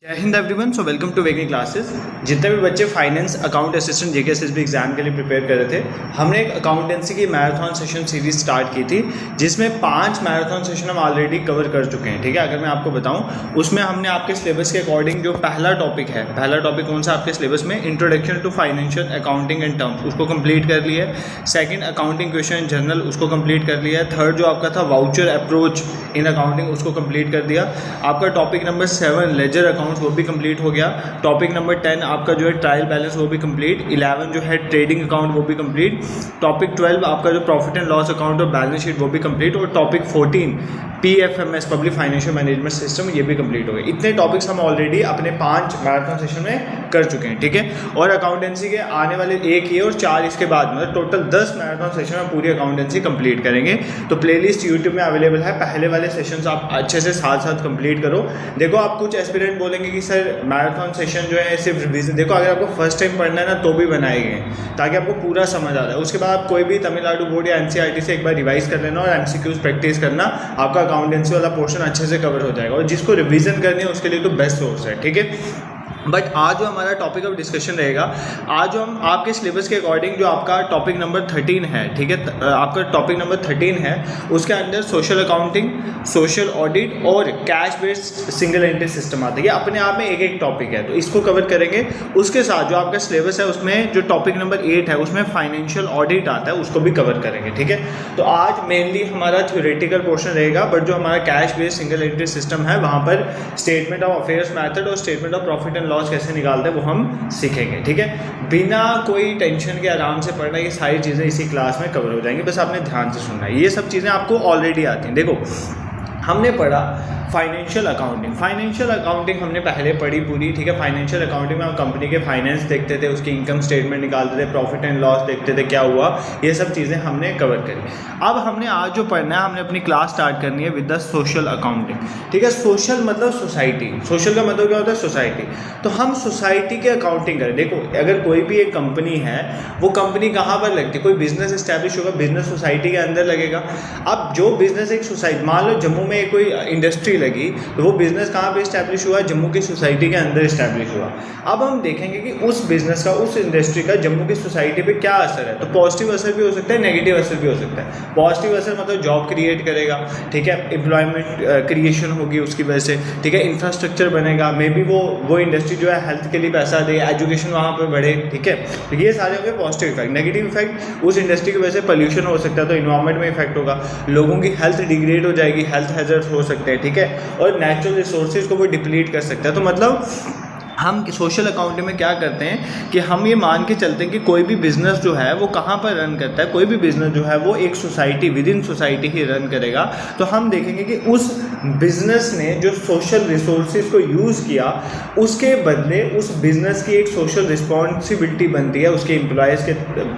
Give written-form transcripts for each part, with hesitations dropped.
जय हिंद everyone. So welcome to waking classes. जितने भी बच्चे finance account assistant JKSSB exam के लिए प्रिपेयर कर रहे थे, हमने एक अकाउंटेंसी की मैराथन सेशन सीरीज स्टार्ट की थी, जिसमें 5 मैराथन सेशन हम ऑलरेडी कवर कर चुके हैं। ठीक है, अगर मैं आपको बताऊं, उसमें हमने आपके सिलेबस के अकॉर्डिंग जो पहला टॉपिक है, पहला टॉपिक कौन सा आपके सिलेबस में, introduction to financial accounting and terms, उसको कंप्लीट कर लिया है। Second, accounting question in general, उसको कंप्लीट कर लिया है। थर्ड जो आपका था वाउचर अप्रोच इन अकाउंटिंग, उसको कंप्लीट कर दिया। आपका टॉपिक नंबर 7 लेजर अकाउंट्स, वो भी कंप्लीट हो गया। टॉपिक नंबर 10 आपका जो है ट्रायल बैलेंस, वो भी कंप्लीट। 11 जो है ट्रेडिंग अकाउंट, वो भी कंप्लीट। टॉपिक 12 आपका जो प्रॉफिट एंड लॉस अकाउंट और बैलेंस शीट, वो भी कंप्लीट। और topic 14 PFMS public financial management system, ये भी कंप्लीट हो गए। इतने टॉपिक्स हम ऑलरेडी अपने 5 मैराथन सेशन में कर चुके हैं। ठीक है, और अकाउंटेंसी के आने वाले 1 ये और 4 इसके बाद, मतलब टोटल 10 मैराथन सेशन में पूरी अकाउंटेंसी कंप्लीट करेंगे। तो प्लेलिस्ट यूट्यूब में अवेलेबल है, पहले वाले सेशंस आप अच्छे से साथ साथ कंप्लीट करो। देखो, आप कुछ एस्पिरेंट बोलेंगे कि सर मैराथन सेशन जो है सिर्फ रिवीजन, देखो अगर आपको फर्स्ट टाइम पढ़ना है ना तो भी बनाए गए हैं ताकि आपको पूरा समझ आ जाए। उसके बाद आप कोई भी तमिलनाडु बोर्ड या NCERT से एक बार रिवाइज कर लेना और MCQs प्रैक्टिस करना, आपका अकाउंटेंसी वाला पोर्शन अच्छे से कवर हो जाएगा। और जिसको रिवीजन करनी है उसके लिए तो बेस्ट सोर्स है। ठीक है, बट आज जो हमारा टॉपिक ऑफ डिस्कशन रहेगा, आज जो हम आपके सिलेबस के अकॉर्डिंग जो आपका टॉपिक नंबर 13 है, ठीक है, आपका टॉपिक नंबर 13 है, उसके अंदर सोशल अकाउंटिंग, सोशल ऑडिट और cash based single entry system आता है। ये अपने आप में एक एक टॉपिक है, तो इसको कवर करेंगे। उसके साथ जो आपका सिलेबस है उसमें जो टॉपिक नंबर 8 है, उसमें फाइनेंशियल ऑडिट आता है, उसको भी कवर करेंगे। ठीक है, तो आज मेनली हमारा थ्योरेटिकल पोर्शन रहेगा, बट जो हमारा cash based single entry system है, वहाँ पर स्टेटमेंट ऑफ अफेयर्स मेथड और statement of profit and loss कैसे निकालते हैं वो हम सीखेंगे। ठीक है, बिना कोई टेंशन के आराम से पढ़ना, ये सारी चीज़ें इसी क्लास में कवर हो जाएंगी, बस आपने ध्यान से सुनना है। ये सब चीज़ें आपको ऑलरेडी आती हैं। देखो, हमने पढ़ा फाइनेंशियल अकाउंटिंग। फाइनेंशियल अकाउंटिंग हमने पहले पढ़ी पूरी। ठीक है, फाइनेंशियल अकाउंटिंग में हम कंपनी के फाइनेंस देखते थे, उसकी इनकम स्टेटमेंट निकालते थे, प्रॉफिट एंड लॉस देखते थे, क्या हुआ, ये सब चीज़ें हमने कवर करी। अब हमने आज जो पढ़ना है, हमने अपनी क्लास स्टार्ट करनी है विद द सोशल अकाउंटिंग। ठीक है, सोशल मतलब सोसाइटी, सोशल का मतलब क्या होता है, सोसाइटी। तो हम सोसाइटी के अकाउंटिंग करें। देखो, अगर कोई भी एक कंपनी है, वो कंपनी कहाँ पर लगती है, कोई बिजनेस इस्टेब्लिश होगा, बिजनेस सोसाइटी के अंदर लगेगा। अब जो बिजनेस एक सोसाइटी, मान लो जम्मू में कोई इंडस्ट्री लगी, तो वो बिजनेस कहाँ पे इस्टेब्लिश हुआ, जम्मू की सोसाइटी के अंदर इस्टेब्लिश हुआ। अब हम देखेंगे कि उस बिजनेस का, उस इंडस्ट्री का जम्मू की सोसाइटी पे क्या असर है। तो पॉजिटिव असर भी हो सकता है, नेगेटिव असर भी हो सकता है। पॉजिटिव असर मतलब जॉब क्रिएट करेगा, ठीक है, एम्प्लॉयमेंट क्रिएशन होगी उसकी वजह से, ठीक है, इंफ्रास्ट्रक्चर बनेगा, मे बी वो इंडस्ट्री जो है हेल्थ के लिए पैसा दे, एजुकेशन वहाँ पर बढ़े। ठीक है, तो ये सारे हो गए पॉजिटिव इफेक्ट। नेगेटिव इफेक्ट, उस इंडस्ट्री की वजह से पोल्यूशन हो सकता है, तो इन्वायरमेंट में इफेक्ट होगा, लोगों की हेल्थ डिग्रेड हो जाएगी, हेल्थ हैजर्ड्स हो सकते हैं। ठीक है, और नेचुरल रिसोर्सेज को वो डिप्लीट कर सकता है। तो मतलब हम सोशल अकाउंटिंग में क्या करते हैं कि हम ये मान के चलते हैं कि कोई भी बिजनेस जो है वो कहाँ पर रन करता है, कोई भी बिजनेस जो है वो एक society, with in society he run करेगा। तो हम देखेंगे कि उस बिजनेस ने जो सोशल रिसोर्सेज को यूज़ किया, उसके बदले उस बिजनेस की एक सोशल रिस्पॉन्सिबिलिटी बनती है उसके एम्प्लॉयज़ के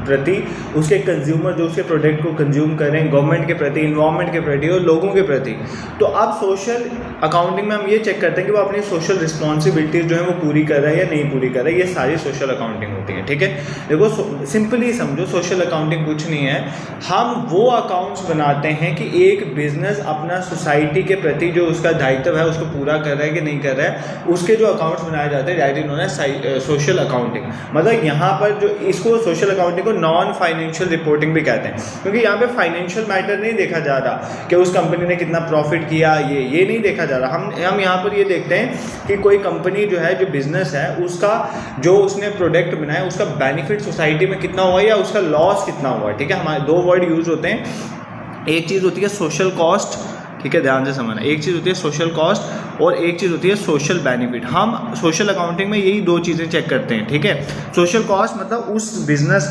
प्रति, उसके कंज्यूमर जो उसके प्रोडक्ट को कंज्यूम करें, गवर्नमेंट के प्रति, इन्वायरमेंट के प्रति और लोगों के प्रति। तो अब सोशल अकाउंटिंग में हम ये चेक करते हैं कि वो अपनी सोशल रिस्पॉन्सिबिलिटीज जो है वो पूरी कर रहा है या नहीं पूरी कर रहा है। ये सारी सोशल अकाउंटिंग होती है। ठीक है, देखो सिंपली समझो, सोशल अकाउंटिंग कुछ नहीं है, हम वो अकाउंट्स बनाते हैं कि एक बिजनेस अपना सोसाइटी के प्रति जो उसका दायित्व है उसको पूरा कर रहा है कि नहीं कर रहा है, उसके जो अकाउंट्स बनाए जाते हैं, that is known as social accounting. मतलब यहाँ पर जो इसको सोशल अकाउंटिंग को नॉन फाइनेंशियल रिपोर्टिंग भी कहते हैं, क्योंकि यहाँ पे फाइनेंशियल मैटर नहीं देखा जा रहा कि उस कंपनी ने कितना प्रॉफिट किया, ये नहीं देखा जा रहा। हम यहाँ पर ये देखते हैं कि कोई कंपनी जो है, जो बिजनेस है, उसका जो उसने प्रोडक्ट बनाया, उसका बेनिफिट सोसाइटी में कितना हुआ या उसका लॉस कितना हुआ। ठीक है, हमारे 2 वर्ड यूज होते हैं, एक चीज़ होती है सोशल कॉस्ट, ठीक है, ध्यान से समझना, एक चीज़ होती है सोशल कॉस्ट और एक चीज़ होती है सोशल बेनिफिट। हम सोशल अकाउंटिंग में यही 2 चीज़ें चेक करते हैं। ठीक है, सोशल कॉस्ट मतलब उस बिज़नेस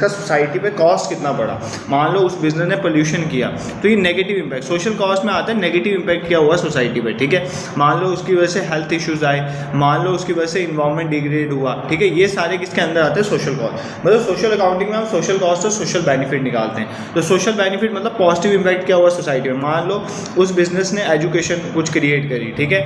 का सोसाइटी पे कॉस्ट कितना बढ़ा। मान लो उस बिज़नेस ने पोल्यूशन किया, तो ये नेगेटिव इम्पैक्ट सोशल कॉस्ट में आता है, नेगेटिव इम्पैक्ट क्या हुआ सोसाइटी पे। ठीक है, मान लो उसकी वजह से हेल्थ इश्यूज़ आए, मान लो उसकी वजह से इन्वायरमेंट डिग्रेड हुआ। ठीक है, ये सारे किसके अंदर आते हैं, सोशल कॉस्ट। मतलब सोशल अकाउंटिंग में हम सोशल कॉस्ट और सोशल बेनिफिट निकालते हैं। तो सोशल बेनिफिट मतलब पॉजिटिव इम्पैक्ट क्या हुआ सोसाइटी में। मान लो उस बिज़नेस ने एजुकेशन कुछ क्रिएट करी, ठीक है,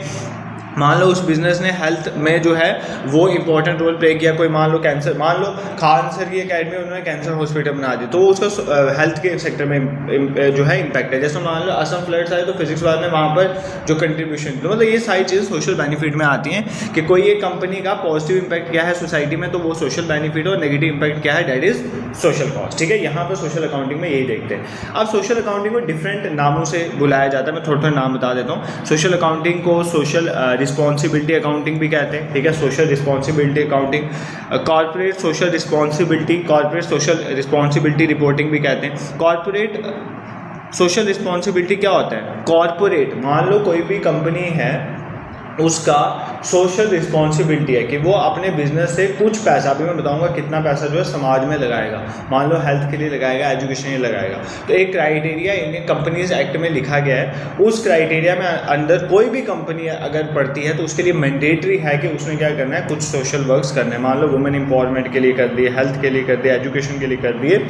मान लो उस बिज़नेस ने हेल्थ में जो है वो इंपॉर्टेंट रोल प्ले किया, कोई मान लो कैंसर, मान लो खान सर की अकेडमी उन्होंने कैंसर हॉस्पिटल बना दी, तो वो उसका हेल्थ के सेक्टर में जो है इम्पैक्ट है। जैसे मान लो असम फ्लड्स आए तो फिजिक्स वाले ने वहाँ पर जो कंट्रीब्यूशन, तो मतलब ये सारी चीज़ें सोशल बेनिफिट में आती हैं कि कोई एक कंपनी का पॉजिटिव इम्पैक्ट क्या है सोसाइटी में, तो वो सोशल बेनिफिट, और नेगेटिव इम्पैक्ट क्या है, डेट इज सोशल कॉस्ट। ठीक है, यहाँ पर सोशल अकाउंटिंग में यही देखते हैं। अब सोशल अकाउंटिंग को डिफरेंट नामों से बुलाया जाता है, मैं थोड़ा थोड़ा नाम बता देता हूँ। सोशल अकाउंटिंग को सोशल रिस्पॉन्सिबिलिटी अकाउंटिंग भी कहते हैं, ठीक है, social responsibility accounting, corporate social responsibility, corporate social responsibility reporting भी कहते हैं। कॉर्पोरेट सोशल रिस्पॉन्सिबिलिटी क्या होता है, कॉर्पोरेट मान लो कोई भी कंपनी है, उसका सोशल रिस्पॉन्सिबिलिटी है कि वो अपने बिजनेस से कुछ पैसा, अभी मैं बताऊंगा कितना पैसा जो है समाज में लगाएगा, मान लो हेल्थ के लिए लगाएगा, एजुकेशन के लिए लगाएगा। तो एक क्राइटेरिया इंडियन कंपनीज एक्ट में लिखा गया है, उस क्राइटेरिया में अंदर कोई भी कंपनी अगर पड़ती है तो उसके लिए मैंडेटरी है कि उसने क्या करना है, कुछ सोशल वर्क्स करने हैं। मान लो वुमेन एम्पावरमेंट के लिए कर दिए, हेल्थ के लिए कर दिया, एजुकेशन के लिए कर दिए,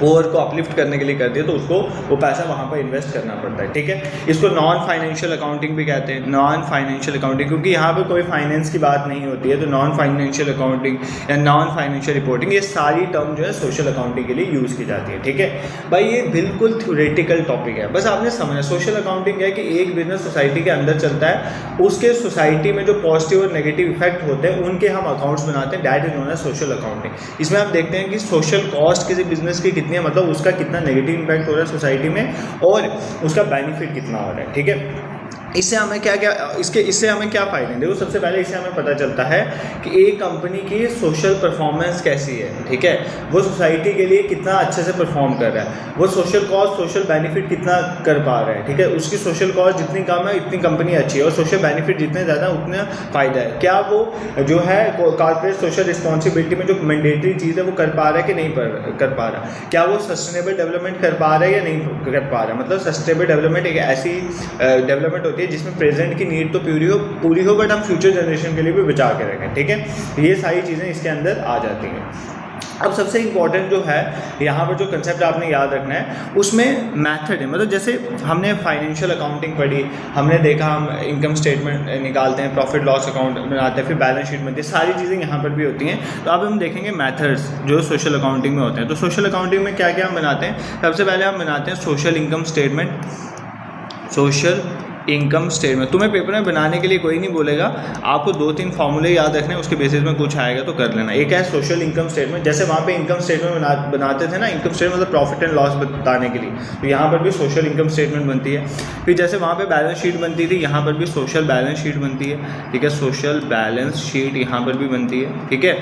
पुअर को अपलिफ्ट करने के लिए कर दिया, तो उसको वो पैसा वहाँ पर इन्वेस्ट करना पड़ता है। ठीक है, इसको नॉन फाइनेंशियल अकाउंटिंग भी कहते हैं, नॉन फाइनेंशियल अकाउंटिंग, क्योंकि यहाँ पे कोई फाइनेंस की बात नहीं होती है, तो नॉन फाइनेंशियल अकाउंटिंग या नॉन फाइनेंशियल रिपोर्टिंग, ये सारी टर्म जो है सोशल अकाउंटिंग के लिए यूज़ की जाती है। ठीक है भाई, ये बिल्कुल थ्योरेटिकल टॉपिक है, बस आपने समझना। सोशल अकाउंटिंग है कि एक बिजनेस सोसाइटी के अंदर चलता है, उसके सोसाइटी में जो पॉजिटिव और नेगेटिव इफेक्ट होते हैं उनके हम अकाउंट्स बनाते हैं, that is known as social accounting. इसमें आप देखते हैं कि सोशल कॉस्ट किसी बिजनेस की कितनी है, मतलब उसका कितना नेगेटिव इम्पैक्ट हो रहा है सोसाइटी में और उसका बेनिफिट कितना हो रहा है। ठीक है, इससे हमें इससे हमें क्या फ़ायदे हैं, देखो सबसे पहले इससे हमें पता चलता है कि एक कंपनी की सोशल परफॉर्मेंस कैसी है। ठीक है, वो सोसाइटी के लिए कितना अच्छे से परफॉर्म कर रहा है, वो सोशल कॉस्ट, सोशल बेनिफिट कितना कर पा रहा है। ठीक है, उसकी सोशल कॉस्ट जितनी कम है इतनी कंपनी अच्छी है, और सोशल बेनिफिट जितने ज़्यादा उतना फ़ायदा है। क्या वो जो है कॉर्पोरेट सोशल रिस्पॉन्सिबिलिटी में जो मैंडेटरी चीज़ है वो कर पा रहा है कि नहीं कर पा रहा, क्या वो सस्टेनेबल डेवलपमेंट कर पा रहा है या नहीं कर पा रहा है। मतलब सस्टेनेबल डेवलपमेंट एक ऐसी डेवलपमेंट होती है जिसमें प्रेजेंट की नीड तो पूरी हो बट हम फ्यूचर जनरेशन के लिए भी बचा के रखें। ठीक है, ये सारी चीज़ें इसके अंदर आ जाती हैं। अब सबसे इम्पॉर्टेंट जो है यहाँ पर जो कंसेप्ट आपने याद रखना है उसमें मेथड है, मतलब जैसे हमने फाइनेंशियल अकाउंटिंग पढ़ी, हमने देखा हम इनकम स्टेटमेंट निकालते हैं, प्रॉफिट लॉस अकाउंट बनाते हैं, फिर बैलेंस शीट बनती है, सारी चीज़ें यहाँ पर भी होती हैं। तो अब हम देखेंगे मेथड्स जो सोशल अकाउंटिंग में होते हैं। तो सोशल अकाउंटिंग में क्या क्या हम बनाते हैं, सबसे पहले हम बनाते हैं social income statement. Social income statement तुम्हें पेपर में बनाने के लिए कोई नहीं बोलेगा, आपको 2-3 फॉर्मूले याद रखने, उसके बेसिस में कुछ आएगा तो कर लेना। एक है सोशल इनकम स्टेटमेंट, जैसे वहाँ पे इनकम स्टेटमेंट बनाते थे ना, इनकम स्टेटमेंट मतलब प्रॉफिट एंड लॉस बताने के लिए, तो यहाँ पर भी सोशल इनकम स्टेटमेंट बनती है। फिर जैसे वहाँ पे बैलेंस शीट बनती थी, यहाँ पर भी सोशल बैलेंस शीट बनती है। ठीक है, सोशल बैलेंस शीट यहाँ पर भी बनती है। ठीक है,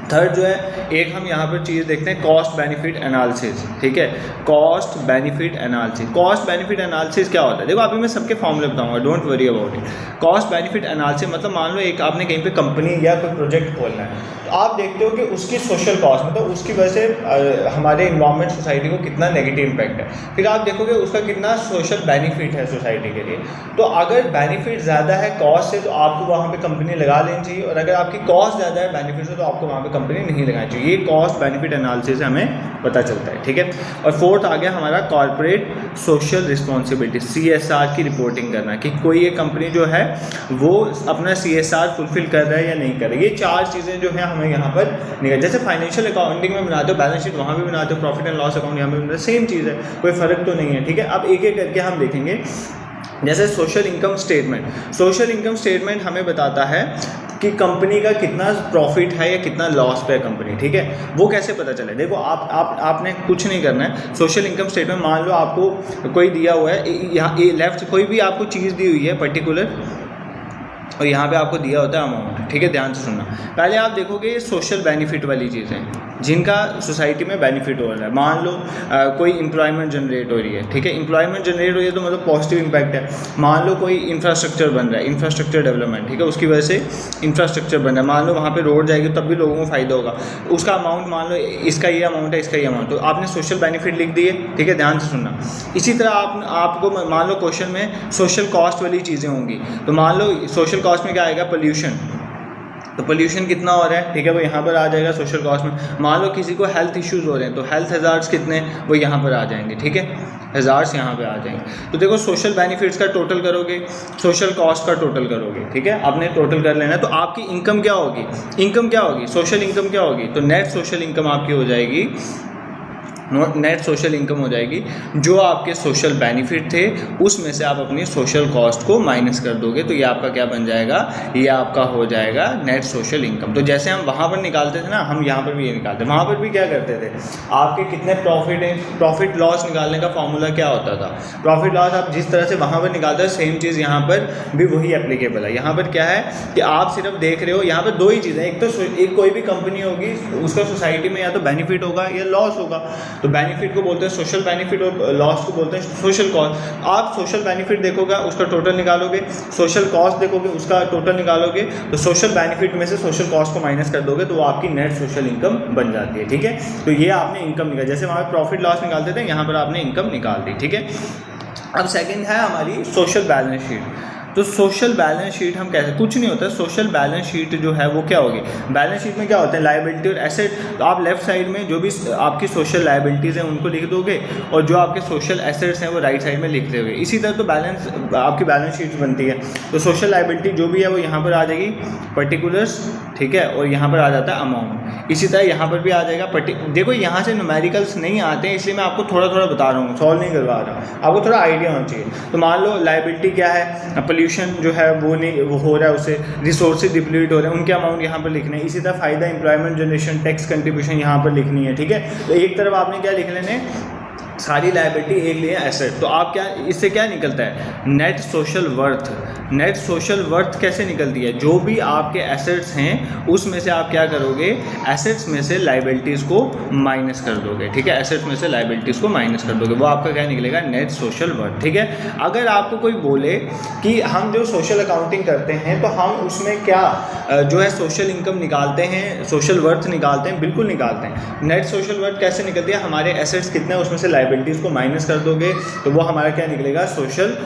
थर्ड जो है एक हम यहाँ पर चीज़ देखते हैं कॉस्ट बेनिफिट एनालिसिस। ठीक है, cost benefit analysis. Cost benefit analysis क्या होता है, देखो अभी मैं सबके फॉर्मूले बताऊंगा, don't worry about it. Cost benefit analysis मतलब मान लो एक आपने कहीं पे कंपनी या कोई प्रोजेक्ट खोलना है, तो आप देखते हो कि उसकी सोशल कॉस्ट मतलब उसकी वजह से हमारे इन्वायरमेंट सोसाइटी को कितना नेगेटिव इम्पैक्ट है, फिर आप देखोगे उसका कितना सोशल बेनिफिट है सोसाइटी के लिए। तो अगर बेनिफिट ज़्यादा है कॉस्ट से तो आपको वहाँ पर कंपनी लगा लेनी चाहिए, और अगर आपकी कॉस्ट ज़्यादा है बेनिफिट से तो आपको वहाँ पर कंपनी नहीं लगानी चाहिए। ये कॉस्ट बेनिफिट एनालिसिस से हमें पता चलता है। ठीक है, और फोर्थ आ गया हमारा कॉर्पोरेट सोशल रिस्पॉन्सिबिलिटी, CSR की रिपोर्टिंग करना, कि कोई एक कंपनी जो है वो अपना CSR फुलफिल कर रहा है या नहीं कर रहा है। ये 4 चीज़ें जो है हमें यहाँ पर निकल, जैसे फाइनेंशियल अकाउंटिंग में बनाते हो बैलेंस शीट, वहाँ भी बनाते हो प्रॉफिट एंड लॉस अकाउंट, यहाँ भी बनाते हो, सेम चीज़ है, कोई फ़र्क तो नहीं है। ठीक है, अब एक एक करके हम देखेंगे। जैसे social income statement, social income statement हमें बताता है कि कंपनी का कितना प्रॉफिट है या कितना लॉस पे है कंपनी। ठीक है, वो कैसे पता चले, देखो आपने कुछ नहीं करना है। सोशल इनकम स्टेटमेंट मान लो आपको कोई दिया हुआ है, यहाँ लेफ्ट कोई भी आपको चीज़ दी हुई है पर्टिकुलर, और यहाँ पे आपको दिया होता है अमाउंट। ठीक है, ध्यान से सुनना, पहले आप देखोगे सोशल बेनिफिट वाली चीज़ें जिनका सोसाइटी में बेनिफिट हो रहा है। मान लो कोई एम्प्लॉयमेंट जनरेट हो रही है। ठीक है, एम्प्लॉयमेंट जनरेट हो रही है तो मतलब पॉजिटिव इम्पैक्ट है। मान लो कोई इंफ्रास्ट्रक्चर बन रहा है, इंफ्रास्ट्रक्चर डेवलपमेंट, ठीक है, उसकी वजह से इंफ्रास्ट्रक्चर बन रहा है, मान लो वहाँ पे रोड जाएगी तब भी लोगों को फ़ायदा होगा, उसका अमाउंट मान लो इसका ये अमाउंट है, इसका ये अमाउंट, तो आपने सोशल बेनिफिट लिख दिए। ठीक है, ध्यान से सुनना। इसी तरह आपको मान लो क्वेश्चन में सोशल कॉस्ट वाली चीज़ें होंगी, तो मान लो सोशल कॉस्ट में क्या आएगा, पोल्यूशन, तो पोल्यूशन कितना हो रहा है, ठीक है, वो यहाँ पर आ जाएगा सोशल कॉस्ट में। मान लो किसी को हेल्थ इश्यूज़ हो रहे हैं तो हेल्थ हज़ार्ड्स कितने, वो यहाँ पर आ जाएंगे, ठीक है, हज़ार्ड्स यहाँ पे आ जाएंगे। तो देखो सोशल बेनिफिट्स का टोटल करोगे, सोशल कॉस्ट का टोटल करोगे, ठीक है, आपने टोटल कर लेना है। तो आपकी इनकम क्या होगी, इनकम क्या होगी, सोशल इनकम क्या होगी, तो नेट सोशल इनकम आपकी हो जाएगी, नेट सोशल इनकम हो जाएगी। जो आपके सोशल बेनिफिट थे उसमें से आप अपनी सोशल कॉस्ट को माइनस कर दोगे, तो ये आपका क्या बन जाएगा, ये आपका हो जाएगा नेट सोशल इनकम। तो जैसे हम वहाँ पर निकालते थे ना, हम यहाँ पर भी ये निकालते हैं। वहाँ पर भी क्या करते थे, आपके कितने प्रॉफिट है, प्रॉफिट लॉस निकालने का फॉर्मूला क्या होता था, प्रॉफिट लॉस आप जिस तरह से वहाँ पर निकालते हो सेम चीज़ यहाँ पर भी वही एप्लीकेबल है। यहाँ पर क्या है कि आप सिर्फ देख रहे हो, यहाँ पर दो ही चीज़ें, एक तो एक कोई भी कंपनी होगी उसका सोसाइटी में या तो बेनिफिट होगा या लॉस होगा। तो बेनिफिट को बोलते हैं सोशल बेनिफिट और लॉस को बोलते हैं सोशल कॉस्ट। आप सोशल बेनिफिट देखोगे उसका टोटल निकालोगे, सोशल कॉस्ट देखोगे उसका टोटल निकालोगे, तो सोशल बेनिफिट में से सोशल कॉस्ट को माइनस कर दोगे तो वो आपकी नेट सोशल इनकम बन जाती है, ठीक है। तो ये आपने इनकम निकाली, जैसे वहाँ प्रॉफिट लॉस निकालते थे, यहाँ पर आपने इनकम निकाल दी, ठीक है। अब सेकेंड है हमारी सोशल बैलेंस शीट। तो सोशल बैलेंस शीट हम कैसे, कुछ नहीं होता, सोशल बैलेंस शीट जो है वो क्या होगी, बैलेंस शीट में क्या होता है, लायबिलिटी और एसेट। तो आप लेफ्ट साइड में जो भी आपकी सोशल लायबिलिटीज़ हैं उनको लिख दोगे और जो आपके सोशल एसेट्स हैं वो राइट साइड में लिख दोगे। इसी तरह तो बैलेंस आपकी बैलेंस शीट बनती है। तो सोशल लायबिलिटी जो भी है वो यहाँ पर आ जाएगी पर्टिकुलर्स, ठीक है, और यहाँ पर आ जाता है अमाउंट। इसी तरह यहाँ पर भी आ जाएगा देखो यहाँ से न्यूमेरिकल्स नहीं आते हैं इसलिए मैं आपको थोड़ा थोड़ा बता रहा हूँ, सॉल्व नहीं करवा रहा, आपको थोड़ा आइडिया होना चाहिए। तो मान लो लायबिलिटी क्या है, पोल्यूशन जो है वो नहीं वो हो रहा है, उससे रिसोर्सेज डिप्लीट हो रहे हैं, उनके अमाउंट यहाँ पर लिखने हैं। इसी तरह फ़ायदा, एम्प्लॉयमेंट जनरेशन, टैक्स कंट्रीब्यूशन यहाँ पर लिखनी है, ठीक है। तो एक तरफ आपने क्या लिख लेने, सारी लायबिलिटी, एक लिए एसेट। तो आप क्या, इससे क्या निकलता है, net social worth. Net social worth कैसे निकलती है, जो भी आपके एसेट्स हैं उसमें से आप क्या करोगे, एसेट्स में से लायबिलिटीज़ को माइनस कर दोगे, ठीक है, एसेट्स में से लायबिलिटीज़ को माइनस कर दोगे, वो आपका क्या निकलेगा, नेट सोशल वर्थ, ठीक है। अगर आपको कोई बोले कि हम जो सोशल अकाउंटिंग करते हैं तो हम उसमें क्या जो है सोशल इनकम निकालते हैं, सोशल वर्थ निकालते हैं, बिल्कुल निकालते हैं। नेट सोशल वर्थ कैसे निकलती है, हमारे एसेट्स कितने हैं उसमें से लायबिलिटीज़ को माइनस कर दोगे तो वो हमारा क्या निकलेगा, सोशल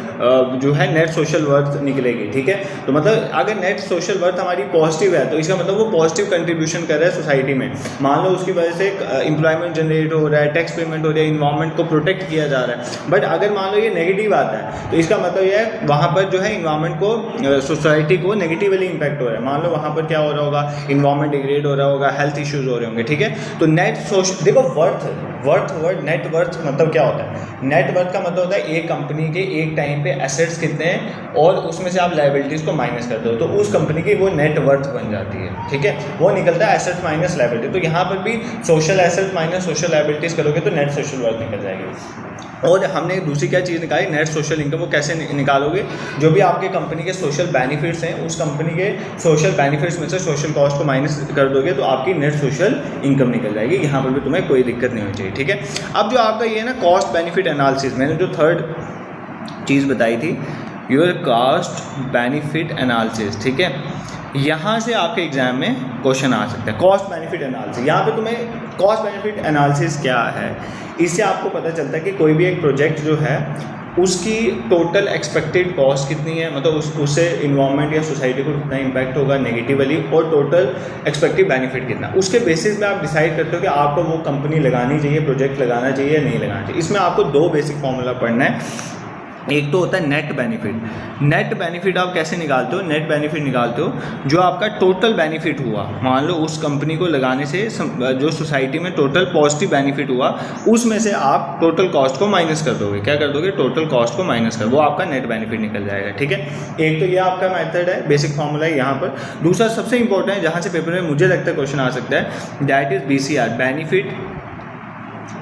जो है नेट सोशल वर्थ निकलेगी, ठीक है। तो मतलब अगर नेट सोशल वर्थ हमारी पॉजिटिव है तो इसका मतलब वो पॉजिटिव कंट्रीब्यूशन कर रहा है सोसाइटी में। मान लो उसकी वजह से एम्प्लॉयमेंट जनरेट हो रहा है, टैक्स पेमेंट हो रहा है, इन्वायरमेंट को प्रोटेक्ट किया जा रहा है। बट अगर मान लो ये नेगेटिव आता है तो इसका मतलब ये है वहाँ पर जो है इन्वायरमेंट को, सोसाइटी को नेगेटिवली इंपैक्ट हो रहा है। मान लो वहाँ पर क्या हो रहा होगा, इन्वायरमेंट डिग्रेड हो रहा होगा, हेल्थ इश्यूज़ हो रहे होंगे, ठीक है। तो नेट सोशल, देखो वर्थ नेट वर्थ मतलब क्या होता है, नेट वर्थ का मतलब होता है एक कंपनी के एक टाइम पे एसेट्स कितने हैं और उसमें से आप लायबिलिटीज़ को माइनस कर दो तो उस कंपनी की वो नेट वर्थ बन जाती है, ठीक है, वो निकलता है एसेट्स माइनस लायबिलिटी। तो यहाँ पर भी social assets minus social liabilities करोगे तो नेट सोशल वर्थ निकल जाएगी। और हमने दूसरी क्या चीज़ निकाली, नेट सोशल इनकम। वो कैसे निकालोगे, जो भी आपके कंपनी के सोशल बेनिफिट्स हैं उस कंपनी के सोशल बेनिफिट्स में से सोशल कॉस्ट को माइनस कर दोगे तो आपकी नेट सोशल इनकम निकल जाएगी। यहाँ पर भी तुम्हें कोई दिक्कत नहीं होनी चाहिए, ठीक है। अब जो आपका ये है ना कॉस्ट बेनिफिट एनालिसिस, मैंने जो थर्ड चीज़ बताई थी, योर कॉस्ट बेनिफिट एनालिसिस, ठीक है, यहाँ से आपके एग्जाम में क्वेश्चन आ सकता है। कॉस्ट बेनिफिट एनालिसिस, यहाँ पे तुम्हें कॉस्ट बेनिफिट एनालिसिस क्या है, इससे आपको पता चलता है कि कोई भी एक प्रोजेक्ट जो है उसकी टोटल एक्सपेक्टेड कॉस्ट कितनी है, मतलब उससे इन्वायरमेंट या सोसाइटी को कितना इम्पैक्ट होगा नेगेटिवली, और टोटल एक्सपेक्टेड बेनिफिट कितना। उसके बेसिस में आप डिसाइड करते हो कि आपको वो कंपनी लगानी चाहिए, प्रोजेक्ट लगाना चाहिए या नहीं लगाना चाहिए। इसमें आपको दो बेसिक फॉर्मूला पढ़ना है। एक तो होता है नेट बेनिफिट। नेट बेनिफिट आप कैसे निकालते हो, नेट बेनिफिट निकालते हो जो आपका टोटल बेनिफिट हुआ, मान लो उस कंपनी को लगाने से जो सोसाइटी में टोटल पॉजिटिव बेनिफिट हुआ उसमें से आप टोटल कॉस्ट को माइनस कर दोगे। क्या कर दोगे, टोटल कॉस्ट को माइनस कर, वो आपका नेट बेनिफिट निकल जाएगा, ठीक है। एक तो ये आपका मेथड है, बेसिक फॉर्मूला है यहाँ पर। दूसरा सबसे इंपॉर्टेंट है जहाँ से पेपर में मुझे लगता है क्वेश्चन आ सकता है, that is BCR, benefit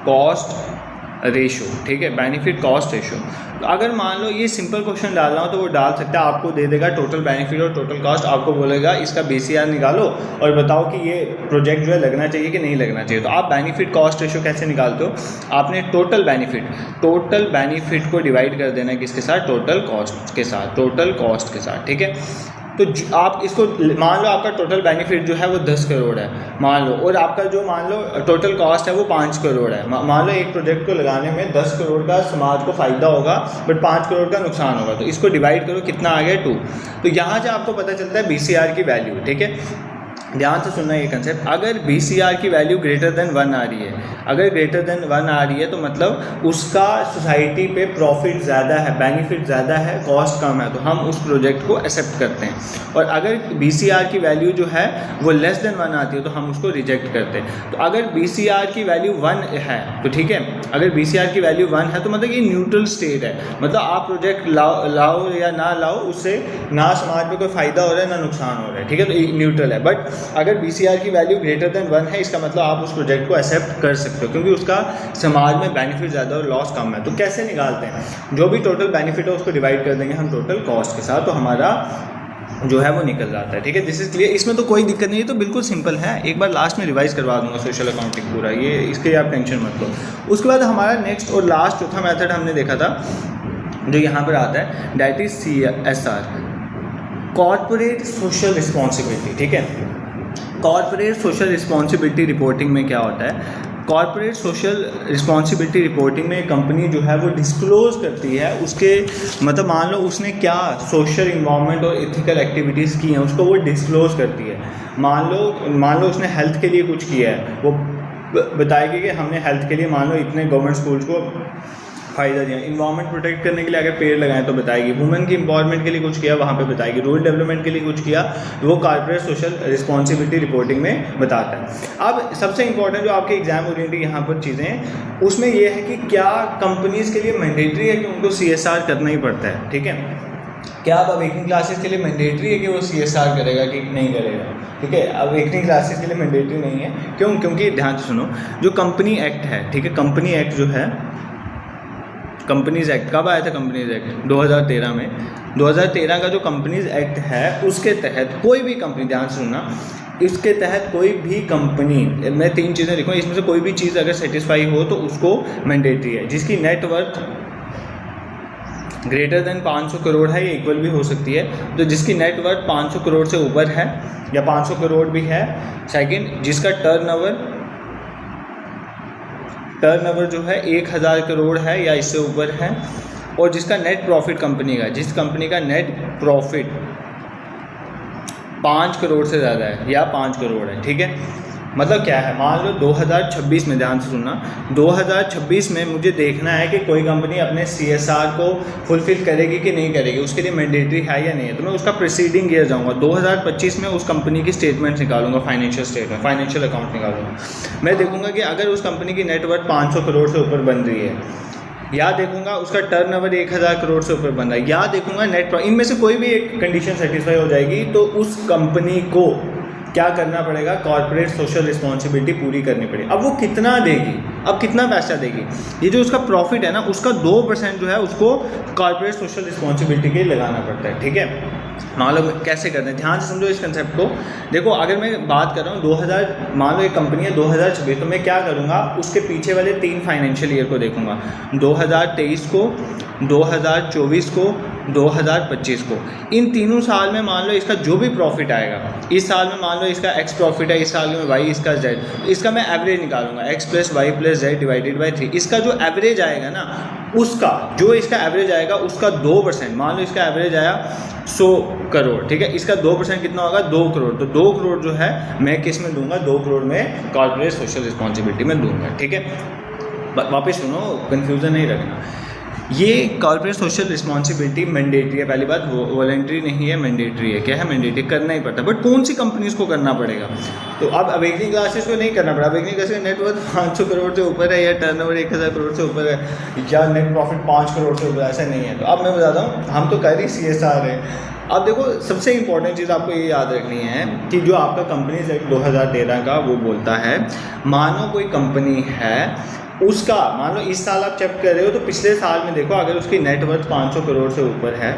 cost ratio, ठीक है, बेनिफिट कॉस्ट रेशो। तो अगर मान लो ये सिंपल क्वेश्चन डाल रहा हूँ तो वो डाल सकता है, आपको दे देगा टोटल बेनिफिट और टोटल कॉस्ट, आपको बोलेगा इसका BCR निकालो और बताओ कि ये प्रोजेक्ट जो है लगना चाहिए कि नहीं लगना चाहिए। तो आप बेनिफिट कॉस्ट रेशो कैसे निकालते हो, आपने टोटल बेनिफिट को डिवाइड कर देना है किसके साथ, टोटल कॉस्ट के साथ, टोटल कॉस्ट के साथ, ठीक है। तो आप इसको मान लो आपका टोटल बेनिफिट जो है वो 10 करोड़ है मान लो, और आपका जो मान लो टोटल कॉस्ट है वो 5 करोड़ है। मान लो एक प्रोजेक्ट को लगाने में 10 करोड़ का समाज को फ़ायदा होगा बट 5 करोड़ का नुकसान होगा, तो इसको डिवाइड करो कितना आ गया 2। तो यहाँ से आपको पता चलता है BCR की वैल्यू, ठीक है। ध्यान से सुनना ये कंसेप्ट, अगर BCR की वैल्यू ग्रेटर देन 1 आ रही है, अगर ग्रेटर देन 1 आ रही है तो मतलब उसका सोसाइटी पे प्रॉफिट ज़्यादा है, बेनिफिट ज़्यादा है, कॉस्ट कम है, तो हम उस प्रोजेक्ट को एक्सेप्ट करते हैं। और अगर BCR की वैल्यू जो है वो लेस देन 1 आती है तो हम उसको रिजेक्ट करते हैं। तो अगर BCR की वैल्यू 1 है तो ठीक है, अगर BCR की वैल्यू 1 है तो मतलब ये न्यूट्रल स्टेट है, मतलब आप प्रोजेक्ट लाओ या ना लाओ उससे ना समाज में कोई फ़ायदा हो रहा है ना नुकसान हो रहा है, ठीक है, तो ये न्यूट्रल है। बट अगर BCR की वैल्यू ग्रेटर देन 1 है इसका मतलब आप उस प्रोजेक्ट को एक्सेप्ट कर सकते हो क्योंकि उसका समाज में बेनिफिट ज़्यादा और लॉस कम है। तो कैसे निकालते हैं, जो भी टोटल बेनिफिट है उसको डिवाइड कर देंगे हम टोटल कॉस्ट के साथ, तो हमारा जो है वो निकल जाता है, ठीक है। दिस इज़ क्लियर, इसमें तो कोई दिक्कत नहीं है, तो बिल्कुल सिंपल है। एक बार लास्ट में रिवाइज करवा दूंगा सोशल अकाउंटिंग पूरा, ये इसके आप टेंशन मत लो। उसके बाद हमारा नेक्स्ट और लास्ट चौथा मेथड हमने देखा था जो यहाँ पर आता है, that is CSR, corporate social responsibility, ठीक है। कॉर्पोरेट सोशल रिस्पॉन्सिबिलिटी रिपोर्टिंग में क्या होता है, कॉर्पोरेट सोशल रिस्पॉन्सिबिलिटी रिपोर्टिंग में कंपनी जो है वो डिस्क्लोज करती है उसके मतलब मान लो उसने क्या सोशल इन्वायरमेंट और एथिकल एक्टिविटीज़ की हैं उसको वो डिस्क्लोज करती है। मान लो उसने हेल्थ के लिए कुछ किया है, वो बताएगी कि हमने हेल्थ के लिए मान लो इतने गवर्नमेंट स्कूल्स को फ़ायदा दिया, इन्वायरमेंट प्रोटेक्ट करने के लिए अगर पेड़ लगाएं तो बताएगी, वुमेन की एम्पावरमेंट के लिए कुछ किया वहाँ पे बताएगी, रूरल डेवलपमेंट के लिए कुछ किया वो कॉर्पोरेट सोशल रिस्पॉन्सिबिलिटी रिपोर्टिंग में बताता है। अब सबसे इंपॉर्टेंट जो आपके एग्जाम ओरिएंटेड यहाँ पर चीज़ें हैं उसमें ये है कि क्या कंपनीज़ के लिए मैंडेटरी है कि उनको CSR करना ही पड़ता है, ठीक है। क्या अब अवेकनिंग क्लासेस के लिए मैंडेटरी है कि वो CSR करेगा कि नहीं करेगा, ठीक है। अवेकनिंग क्लासेस के लिए मैंडेटरी नहीं है, क्यों, क्योंकि ध्यान से सुनो, जो कंपनी एक्ट है, ठीक है, कंपनी एक्ट जो है, कंपनीज़ एक्ट कब आया था, कंपनीज़ एक्ट 2013 में। 2013 का जो कंपनीज़ एक्ट है उसके तहत कोई भी कंपनी, ध्यान से सुनना, इसके तहत कोई भी कंपनी, मैं 3 चीज़ें लिखूँ, इसमें से कोई भी चीज़ अगर सेटिस्फाई हो तो उसको मैंडेटरी है। जिसकी नेटवर्थ ग्रेटर देन 500 करोड़ है, ये इक्वल भी हो सकती है, तो जिसकी नेटवर्थ 500 करोड़ से ऊपर है या 500 करोड़ भी है। सेकंड, जिसका टर्नओवर जो है 1000 करोड़ है या इससे ऊपर है, और जिसका नेट प्रॉफिट कंपनी का, जिस कंपनी का नेट प्रॉफिट 5 करोड़ से ज़्यादा है या 5 करोड़ है, ठीक है। मतलब क्या है, मान लो 2026 में, ध्यान से सुनना, 2026 में मुझे देखना है कि कोई कंपनी अपने CSR को फुलफिल करेगी कि नहीं करेगी, उसके लिए मैंडेटरी है या नहीं है, तो मैं उसका प्रीसीडिंग ईयर जाऊंगा, 2025 में उस कंपनी की स्टेटमेंट निकालूंगा, फाइनेंशियल स्टेटमेंट, फाइनेंशियल अकाउंट निकालूंगा। मैं देखूंगा कि अगर उस कंपनी की नेटवर्थ 500 करोड़ से ऊपर बन रही है, या देखूंगा उसका टर्नओवर 1000 करोड़ से ऊपर बन रहा है, या देखूंगा नेट, इनमें से कोई भी एक कंडीशन सेटिस्फाई हो जाएगी, तो उस कंपनी को क्या करना पड़ेगा, कॉर्पोरेट सोशल रिस्पॉन्सिबिलिटी पूरी करनी पड़ेगी। अब वो कितना देगी, अब कितना पैसा देगी, ये जो उसका प्रॉफिट है ना उसका 2% जो है उसको कॉर्पोरेट सोशल रिस्पॉन्सिबिलिटी के लिए लगाना पड़ता है, ठीक है। मान लो कैसे करते हैं, ध्यान से समझो इस कंसेप्ट को। देखो अगर मैं बात कर रहा हूँ 2000, मान लो एक कंपनी है 2026, तो मैं क्या करूँगा, उसके पीछे वाले 3 फाइनेंशियल ईयर को देखूँगा, 2023 को, 2024 को, 2025 को। इन तीनों साल में मान लो इसका जो भी प्रॉफिट आएगा, इस साल में मान लो इसका X प्रॉफिट है, इस साल में Y, इसका Z, इसका मैं एवरेज निकालूंगा, X + Y + Z / 3। इसका जो एवरेज आएगा ना, उसका जो इसका एवरेज आएगा उसका 2%, मान लो इसका एवरेज आया 100 करोड़, ठीक है, इसका 2% कितना होगा, 2 करोड़। तो 2 करोड़ जो है मैं किस में दूंगा, 2 करोड़ में कॉर्पोरेट सोशल रिस्पॉन्सिबिलिटी में दूंगा, ठीक है। वापस सुनो, कन्फ्यूज़न नहीं रखना, ये कॉर्पोरेट सोशल रिस्पॉन्सिबिलिटी मैंडेटरी है, पहली बात, वॉलंटरी नहीं है, मैंडेटरी है। क्या है, मैंडेटरी, करना ही पड़ता है। बट कौन सी कंपनीज को करना पड़ेगा, तो अब अवेकनिंग क्लासेस को नहीं करना पड़ा, अवेकनिंग क्लासेस नेटवर्थ 500 करोड़ से ऊपर है, या टर्नओवर 1000 करोड़ से ऊपर है, या नेट प्रॉफिट 5 करोड़ से ऊपर, ऐसा नहीं है। तो अब मैं बताता हूँ, हम तो कर ही CSR है। अब देखो सबसे इंपॉर्टेंट चीज़ आपको ये याद रखनी है कि जो आपका कंपनीज एक्ट 2013 का वो बोलता है, मानो कोई कंपनी है, उसका मान लो इस साल आप चेक कर रहे हो तो पिछले साल में देखो अगर उसकी नेटवर्थ 500 करोड़ से ऊपर है,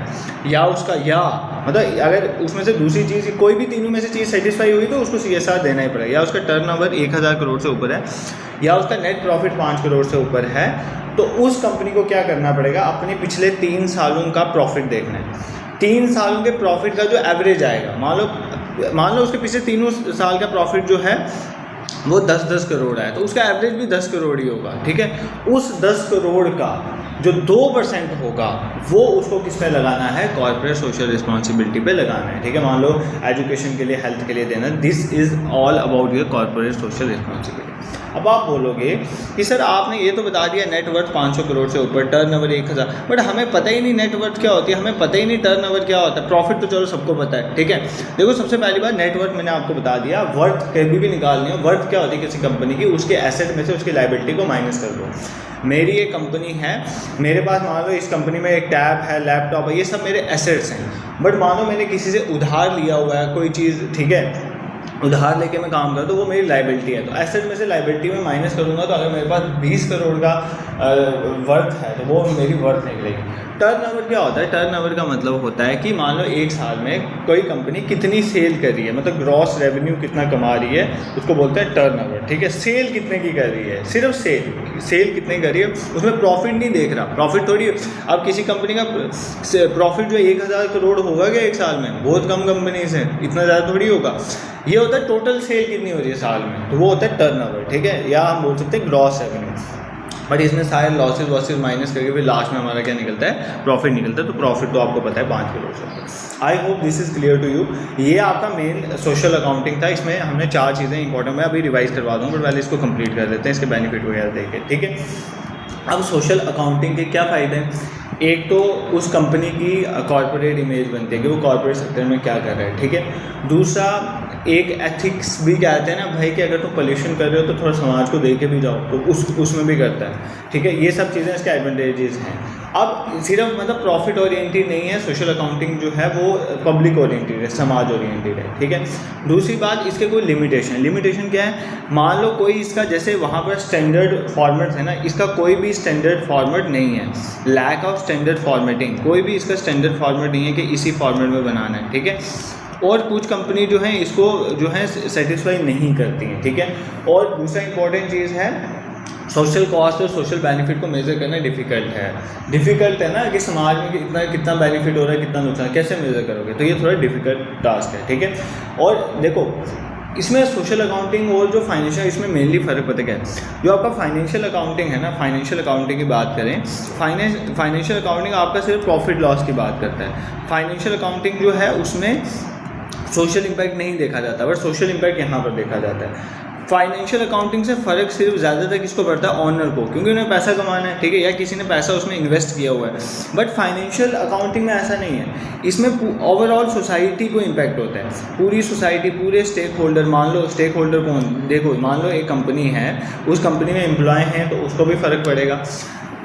या उसका, या मतलब अगर उसमें से दूसरी चीज़, कोई भी तीनों में से चीज़ सेटिस्फाई हुई तो उसको CSR देना ही पड़ेगा, या उसका टर्नओवर 1000 करोड़ से ऊपर है, या उसका नेट प्रॉफिट 5 करोड़ से ऊपर है, तो उस कंपनी को क्या करना पड़ेगा, अपने पिछले 3 सालों का प्रॉफिट देखना है। 3 सालों के प्रॉफिट का जो एवरेज आएगा, मान लो उसके पीछे तीनों साल का प्रॉफिट जो है वो 10-10 करोड़ है, तो उसका एवरेज भी 10 करोड़ ही होगा, ठीक है। उस 10 करोड़ का जो 2% होगा वो उसको किस पे लगाना है, कॉर्पोरेट सोशल रिस्पॉन्सिबिलिटी पे लगाना है, ठीक है। मान लो एजुकेशन के लिए, हेल्थ के लिए देना, this is all about your corporate social responsibility. अब आप बोलोगे कि सर आपने ये तो बता दिया नेटवर्थ 500 करोड़ से ऊपर, टर्नओवर 1000, बट हमें पता ही नहीं नेटवर्थ क्या होती है, हमें पता ही नहीं टर्नओवर क्या होता है, प्रॉफिट तो चलो सबको पता है, ठीक है। देखो सबसे पहली बात, नेटवर्थ मैंने आपको बता दिया, वर्थ कभी भी निकालनी हो, वर्थ क्या होती है किसी कंपनी की, उसके एसेट में से उसकी लायबिलिटी को माइनस कर दो। मेरी एक कंपनी है, मेरे पास मान लो इस कंपनी में एक टैब है, लैपटॉप है, ये सब मेरे एसेट्स हैं, बट मान लो मैंने किसी से उधार लिया हुआ है कोई चीज़, ठीक है, उधार लेके मैं काम करता हूँ, तो वो मेरी लायबिलिटी है, तो एसेट में से लायबिलिटी में माइनस करूँगा, तो अगर मेरे पास 20 करोड़ का वर्थ है तो वो मेरी वर्थ निकलेगी। टर्नओवर क्या होता है, टर्नओवर का मतलब होता है कि मान लो एक साल में कोई कंपनी कितनी सेल कर रही है, मतलब ग्रॉस रेवेन्यू कितना कमा रही है, उसको बोलते हैं टर्नओवर, ठीक है। सेल कितने की कर रही है, सिर्फ सेल कितने कर रही है, उसमें प्रॉफिट नहीं देख रहा, प्रॉफिट थोड़ी। अब किसी कंपनी का प्रॉफिट जो 1000 करोड़ होगा क्या एक साल में, बहुत कम कंपनीज हैं, इतना ज़्यादा थोड़ी होगा। ये होता है टोटल सेल कितनी हो रही है साल में, तो वो होता है टर्नओवर, ठीक है, या हम बोल सकते हैं ग्रॉस रेवेन्यू। बट इसमें सारे लॉसेज माइनस करके फिर लास्ट में हमारा क्या निकलता है, प्रॉफिट निकलता है। तो प्रॉफिट तो आपको पता है 5 करोड़ से। I hope this is clear to you. ये आपका मेन सोशल अकाउंटिंग था, इसमें हमने 4 चीज़ें इंपॉर्टेंट, मैं अभी रिवाइज करवा दूँगा, बट पहले इसको कंप्लीट कर लेते हैं, इसके बेनिफिट वगैरह देख के, ठीक है। अब सोशल अकाउंटिंग के क्या फ़ायदे हैं, एक तो उस कंपनी की कॉर्पोरेट इमेज बनती है कि वो कॉर्पोरेट सेक्टर में क्या कर रहा है, ठीक है। दूसरा, एक एथिक्स भी कहते हैं ना भाई, कि अगर तुम पोल्यूशन कर रहे हो तो थोड़ा समाज को दे के भी जाओ, तो उसमें भी करता है, ठीक है। ये सब चीज़ें इसके एडवांटेजेस हैं। अब सिर्फ मतलब प्रॉफिट ओरिएंटेड नहीं है, सोशल अकाउंटिंग जो है वो पब्लिक ओरिएंटेड है, समाज ओरिएंटेड है, ठीक है। दूसरी बात, इसके कोई लिमिटेशन क्या है, मान लो कोई इसका जैसे वहाँ पर स्टैंडर्ड फॉर्मेट है ना, इसका कोई भी स्टैंडर्ड फॉर्मेट नहीं है, लैक ऑफ स्टैंडर्ड फॉर्मेटिंग, कोई भी इसका स्टैंडर्ड फॉर्मेट नहीं है कि इसी फॉर्मेट में बनाना है, ठीक है। और कुछ कंपनी जो है इसको जो है सेटिस्फाई नहीं करती हैं, ठीक है। और दूसरा इंपॉर्टेंट चीज़ है, सोशल कॉस्ट और सोशल बेनिफिट को मेज़र करना डिफ़िकल्ट है ना, कि समाज में कितना बेनिफिट हो रहा है, कितना नुकसान, कैसे मेज़र करोगे, तो ये थोड़ा डिफ़िकल्ट टास्क है, ठीक है। और देखो इसमें सोशल अकाउंटिंग और जो फाइनेंशियल, इसमें मेनली फ़र्क पता क्या है, जो आपका फाइनेंशियल अकाउंटिंग है ना, फाइनेंशियल अकाउंटिंग की बात करें, फाइनेंशियल अकाउंटिंग आपका सिर्फ प्रॉफिट लॉस की बात करता है। फाइनेंशियल अकाउंटिंग जो है उसमें सोशल इम्पैक्ट नहीं देखा जाता, बट सोशल इम्पैक्ट यहाँ पर देखा जाता है। फाइनेंशियल अकाउंटिंग से फ़र्क सिर्फ ज़्यादातर किसको पड़ता है, ऑनर को, क्योंकि उन्हें पैसा कमाना है, ठीक है, या किसी ने पैसा उसमें इन्वेस्ट किया हुआ है। बट फाइनेंशियल अकाउंटिंग में ऐसा नहीं है, इसमें ओवरऑल सोसाइटी को इम्पैक्ट होता है, पूरी सोसाइटी, पूरे स्टेक होल्डर। मान लो स्टेक होल्डर कौन, देखो मान लो एक कंपनी है, उस कंपनी में एम्प्लॉय हैं तो उसको भी फ़र्क पड़ेगा।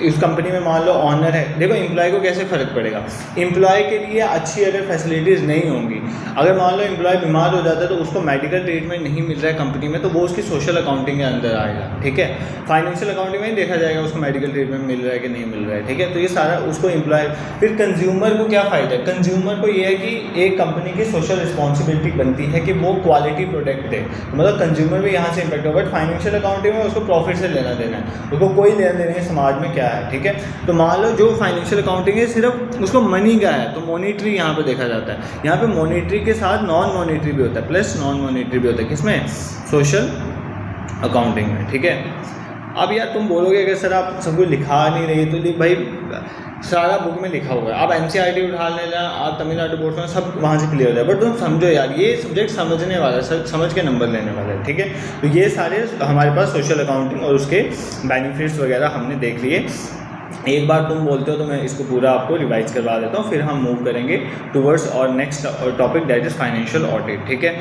इस कंपनी में मान लो ऑनर है, देखो एम्प्लॉय को कैसे फ़र्क पड़ेगा, एम्प्लॉय के लिए अच्छी अगर फैसिलिटीज़ नहीं होंगी, अगर मान लो एम्प्लॉय बीमार हो जाता है तो उसको मेडिकल ट्रीटमेंट नहीं मिल रहा है कंपनी में, तो वो उसकी सोशल अकाउंटिंग के अंदर आएगा, ठीक है। फाइनेंशियल अकाउंटिंग में ही देखा जाएगा उसको मेडिकल ट्रीटमेंट मिल रहा है कि नहीं मिल रहा है, ठीक है। तो ये सारा उसको एम्प्लॉय। फिर कंज्यूमर को क्या फ़ायदा है, कंज्यूमर को ये है कि एक कंपनी की सोशल रिस्पॉन्सिबिलिटी बनती है कि वो क्वालिटी प्रोडक्ट दे, मतलब कंज्यूमर भी यहाँ से इम्पैक्ट होगा। बट फाइनेंशियल अकाउंटिंग में उसको प्रॉफिट से लेना देना है, उसको कोई लेना देना है समाज में क्या है, ठीक है। तो मान लो जो फाइनेंशियल अकाउंटिंग है सिर्फ उसको मनी का है, तो मॉनिटरी यहाँ पे देखा जाता है, यहाँ पे मॉनिटरी के साथ नॉन मॉनिटरी भी होता है, प्लस नॉन मॉनिटरी भी होता है, किसमें, सोशल अकाउंटिंग में, ठीक है। अब यार तुम बोलोगे अगर सर आप सब कुछ लिखा नहीं रही, तो भाई सारा बुक में लिखा हुआ है, आप NCERT उठा लेना, आप तमिलनाडु बोर्ड में सब वहाँ से क्लियर हो जाए, बट तुम समझो यार ये सब्जेक्ट समझने वाला है, समझ के नंबर लेने वाला है, ठीक है। तो ये सारे हमारे पास सोशल अकाउंटिंग और उसके बेनिफिट्स वगैरह हमने देख लिए। एक बार तुम बोलते हो तो मैं इसको पूरा आपको रिवाइज करवा देता हूँ, फिर हम मूव करेंगे टुवर्ड्स और next topic, that is financial audit, ठीक है।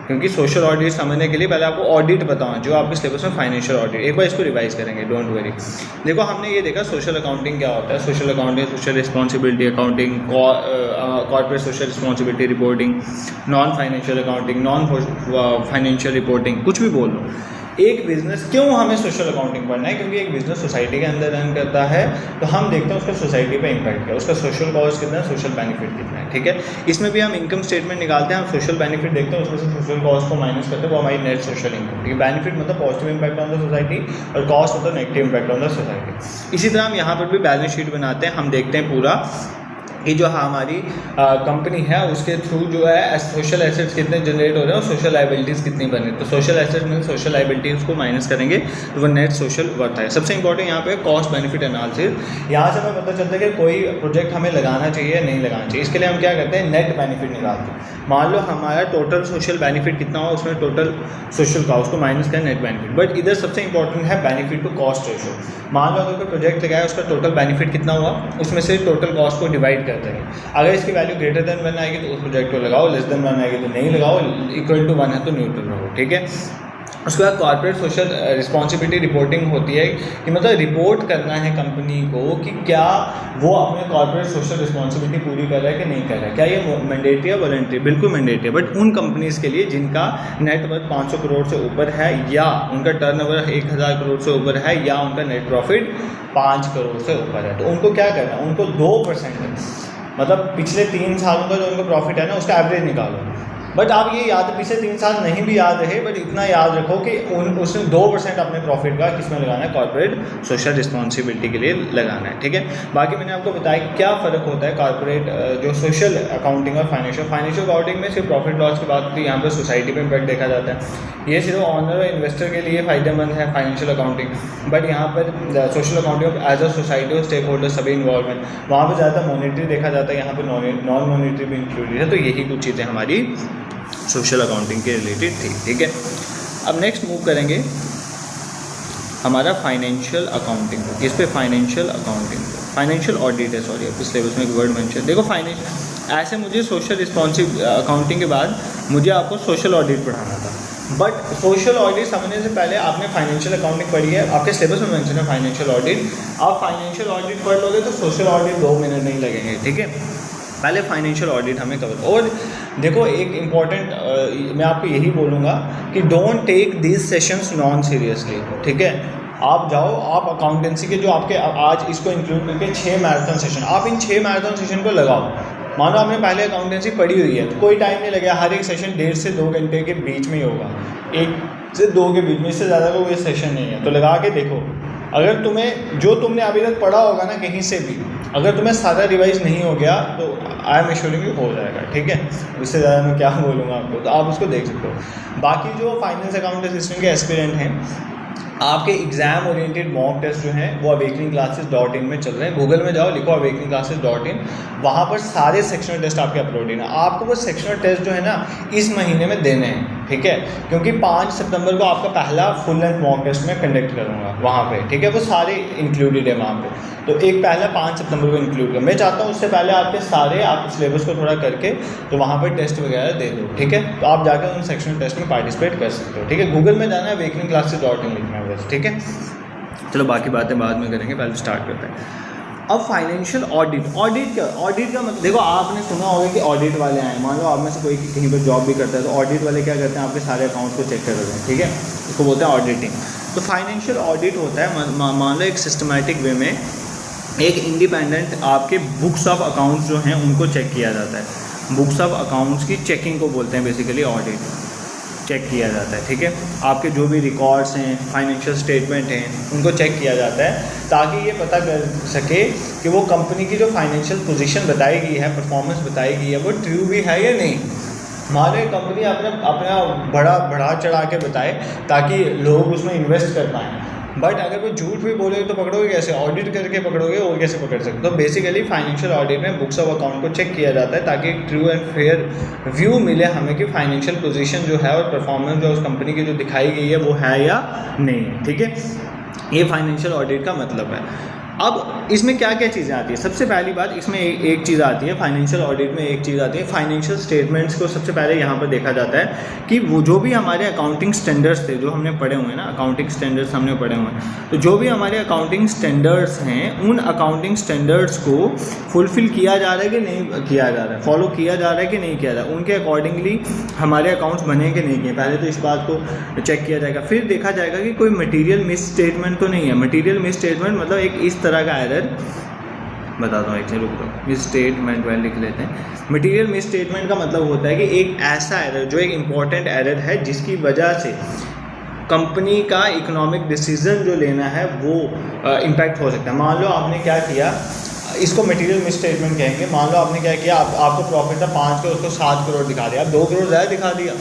क्योंकि सोशल ऑडिट समझने के लिए पहले आपको ऑडिट बताऊँ, जो आपके सिलेबस में फाइनेंशियल ऑडिट, एक बार इसको रिवाइज करेंगे, डोंट वरी। देखो हमने ये देखा सोशल अकाउंटिंग क्या होता है, social accounting, social responsibility accounting, corporate social responsibility reporting, non financial accounting, non financial reporting, कुछ भी बोल लो। एक बिज़नेस, क्यों हमें सोशल अकाउंटिंग पढ़ना है, क्योंकि एक बिज़नेस सोसाइटी के अंदर रन करता है, तो हम देखते हैं उसका सोसाइटी पे इम्पैक्ट क्या है, उसका सोशल कॉस्ट कितना है, सोशल बेनिफिट कितना है, ठीक है। इसमें भी हम इनकम स्टेटमेंट निकालते हैं, हम सोशल बेनिफिट देखते हैं, उसमें से सोशल कॉस्ट को माइनस करते हैं, वो हमारी नेट सोशल इनकम, ठीक है। बेनिफिट मतलब positive impact on the society और कॉस्ट मतलब negative impact on the society. इसी तरह हम यहाँ पर भी बैलेंस शीट बनाते हैं, हम देखते हैं पूरा कि जो हमारी कंपनी है उसके थ्रू जो है सोशल एसेट्स कितने जनरेट हो रहे हैं और सोशल लाइबिलिटीज़ कितनी बने। तो सोशल एसेट्स में सोशल लाइबिलिटीज़ को माइनस करेंगे तो वो नेट सोशल वर्थ है। सबसे इंपॉर्टेंट यहाँ पे कॉस्ट बेनिफिट एनालिसिस। यहाँ से हमें पता चलता है कि कोई प्रोजेक्ट हमें लगाना चाहिए या नहीं लगाना चाहिए। इसके लिए हम क्या करते हैं, नेट बेनिफिट निकालते हैं। मान लो हमारा टोटल सोशल बेनिफिट कितना हो, उसमें टोटल सोशल कॉस्ट को माइनस करें नेट बेनिफिट। बट इधर सबसे इंपॉर्टेंट है बेनिफिट टू कॉस्ट रेशो। मान लो अगर कोई प्रोजेक्ट लगाया उसका टोटल बेनिफिट कितना हुआ, उसमें से टोटल कॉस्ट को डिवाइड करते हैं। अगर इसकी वैल्यू ग्रेटर देन 1 आएगी तो उस प्रोजेक्ट को लगाओ, लेस देन 1 आएगी तो नहीं लगाओ, इक्वल टू 1 है तो न्यूट्रल रहो, ठीक है। उसके बाद कॉर्पोरेट सोशल रिस्पॉन्सिबिलिटी रिपोर्टिंग होती है कि मतलब रिपोर्ट करना है कंपनी को कि क्या वो अपने कॉर्पोरेट सोशल रिस्पॉन्सिबिलिटी पूरी कर रहा है कि नहीं कर रहा है। क्या ये मैंडेटरी है वॉलंटरी? बिल्कुल मैंडेटरी है। बट उन कंपनीज़ के लिए जिनका नेटवर्थ 500 करोड़ से ऊपर है, या उनका टर्नओवर 1000 करोड़ से ऊपर है, या उनका नेट प्रॉफिट 5 करोड़ से ऊपर है, तो उनको क्या करना है, उनको 2% मतलब पिछले 3 सालों का जो उनका प्रॉफिट है ना उसका एवरेज निकालो। बट आप ये याद, पिछले 3 साल नहीं भी याद रहे, बट इतना याद रखो कि उसने 2% अपने प्रॉफिट का किस में लगाना है, कॉर्पोरेट सोशल रिस्पॉन्सिबिलिटी के लिए लगाना है, ठीक है। बाकी मैंने आपको बताया कि क्या फ़र्क होता है कॉर्पोरेट जो सोशल अकाउंटिंग और फाइनेंशियल अकाउंटिंग में सिर्फ प्रॉफिट लॉस की बात की, यहाँ पर सोसाइटी पर इम्पैक्ट देखा जाता है। ये सिर्फ ऑनर और इन्वेस्टर के लिए फ़ायदेमंद है फाइनेंशियल अकाउंटिंग, बट यहाँ पर social accounting as a society और स्टेक होल्डर सभी इन्वॉल्वमेंट, वहाँ पर ज़्यादा मॉनिटरी देखा जाता है, यहाँ पर नॉन मॉनिटरी भी इंक्लूडेड है। तो यही कुछ चीज़ें हमारी सोशल अकाउंटिंग के रिलेटेड थी, ठीक है। अब नेक्स्ट मूव करेंगे हमारा फाइनेंशियल अकाउंटिंग को। इस पे फाइनेंशियल अकाउंटिंग, फाइनेंशियल ऑडिट है, सॉरी आपके सिलेबस में एक वर्ड मेंशन। देखो फाइनेंशियल ऐसे मुझे सोशल रिस्पॉन्सिव अकाउंटिंग के बाद मुझे आपको सोशल ऑडिट पढ़ाना था, बट सोशल ऑडिट समझने से पहले आपने फाइनेंशियल अकाउंटिंग पढ़ी है, आपके सिलेबस में मेंशन है फाइनेंशियल ऑडिट। आप फाइनेंशियल ऑडिट पढ़ लोगे तो सोशल ऑडिट 2 मिनट नहीं लगेंगे, ठीक है। पहले फाइनेंशियल ऑडिट हमें कवर। और देखो एक इम्पॉर्टेंट मैं आपको यही बोलूँगा कि don't take this sessions non seriously, ठीक है। आप जाओ, आप अकाउंटेंसी के जो आपके आज इसको इंक्लूड करके 6 मैराथन सेशन, आप इन 6 मैराथन सेशन को लगाओ। मानो आपने पहले अकाउंटेंसी पढ़ी हुई है तो कोई टाइम नहीं लगेगा, हर एक सेशन 1.5 से 2 घंटे के बीच में ही होगा, 1 से 2 के बीच में, इससे ज़्यादा कोई सेशन नहीं है। तो लगा के देखो, अगर तुम्हें जो तुमने अभी तक पढ़ा होगा ना कहीं से भी, अगर तुम्हें सारा रिवाइज नहीं हो गया तो आई एम एश्योरिंग यू हो जाएगा, ठीक है। इससे ज़्यादा मैं क्या बोलूँगा आपको, तो आप उसको देख सकते हो। बाकी जो फाइनेंस अकाउंट असिस्टेंट के एस्पिरेंट हैं, आपके एग्जाम ओरिएंटेड मॉक टेस्ट जो हैं वो awakeningclasses.in में चल रहे हैं। गूगल में जाओ, लिखो awakeningclasses.in, वहाँ पर सारे सेक्शनल टेस्ट आपके अपलोडेड हैं। आपको वो सेक्शनल टेस्ट जो है ना इस महीने में देने हैं, ठीक है, क्योंकि 5 सितंबर को आपका पहला फुल लेंथ मॉक टेस्ट मैं कंडक्ट करूँगा वहाँ पे, ठीक है। वो सारे इंक्लूडेड है वहाँ पे, तो एक पहला 5 सितंबर को इंक्लूड कर, मैं चाहता हूँ उससे पहले आपके सारे आप सिलेबस को थोड़ा करके तो वहाँ पर टेस्ट वगैरह दे दो, ठीक है। तो आप जाकर उन सेक्शनल टेस्ट में पार्टिसिपेट कर सकते हो, ठीक है। गूगल में जाना है, awakeningclasses.in लिखना है बस, ठीक है। चलो बाकी बातें बाद में करेंगे, पहले स्टार्ट करते हैं। अब फाइनेंशियल ऑडिट, ऑडिट का मतलब देखो, आपने सुना होगा कि ऑडिट वाले आए, मान लो आप में से कोई कहीं पर जॉब भी करता है तो ऑडिट वाले क्या करते हैं, आपके सारे अकाउंट्स को चेक करते हैं, ठीक है, उसको बोलते हैं ऑडिटिंग। तो फाइनेंशियल ऑडिट होता है मान लो एक सिस्टमैटिक वे में एक इंडिपेंडेंट आपके बुक्स ऑफ अकाउंट्स जो हैं उनको चेक किया जाता है। बुक्स ऑफ अकाउंट्स की चेकिंग को बोलते हैं बेसिकली ऑडिट, चेक किया जाता है, ठीक है। आपके जो भी रिकॉर्ड्स हैं, फाइनेंशियल स्टेटमेंट हैं, उनको चेक किया जाता है ताकि ये पता कर सके कि वो कंपनी की जो फाइनेंशियल पोजीशन बताई गई है, परफॉर्मेंस बताई गई है, वो ट्रू भी है या नहीं। हमारे कंपनी अपना बढ़ा चढ़ा के बताए ताकि लोग उसमें इन्वेस्ट कर पाएँ, बट अगर वो झूठ भी बोले तो पकड़ोगे कैसे, ऑडिट करके पकड़ोगे, और कैसे पकड़ सकते। तो बेसिकली फाइनेंशियल ऑडिट में बुक्स ऑफ अकाउंट को चेक किया जाता है ताकि एक ट्रू एंड फेयर व्यू मिले हमें कि फाइनेंशियल पोजीशन जो है और परफॉर्मेंस जो उस कंपनी की जो दिखाई गई है वो है या नहीं है, ठीक है। ये फाइनेंशियल ऑडिट का मतलब है। अब इसमें क्या क्या चीज़ें आती है, सबसे पहली बात इसमें एक चीज़ आती है, फाइनेंशियल ऑडिट में एक चीज़ आती है, फाइनेंशियल स्टेटमेंट्स को सबसे पहले यहाँ पर देखा जाता है कि वो जो भी हमारे अकाउंटिंग स्टैंडर्ड्स थे, जो हमने पढ़े हुए हैं ना, अकाउंटिंग स्टैंडर्ड्स हमने पढ़े हुए हैं, तो जो भी हमारे अकाउंटिंग स्टैंडर्ड्स हैं उन अकाउंटिंग स्टैंडर्ड्स को फुलफ़िल किया जा रहा है कि नहीं किया जा रहा है, फॉलो किया जा रहा है कि नहीं किया जा रहा है, उनके अकॉर्डिंगली हमारे अकाउंट्स बने कि नहीं किए। पहले तो इस बात को चेक किया जाएगा, फिर देखा जाएगा कि कोई मटीरियल मिस स्टेटमेंट तो नहीं है। मटीरियल मिस स्टेटमेंट मतलब एक इस तरह का एरर, बताता हूँ एक रुक दो, मिस स्टेटमेंट वाले लिख लेते हैं। मटीरियल मिस स्टेटमेंट का मतलब होता है कि एक ऐसा एरर जो एक इम्पॉर्टेंट एरर है जिसकी वजह से कंपनी का इकोनॉमिक डिसीजन जो लेना है वो इम्पैक्ट हो सकता है। मान लो आपने क्या किया, इसको मटेरियल मिस स्टेटमेंट कहेंगे। मान लो आपने क्या किया, आपको प्रॉफिट था 5 का, उसको 7 करोड़ दिखा दिया, आप 2 करोड़ ज़्यादा दिखा दिया।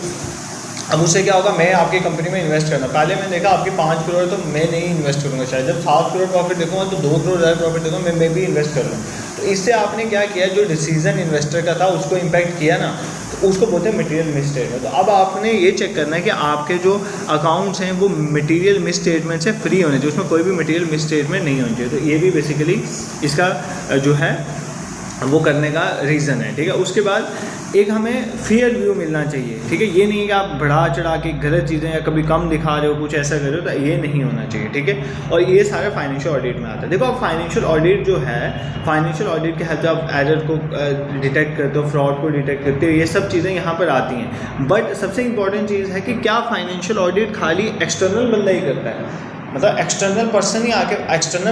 अब उससे क्या होगा, मैं आपकी कंपनी में इन्वेस्ट करना, पहले मैंने देखा आपकी 5 करोड़ तो मैं नहीं इन्वेस्ट करूँगा, शायद जब 7 करोड़ प्रॉफिट देखूँगा तो 2 करोड़ ज़्यादा प्रॉफिट देखूँगा, मैं भी इन्वेस्ट कर लूँ। तो इससे आपने क्या किया, जो डिसीजन इन्वेस्टर का था उसको इम्पैक्ट किया ना, तो उसको बोलते हैं मटेरियल मिस स्टेटमेंट। तो अब आपने ये चेक करना है कि आपके जो अकाउंट्स हैं वो मटेरियल मिस स्टेटमेंट से फ्री होने चाहिए, उसमें कोई भी मटेरियल मिस स्टेटमेंट नहीं होनी चाहिए। तो ये भी बेसिकली इसका जो है वो करने का रीज़न है, ठीक है। उसके बाद एक हमें फेयर व्यू मिलना चाहिए, ठीक है। ये नहीं कि आप बढ़ा चढ़ा के गलत चीज़ें या कभी कम दिखा रहे हो, कुछ ऐसा कर रहे हो, तो ये नहीं होना चाहिए, ठीक है। और ये सारे फाइनेंशियल ऑडिट में आता है। देखो आप फाइनेंशियल ऑडिट जो है, फाइनेंशियल ऑडिट के हेल्प से आप एरर को डिटेक्ट करते हो, फ्रॉड को डिटेक्ट करते हो, ये सब चीज़ें यहाँ पर आती हैं। बट सबसे इंपॉर्टेंट चीज़ है कि क्या फाइनेंशियल ऑडिट खाली एक्सटर्नल बंदा ही करता है, मतलब एक्सटर्नल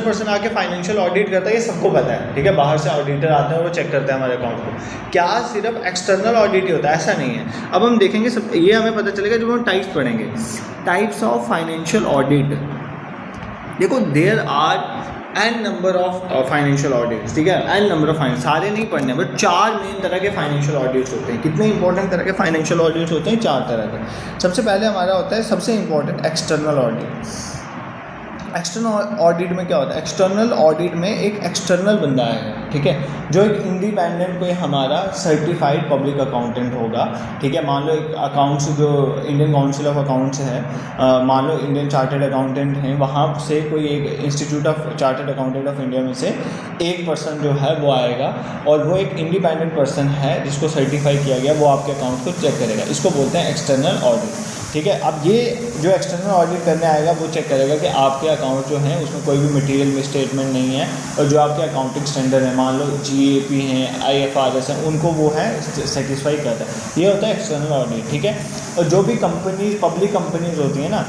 पर्सन आके फाइनेंशियल ऑडिट करता है, ये सबको पता है, ठीक है। बाहर से ऑडिटर आते हैं और वो चेक करते हैं हमारे अकाउंट को। क्या सिर्फ एक्सटर्नल ऑडिट ही होता है? ऐसा नहीं है। अब हम देखेंगे सब, ये हमें पता चलेगा जब हम टाइप्स पढ़ेंगे, टाइप्स ऑफ फाइनेंशियल ऑडिट। देखो there are n number of financial audits, ठीक है, एन नंबर ऑफ फाइनेंस, सारे नहीं पढ़ने, बट 4 मेन तरह के फाइनेंशियल ऑडिट्स होते हैं। कितने इंपॉर्टेंट तरह के फाइनेंशियल ऑडिट्स होते हैं? 4 तरह के। सबसे पहले हमारा होता है सबसे important external audit. External audit में क्या होता है? एक्सटर्नल ऑडिट में एक एक्सटर्नल बंदा आएगा, ठीक है, जो एक इंडिपेंडेंट कोई हमारा सर्टिफाइड पब्लिक अकाउंटेंट होगा, ठीक है। मान लो एक अकाउंट्स जो इंडियन काउंसिल ऑफ अकाउंट्स है, मान लो इंडियन चार्टर्ड अकाउंटेंट हैं, वहाँ से कोई एक institute of chartered accountant of India में से एक पर्सन जो है वो आएगा, और वो एक इंडिपेंडेंट पर्सन है जिसको सर्टिफाई किया गया, वो आपके अकाउंट को चेक करेगा। इसको बोलते हैं एक्सटर्नल ऑडिट, ठीक है। अब ये जो एक्सटर्नल ऑडिट करने आएगा वो चेक करेगा कि आपके अकाउंट जो हैं उसमें कोई भी मटेरियल मिस स्टेटमेंट नहीं है, और जो आपके अकाउंटिंग स्टैंडर्ड है, मान लो GAP हैं, IFRS हैं, उनको वो है सेटिस्फाई करता है। ये होता है एक्सटर्नल ऑडिट, ठीक है। और जो भी कंपनीज, पब्लिक कंपनीज होती हैं ना,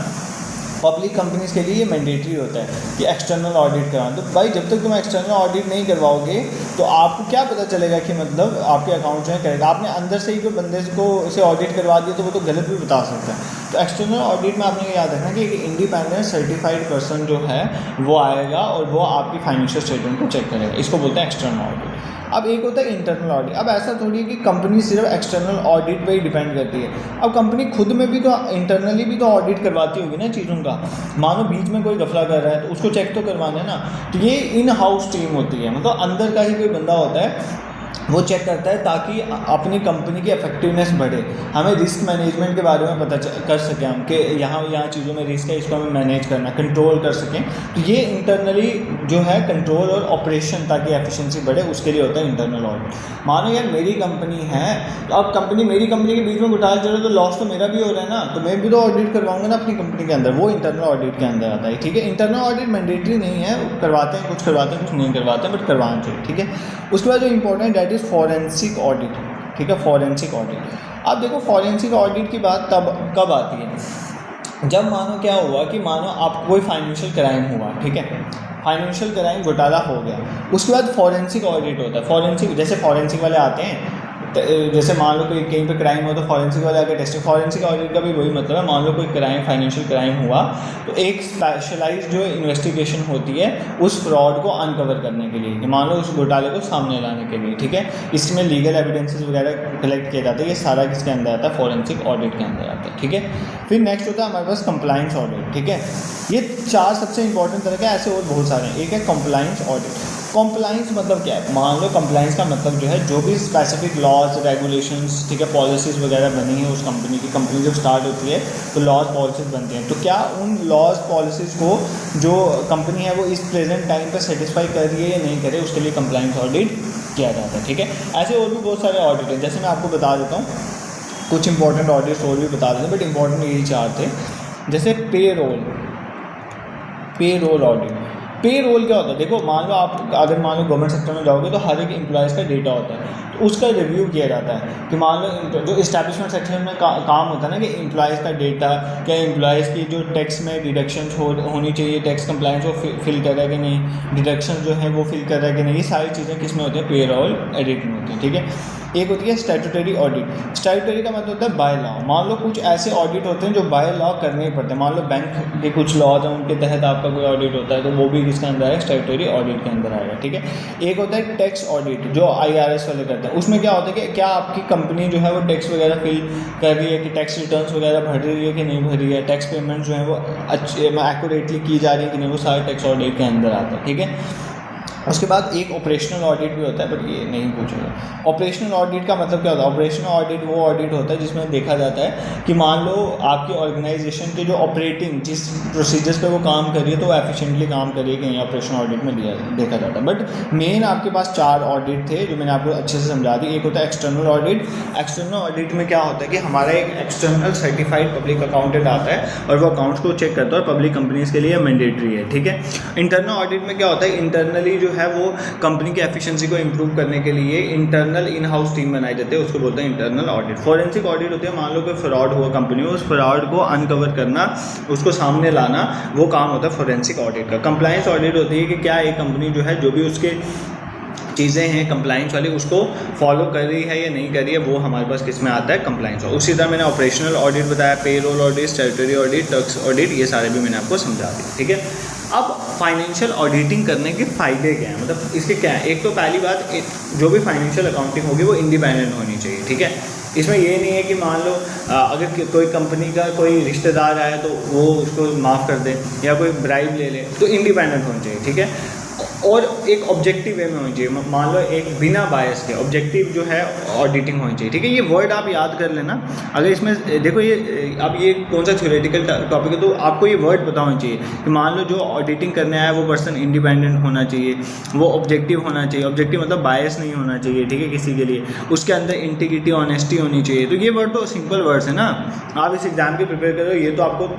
पब्लिक कंपनीज़ के लिए ये मैंडेटरी होता है कि एक्सटर्नल ऑडिट कराएं। तो भाई जब तक तुम एक्सटर्नल ऑडिट नहीं करवाओगे तो आपको क्या पता चलेगा कि मतलब आपके अकाउंट जो है करेगा। आपने अंदर से ही कोई बंदे को इसे ऑडिट करवा दिया तो वो तो गलत भी बता सकता है। तो एक्सटर्नल ऑडिट में आपने याद रखना कि एक इंडिपेंडेंट सर्टिफाइड पर्सन जो है वो आएगा और वो आपकी फाइनेंशियल स्टेटमेंट को चेक करेगा। इसको बोलते हैं एक्सटर्नल ऑडिट। अब एक होता है इंटरनल ऑडिट। अब ऐसा थोड़ी है कि कंपनी सिर्फ एक्सटर्नल ऑडिट पे ही डिपेंड करती है। अब कंपनी खुद में भी तो इंटरनली भी तो ऑडिट करवाती होगी ना चीज़ों का। मानो बीच में कोई गफला कर रहा है तो उसको चेक तो करवाना है ना। तो ये इन हाउस टीम होती है, मतलब अंदर का ही कोई बंदा होता है, वो चेक करता है ताकि अपनी कंपनी की इफेक्टिवनेस बढ़े। हमें रिस्क मैनेजमेंट के बारे में पता कर सकें हम कि यहाँ चीज़ों में रिस्क है, इसको हमें मैनेज करना, कंट्रोल कर सकें। तो ये इंटरनली जो है कंट्रोल और ऑपरेशन, ताकि एफिशिएंसी बढ़े, उसके लिए होता है इंटरनल ऑडिट। मानो यार मेरी कंपनी है, तो अब मेरी कंपनी के बीच में घोटाला चल रहा है तो लॉस तो मेरा भी हो रहा है ना, तो मैं भी तो ऑडिट करवाऊंगा ना अपनी कंपनी के अंदर। वो इंटरनल ऑडिट के अंदर आता है, ठीक है। इंटरनल ऑडिट मैंडेटरी नहीं है, करवाते हैं कुछ नहीं करवाते हैं, बट करवाना चाहिए, ठीक है। उसके बाद जो important that is forensic audit, ठीक है, फॉरेंसिक ऑडिट। अब देखो फॉरेंसिक ऑडिट की बात तब कब आती है? जब मानो क्या हुआ कि मानो आपको कोई फाइनेंशियल क्राइम हुआ, ठीक है, फाइनेंशियल क्राइम घोटाला हो गया, उसके बाद फॉरेंसिक ऑडिट होता है। फॉरेंसिक जैसे फॉरेंसिक वाले आते हैं, जैसे मान लो कोई कहीं पे क्राइम हो तो फॉरेंसिक वाले आके टेस्टिंग। फॉरेंसिक ऑडिट का भी वही मतलब है, मान लो कोई क्राइम, फाइनेंशियल क्राइम हुआ तो एक स्पेशलाइज्ड जो इन्वेस्टिगेशन होती है उस फ्रॉड को अनकवर करने के लिए, कि मान लो उस घोटाले को सामने लाने के लिए, ठीक है। इसमें लीगल एविडेंसेस वगैरह कलेक्ट किए जाते हैं, ये सारा किसके अंदर आता है? फॉरेंसिक ऑडिट के अंदर आता है, ठीक है। फिर नेक्स्ट होता है हमारे पास कंप्लाइंस ऑडिट, ठीक है। ये 4 सबसे इंपॉर्टेंट तरह के, ऐसे और बहुत सारे हैं। एक है कंप्लाइंस ऑडिट। कंप्लाइंस मतलब क्या है? मान लो कंप्लाइंस का मतलब जो है जो भी स्पेसिफिक लॉज, रेगुलेशंस, ठीक है, पॉलिसीज़ वगैरह बनी है उस कंपनी की। कंपनी जब स्टार्ट होती है तो लॉज पॉलिसीज़ बनती हैं, तो क्या उन लॉज पॉलिसीज़ को जो कंपनी है वो इस प्रेजेंट टाइम पर सेटिस्फाई कर रही है या नहीं करे, उसके लिए कंप्लाइंस ऑडिट किया जाता है, ठीक है। ऐसे और भी बहुत सारे ऑडिट हैं, जैसे मैं आपको बता देता हूँ कुछ इंपॉर्टेंट ऑडिट्स और भी बता देते हैं, बट इंपॉर्टेंट यही 4 थे। जैसे पे रोल ऑडिट। पे रोल क्या होता है? देखो मान लो आप अगर मान लो गवर्नमेंट सेक्टर में जाओगे तो हर एक एम्प्लॉयज़ का डेटा होता है, तो उसका रिव्यू किया जाता है कि मान लो जो इस्टेब्लिशमेंट सेक्शन में काम होता है ना कि एम्प्लॉयज़ का डेटा, क्या एम्प्लॉयज़ की जो टैक्स में डिडक्शंस होनी चाहिए, टैक्स कंप्लाइंस वो फिल कर रहा है कि नहीं, डिडक्शन जो है वो फिल कर रहा है कि नहीं, ये सारी चीज़ें किस में होती हैं, पेरोल ऑडिट में होती हैं। ठीक है, एक होती है स्टैट्यूटरी ऑडिट। स्टैट्यूटरी का मतलब होता है बाय लॉ। मान लो कुछ ऐसे ऑडिट होते हैं जो बाय लॉ करने ही पड़ते हैं, मान लो बैंक के कुछ लॉज हैं उनके तहत आपका कोई ऑडिट होता है तो वो भी किसके अंदर है, स्टैट्यूटरी ऑडिट के अंदर आएगा। ठीक है, एक होता है टैक्स ऑडिट जो IRS वाले करते हैं। उसमें क्या होता है कि क्या आपकी कंपनी जो है वो टैक्स वगैरह फिल कर रही है, कि टैक्स रिटर्न्स वगैरह भर रही है कि नहीं भर रही है, टैक्स पेमेंट जो है वो अच्छे एक्यूरेटली की जा रही है कि नहीं, वो सारे टैक्स ऑडिट के अंदर आता है। ठीक है, उसके बाद एक ऑपरेशनल ऑडिट भी होता है, बट ये नहीं पूछेगा। ऑपरेशनल ऑडिट का मतलब क्या होता है? ऑपरेशनल ऑडिट वो ऑडिट होता है जिसमें देखा जाता है कि मान लो आपकी ऑर्गेनाइजेशन के जो ऑपरेटिंग जिस प्रोसीजर्स पे वो काम कर रही है तो वो एफिशिएंटली काम कर रही है कि नहीं, ऑपरेशनल ऑडिट में देखा जाता है। बट मेन आपके पास 4 ऑडिट थे जो मैंने आपको अच्छे से समझा दी। एक होता है एक्सटर्नल ऑडिट। एक्सटर्नल ऑडिट में क्या होता है कि हमारा एक एक्सटर्नल सर्टिफाइड पब्लिक अकाउंटेंट आता है और वो अकाउंट्स को चेक करता है और पब्लिक कंपनीज के लिए मैंडेटरी है। ठीक है, इंटरनल ऑडिट में क्या होता है, इंटरनली जो है वो कंपनी की एफिशिएंसी को इंप्रूव करने के लिए इंटरनल इन हाउस टीम बनाई जाती है, उसको बोलते हैं इंटरनल ऑडिट। फॉरेंसिक ऑडिट होती है, मान लो कोई फ्रॉड हुआ कंपनी में, उस फ्रॉड को अनकवर करना, उसको सामने लाना, वो काम होता है फॉरेंसिक ऑडिट का। कंप्लायंस ऑडिट होती है कि क्या एक कंपनी जो है जो भी उसके चीज़ें हैं कंप्लाइंस वाली उसको फॉलो कर रही है या नहीं कर रही है, वो हमारे पास किस में आता है, कंप्लाइंस। उसी तरह मैंने ऑपरेशनल ऑडिट बताया, payroll audit, statutory audit, tax audit, ये सारे भी मैंने आपको समझा दिए। ठीक है, अब फाइनेंशियल ऑडिटिंग करने के फ़ायदे क्या हैं, मतलब इसके क्या है। एक तो पहली बात, जो भी फाइनेंशियल अकाउंटिंग होगी वो इंडिपेंडेंट होनी चाहिए। ठीक है, इसमें ये नहीं है कि मान लो अगर कोई कंपनी का कोई रिश्तेदार आए तो वो उसको माफ़ कर दे या कोई ब्राइब ले ले, तो इंडिपेंडेंट होनी चाहिए। ठीक है, और एक ऑब्जेक्टिव वे में होनी चाहिए, मान लो एक बिना बायस के ऑब्जेक्टिव जो है ऑडिटिंग होनी चाहिए। ठीक है, ये वर्ड आप याद कर लेना। अगर इसमें देखो ये अब ये कौन सा थ्योरेटिकल टॉपिक है तो आपको ये वर्ड पता होना चाहिए कि मान लो जो ऑडिटिंग करने आया वो पर्सन इंडिपेंडेंट होना चाहिए, वो ऑब्जेक्टिव होना चाहिए। ऑब्जेक्टिव मतलब बायस नहीं होना चाहिए। ठीक है, किसी के लिए उसके अंदर इंटीग्रिटी, ऑनेस्टी होनी चाहिए। तो ये वर्ड तो सिंपल वर्ड्स है ना, आप इस एग्ज़ाम के प्रिपेयर करो, ये तो आपको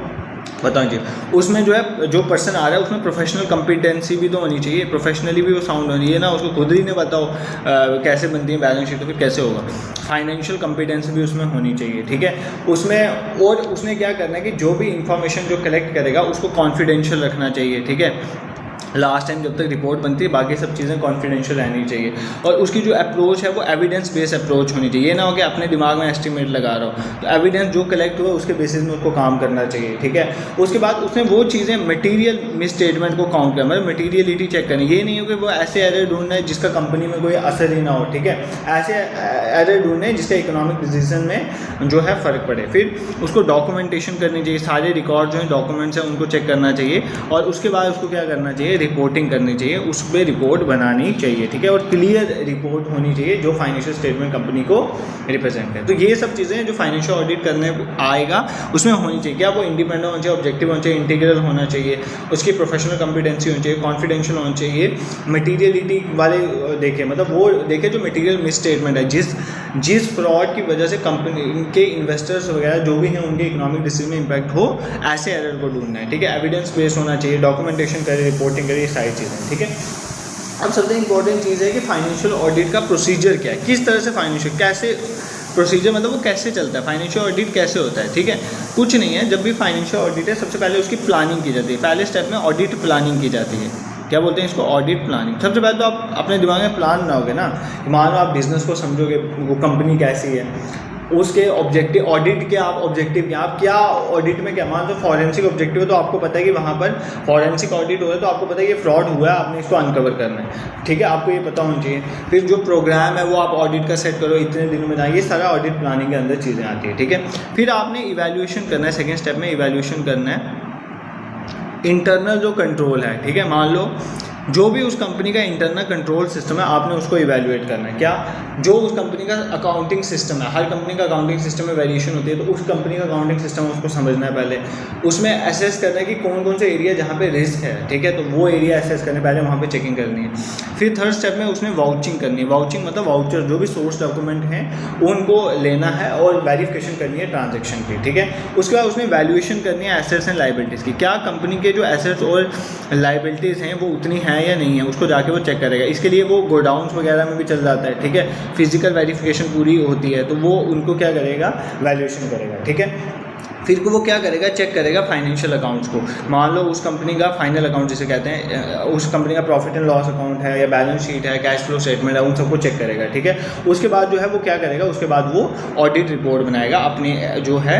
पता होना चाहिए। उसमें जो है जो पर्सन आ रहा है उसमें प्रोफेशनल कॉम्पिटेंसी भी तो होनी चाहिए, प्रोफेशनली भी वो साउंड होनी है ना, उसको खुद ही नहीं पता हो कैसे बनती है बैलेंस शीट, तो फिर कैसे होगा। फाइनेंशियल कॉम्पिटेंसी भी उसमें होनी चाहिए। ठीक है, उसमें और उसने क्या करना है कि जो भी इंफॉर्मेशन जो कलेक्ट करेगा उसको कॉन्फिडेंशियल रखना चाहिए। ठीक है, लास्ट टाइम जब तक रिपोर्ट बनती है बाकी सब चीज़ें कॉन्फिडेंशियल रहनी चाहिए, और उसकी जो अप्रोच है वो एविडेंस बेस्ड अप्रोच होनी चाहिए। ये ना हो कि अपने दिमाग में एस्टिमेट लगा रहा हो, तो एविडेंस जो कलेक्ट हुआ उसके बेसिस में उसको काम करना चाहिए। ठीक है, उसके बाद उसने वो चीज़ें मटेरियल मिस स्टेटमेंट को काउंट करना, मतलब मटेरियलिटी चेक करनी। ये नहीं हो कि वो ऐसे एरर ढूंढना है जिसका कंपनी में कोई असर ही ना हो। ठीक है, ऐसे एरर ढूंढना है जिसका इकोनॉमिक डिसीजन में जो है फ़र्क पड़े। फिर उसको डॉक्यूमेंटेशन करनी चाहिए, सारे रिकॉर्ड जो हैं डॉक्यूमेंट्स हैं उनको चेक करना चाहिए, और उसके बाद उसको क्या करना चाहिए, रिपोर्टिंग करनी चाहिए, उस पर रिपोर्ट बनानी चाहिए। ठीक है, और क्लियर रिपोर्ट होनी चाहिए जो फाइनेंशियल स्टेटमेंट कंपनी को रिप्रेजेंट है। तो ये सब चीज़ें जो फाइनेंशियल ऑडिट करने आएगा उसमें होनी चाहिए। क्या वो इंडिपेंडेंट होना चाहिए, ऑब्जेक्टिव होना चाहिए, इंटीग्रल होना चाहिए, उसकी प्रोफेशनल कॉम्पिटेंसी होनी चाहिए, कॉन्फिडेंशियल होना चाहिए, मटीरियलिटी वाले देखें, मतलब वो देखें जो मटीरियल मिस स्टेटमेंट है, जिस फ्रॉड की वजह से कंपनी के इन्वेस्टर्स वगैरह जो भी हैं उनके इकोनॉमिक डिसीजन में इंपैक्ट हो, ऐसे एरर को ढूंढना है। ठीक है, एविडेंस बेस्ड होना चाहिए, डॉक्यूमेंटेशन करे, रिपोर्टिंग करे, सारी चीज़ें। ठीक है, अब सबसे इंपॉर्टेंट चीज़ है कि फाइनेंशियल ऑडिट का प्रोसीजर क्या है, किस तरह से फाइनेंशियल कैसे प्रोसीजर, मतलब वो कैसे चलता है, फाइनेंशियल ऑडिट कैसे होता है। ठीक है, कुछ नहीं है, जब भी फाइनेंशियल ऑडिट है सबसे पहले उसकी प्लानिंग की जाती है। पहले स्टेप में ऑडिट प्लानिंग की जाती है। क्या बोलते हैं इसको, ऑडिट प्लानिंग। सबसे पहले तो आप अपने दिमाग में प्लान बनाओगे ना, मान लो आप बिज़नेस को समझोगे, वो कंपनी कैसी है, उसके ऑब्जेक्टिव, ऑडिट के आप ऑब्जेक्टिव क्या, आप क्या ऑडिट में क्या, मान लो फॉरेंसिक ऑब्जेक्टिव है तो आपको पता है कि वहाँ पर फॉरेंसिक ऑडिट हो रहा है तो आपको पता है ये फ्रॉड हुआ है, आपने इसको अनकवर करना है। ठीक है, आपको ये पता होना चाहिए। फिर जो प्रोग्राम है वो आप ऑडिट का सेट करो, इतने दिनों में जाए, ये सारा ऑडिट प्लानिंग के अंदर चीज़ें आती है। ठीक है, फिर आपने इवैल्यूएशन करना है, सेकेंड स्टेप में इवैल्यूएशन करना है इंटरनल जो कंट्रोल है। ठीक है, मान लो जो भी उस कंपनी का इंटरनल कंट्रोल सिस्टम है आपने उसको इवैल्यूएट करना है। क्या, जो उस कंपनी का अकाउंटिंग सिस्टम है, हर कंपनी का अकाउंटिंग सिस्टम में वेरिएशन होती है, तो उस कंपनी का अकाउंटिंग सिस्टम उसको समझना है पहले, उसमें एसेस करना है कि कौन कौन से एरिया जहाँ पे रिस्क है। ठीक है, तो वो एरिया एसेस करने पहले वहाँ पे चेकिंग करनी है। फिर थर्ड स्टेप में उसने वाउचिंग करनी है। वाउचिंग मतलब वाउचर, जो भी सोर्स डॉक्यूमेंट हैं उनको लेना है और वेरिफिकेशन करनी है ट्रांजेक्शन की। ठीक है, उसके बाद उसने वैल्यूएशन करनी है एसेट्स एंड लाइबिलिटीज़ की। क्या कंपनी के जो एसेट्स और लाइबिलिटीज़ हैं वो उतनी है या नहीं है, उसको जाके वो चेक करेगा। इसके लिए वो गोडाउन्स वगैरह में भी चल जाता है, ठीक है, फिजिकल वेरिफिकेशन पूरी होती है, तो वो उनको क्या करेगा, वैल्यूएशन करेगा, ठीक है। फिर वो क्या करेगा, चेक करेगा फाइनेंशियल अकाउंट्स को। मान लो उस कंपनी का फाइनल अकाउंट जिसे कहते हैं, उस कंपनी का प्रॉफिट एंड लॉस अकाउंट है या बैलेंस शीट है, कैश फ्लो स्टेटमेंट है, उन सबको चेक करेगा, ठीक है। उसके बाद जो है वो क्या करेगा, उसके बाद वो ऑडिट रिपोर्ट बनाएगा, अपनी जो है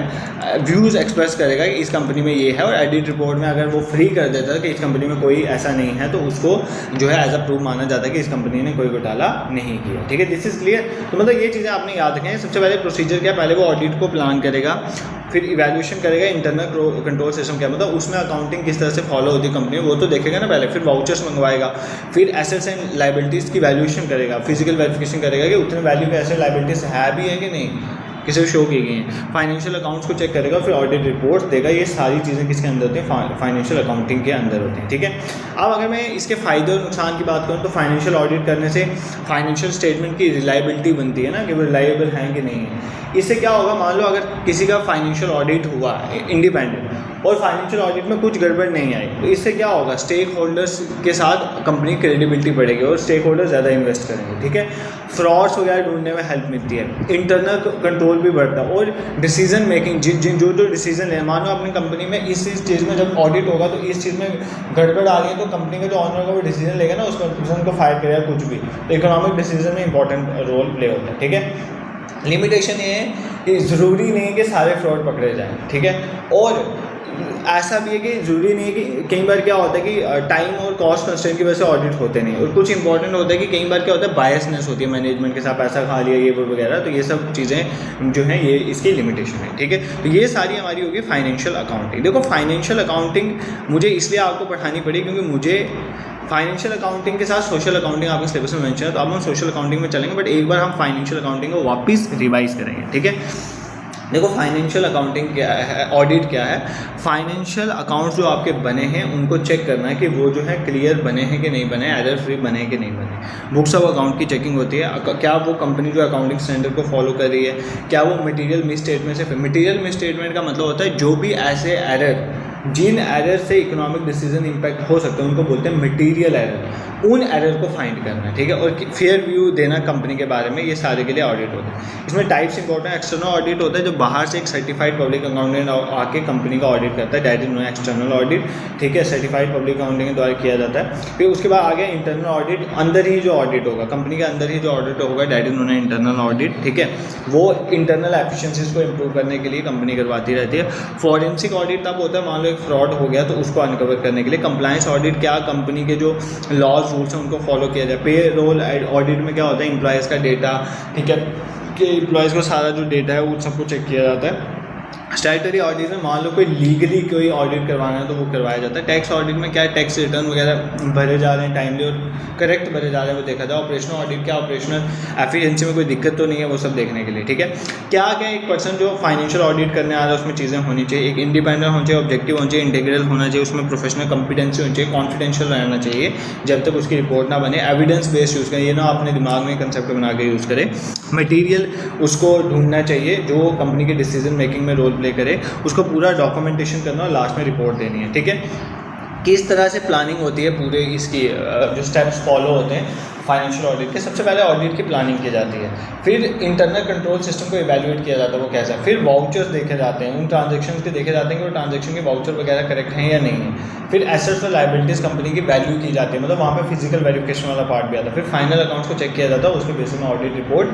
व्यूज़ एक्सप्रेस करेगा कि इस कंपनी में ये है, और ऑडिट रिपोर्ट में अगर वो फ्री कर देता है कि इस कंपनी में कोई ऐसा नहीं है, तो उसको जो है एज अ प्रूफ माना जाता है कि इस कंपनी ने कोई घोटाला नहीं किया, ठीक है। This is clear. तो मतलब ये चीज़ें आपने याद रखें। सबसे पहले प्रोसीजर क्या, पहले वो ऑडिट को प्लान करेगा, फिर इवैल्यूएशन करेगा, इंटरनल कंट्रोल सिस्टम क्या मतलब उसमें अकाउंटिंग किस तरह से फॉलो होती है कंपनी में, वो तो देखेगा ना पहले। फिर वाउचर्स मंगवाएगा, फिर एसेट्स एंड लाइबिलिटीज़ की वैल्यूएशन करेगा, फिजिकल वेरिफिकेशन करेगा कि उतने वैल्यू के एसेट लाइबिलिटीज़ है भी है कि नहीं, किसी को शो की गई हैं। फाइनेंशियल अकाउंट्स को चेक करेगा, फिर ऑडिट रिपोर्ट देगा। ये सारी चीज़ें किसके अंदर होती हैं, फाइनेंशियल अकाउंटिंग के अंदर होती हैं, ठीक है। अब अगर मैं इसके फ़ायदे और नुकसान की बात करूँ तो फाइनेंशियल ऑडिट करने से फाइनेंशियल स्टेटमेंट की रिलायबिलिटी बनती है ना, कि वो रिलायबल हैं कि नहीं है। इससे क्या होगा, मान लो अगर किसी का फाइनेंशियल ऑडिट हुआ इंडिपेंडेंट और फाइनेंशियल ऑडिट में कुछ गड़बड़ नहीं आई, तो इससे क्या होगा, स्टेक होल्डर्स के साथ कंपनी की क्रेडिबिलिटी बढ़ेगी और स्टेक होल्डर ज़्यादा इन्वेस्ट करेंगे, ठीक है। फ्रॉड्स वगैरह ढूंढने में हेल्प मिलती है, इंटरनल कंट्रोल भी बढ़ता है, और डिसीजन मेकिंग जो डिसीजन ले, मान लो अपनी कंपनी में इस चीज़ में जब ऑडिट होगा तो इस चीज़ में गड़बड़ आ गई, तो कंपनी का जो ऑनर होगा वो डिसीजन लेगा ना, उस पर्सन को फायर करेगा कुछ भी, तो इकोनॉमिक डिसीजन में इंपॉर्टेंट रोल प्ले होता है, ठीक है। लिमिटेशन ये है कि ज़रूरी नहीं है कि सारे फ्रॉड पकड़े जाएं, ठीक है। और ऐसा भी है कि ज़रूरी नहीं है कि कई बार क्या होता है कि टाइम और कॉस्ट कंस्ट्रेंट की वजह से ऑडिट होते नहीं, और कुछ इंपॉर्टेंट होता है कि कई बार क्या होता है, बायसनेस होती है मैनेजमेंट के साथ, पैसा खा लिया ये वो वगैरह, तो ये सब चीज़ें जो हैं ये इसकी लिमिटेशन है, ठीक है। तो ये सारी हमारी होगी फाइनेंशियल अकाउंटिंग। देखो फाइनेंशियल अकाउंटिंग मुझे इसलिए आपको पढ़ानी पड़ी क्योंकि मुझे फाइनेंशियल अकाउंटिंग के साथ सोशल अकाउंटिंग आपके सिलेबस में मेंशन है, तो अब हम सोशल अकाउंटिंग में चलेंगे, बट एक बार हम फाइनेंशियल अकाउंटिंग को वापस रिवाइज करेंगे, ठीक है। देखो फाइनेंशियल अकाउंटिंग क्या है, ऑडिट क्या है। फाइनेंशियल अकाउंट्स जो आपके बने हैं उनको चेक करना है कि वो जो है क्लियर बने हैं कि नहीं बने, एरर फ्री बने हैं कि नहीं बने। बुक्स ऑफ अकाउंट की चेकिंग होती है, क्या वो कंपनी जो अकाउंटिंग स्टैंडर्ड को फॉलो कर रही है, क्या वो मटेरियल मिस स्टेटमेंट से, मटेरियल मिस स्टेटमेंट का मतलब होता है जो भी ऐसे एरर, जिन एरर से इकोनॉमिक डिसीजन इंपैक्ट हो सकते हैं उनको बोलते हैं मटेरियल एरर, उन एरर को फाइंड करना है, ठीक है। और फेयर व्यू देना कंपनी के बारे में, ये सारे के लिए ऑडिट होता है। इसमें टाइप्स इंपॉर्टेंट, एक्सटर्नल ऑडिट होता है जो बाहर से एक सर्टिफाइड पब्लिक अकाउंटेंट आके कंपनी का ऑडिट करता है, डायरेक्ट नो एक्सटर्नल ऑडिट, ठीक है, सर्टिफाइड पब्लिक अकाउंटिंग के द्वारा किया जाता है। फिर उसके बाद आ गया इंटरनल ऑडिट, अंदर ही जो ऑडिट होगा, कंपनी के अंदर ही जो ऑडिट होगा, डायरेक्ट नो इंटरनल ऑडिट, ठीक है, वो इंटरनल एफिशिएंसीज को इंप्रूव करने के लिए कंपनी करवाती रहती है। फॉरेंसिक ऑडिट तब होता है मान लो एक फ्रॉड हो गया तो उसको अनकवर करने के लिए। कंप्लायंस ऑडिट क्या, कंपनी के जो लॉज रूल्स हैं उनको फॉलो किया जाए। पे रोल ऑडिट में क्या होता है, एम्प्लॉयज़ का डेटा, ठीक है, कि एम्प्लॉयज़ को सारा जो डेटा है वो सबको चेक किया जाता है। स्टैट्यूटरी ऑडिट में मान लो कोई लीगली कोई ऑडिट करवाना है तो वो करवाया जाता है। टैक्स ऑडिट में क्या है, टैक्स रिटर्न वगैरह भरे जा रहे हैं टाइमली और करेक्ट भरे जा रहे हैं वो देखा जाए। ऑपरेशनल ऑडिट क्या, ऑपरेशनल एफिशिएंसी में कोई दिक्कत तो नहीं है, वो सब देखने के लिए, ठीक है। क्या क्या एक पर्सन जो फाइनेंशियल ऑडिट करने आ रहा है उसमें चीज़ें होनी चाहिए, एक इंडिपेंडेंट होना चाहिए, ऑब्जेक्टिव होना चाहिए, इंटीग्रल होना चाहिए, उसमें प्रोफेशनल कॉम्पिटेंसी होनी चाहिए, कॉन्फिडेंशियल रहना चाहिए जब तक उसकी रिपोर्ट ना बने, एविडेंस बेस्ड यूज़ करें, ये ना अपने दिमाग में कंसेप्ट बना के यूज़ करें। मटीरियल उसको ढूंढना चाहिए जो कंपनी के डिसीजन मेकिंग में रोल प्ले करे, उसको पूरा डॉक्यूमेंटेशन करना और लास्ट में रिपोर्ट देनी है, ठीक है। किस तरह से प्लानिंग होती है पूरे इसकी, जो स्टेप्स फॉलो होते हैं फाइनेंशियल ऑडिट के। सबसे पहले ऑडिट की प्लानिंग की जाती है, फिर इंटरनल कंट्रोल सिस्टम को इवैल्यूएट किया जाता है वो कैसा है, फिर वाउचर्स देखे जाते हैं, उन ट्रांजैक्शंस के देखे जाते हैं कि वो ट्रांजैक्शन के वाउचर वगैरह करेक्ट हैं या नहीं है। फिर एसेट्स और लायबिलिटीज़ कंपनी की वैल्यू की जाती है, मतलब वहाँ पे फिजिकल वेरिफिकेशन वाला पार्ट भी आता है। फिर फाइनल अकाउंट्स को चेक किया जाता है, उसके बेसिस में ऑडिट रिपोर्ट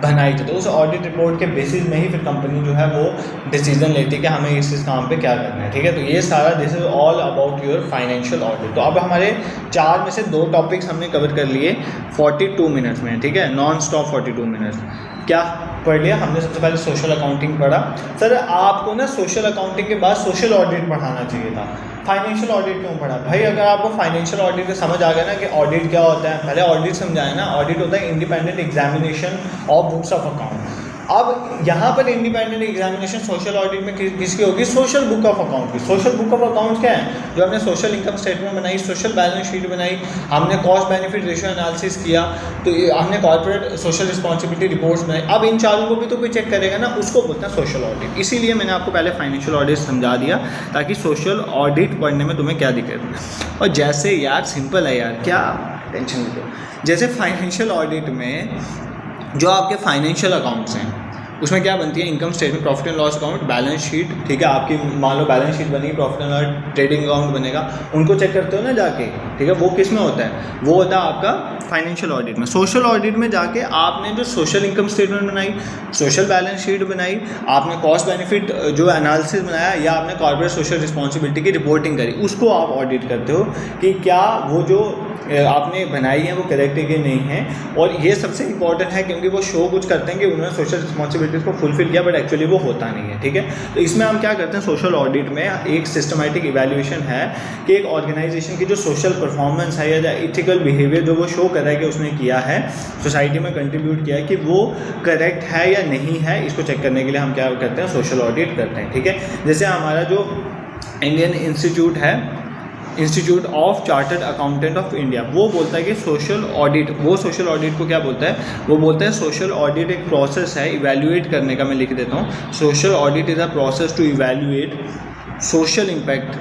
बनाई जाती है। उस ऑडिट रिपोर्ट के बेसिस में ही फिर कंपनी जो है वो डिसीजन लेती है कि हमें इस काम पे क्या करना है, ठीक है। तो ये सारा this is all about your financial audit. तो अब हमारे 4 में से 2 टॉपिक्स हमने कवर कर लिए 42 मिनट्स में, ठीक है, नॉन स्टॉप 42 मिनट्स। क्या पढ़ लिया हमने? सबसे पहले सोशल अकाउंटिंग पढ़ा। सर आपको ना सोशल अकाउंटिंग के बाद सोशल ऑडिट पढ़ाना चाहिए था, फाइनेंशियल ऑडिट क्यों पढ़ा? भाई अगर आपको फाइनेंशियल ऑडिट का समझ आ गया ना कि ऑडिट क्या होता है, पहले ऑडिट समझाया ना। ऑडिट होता है independent examination of books of account. अब यहाँ पर इंडिपेंडेंट एग्जामिनेशन सोशल ऑडिट में किसकी होगी? सोशल बुक ऑफ अकाउंट की। सोशल बुक ऑफ अकाउंट क्या है? जो हमने सोशल इनकम स्टेटमेंट बनाई, सोशल बैलेंस शीट बनाई, हमने कॉस्ट बेनिफिट रेशियो एनालिसिस किया, तो हमने कॉर्पोरेट सोशल रिस्पॉन्सिबिलिटी रिपोर्ट्स बनाई। अब इन चारों को भी तो कोई चेक करेगा ना, उसको बोलते हैं सोशल ऑडिट। इसीलिए मैंने आपको पहले फाइनेंशियल ऑडिट समझा दिया ताकि सोशल ऑडिट पढ़ने में तुम्हें क्या दिक्कत है। और जैसे यार सिंपल है यार, क्या टेंशन नहीं लो। जैसे फाइनेंशियल ऑडिट में जो आपके फाइनेंशियल अकाउंट्स हैं उसमें क्या बनती है? Income statement, profit and loss account, balance sheet, ठीक है। आपकी मान लो बैलेंस शीट बनी, profit and loss trading account बनेगा, उनको चेक करते हो ना जाके, ठीक है। वो किस में होता है? वो होता है आपका फाइनेंशियल ऑडिट में। सोशल ऑडिट में जाके आपने जो सोशल इनकम स्टेटमेंट बनाई, सोशल बैलेंस शीट बनाई, आपने कॉस्ट बेनिफिट जो एनालिसिस बनाया, या आपने कॉर्पोरेट सोशल रिस्पॉन्सिबिलिटी की रिपोर्टिंग करी, उसको आप ऑडिट करते हो कि क्या वो जो आपने बनाई है वो करेक्ट है कि नहीं है। और ये सबसे इंपॉर्टेंट है क्योंकि वो शो कुछ करते हैं कि उन्होंने सोशल रिस्पॉन्सिबिलिटीज़ को फुलफिल किया, बट एक्चुअली वो होता नहीं है, ठीक है। तो इसमें हम क्या करते हैं? सोशल ऑडिट में एक सिस्टमैटिक इवैल्यूएशन है कि एक ऑर्गेनाइजेशन की जो सोशल परफॉर्मेंस है या इथिकल बिहेवियर जो वो शो कर रहा है कि उसने किया है, सोसाइटी में कंट्रीब्यूट किया है, कि वो करेक्ट है या नहीं है। इसको चेक करने के लिए हम क्या करते हैं? सोशल ऑडिट करते हैं, ठीक है। जैसे हमारा जो इंडियन इंस्टीट्यूट है, institute of chartered accountant of India, वो बोलता है कि सोशल ऑडिट, वो सोशल ऑडिट को क्या बोलता है? वो बोलता है सोशल ऑडिट एक प्रोसेस है इवैल्यूएट करने का। मैं लिख देता हूँ, social audit is a process to evaluate social impact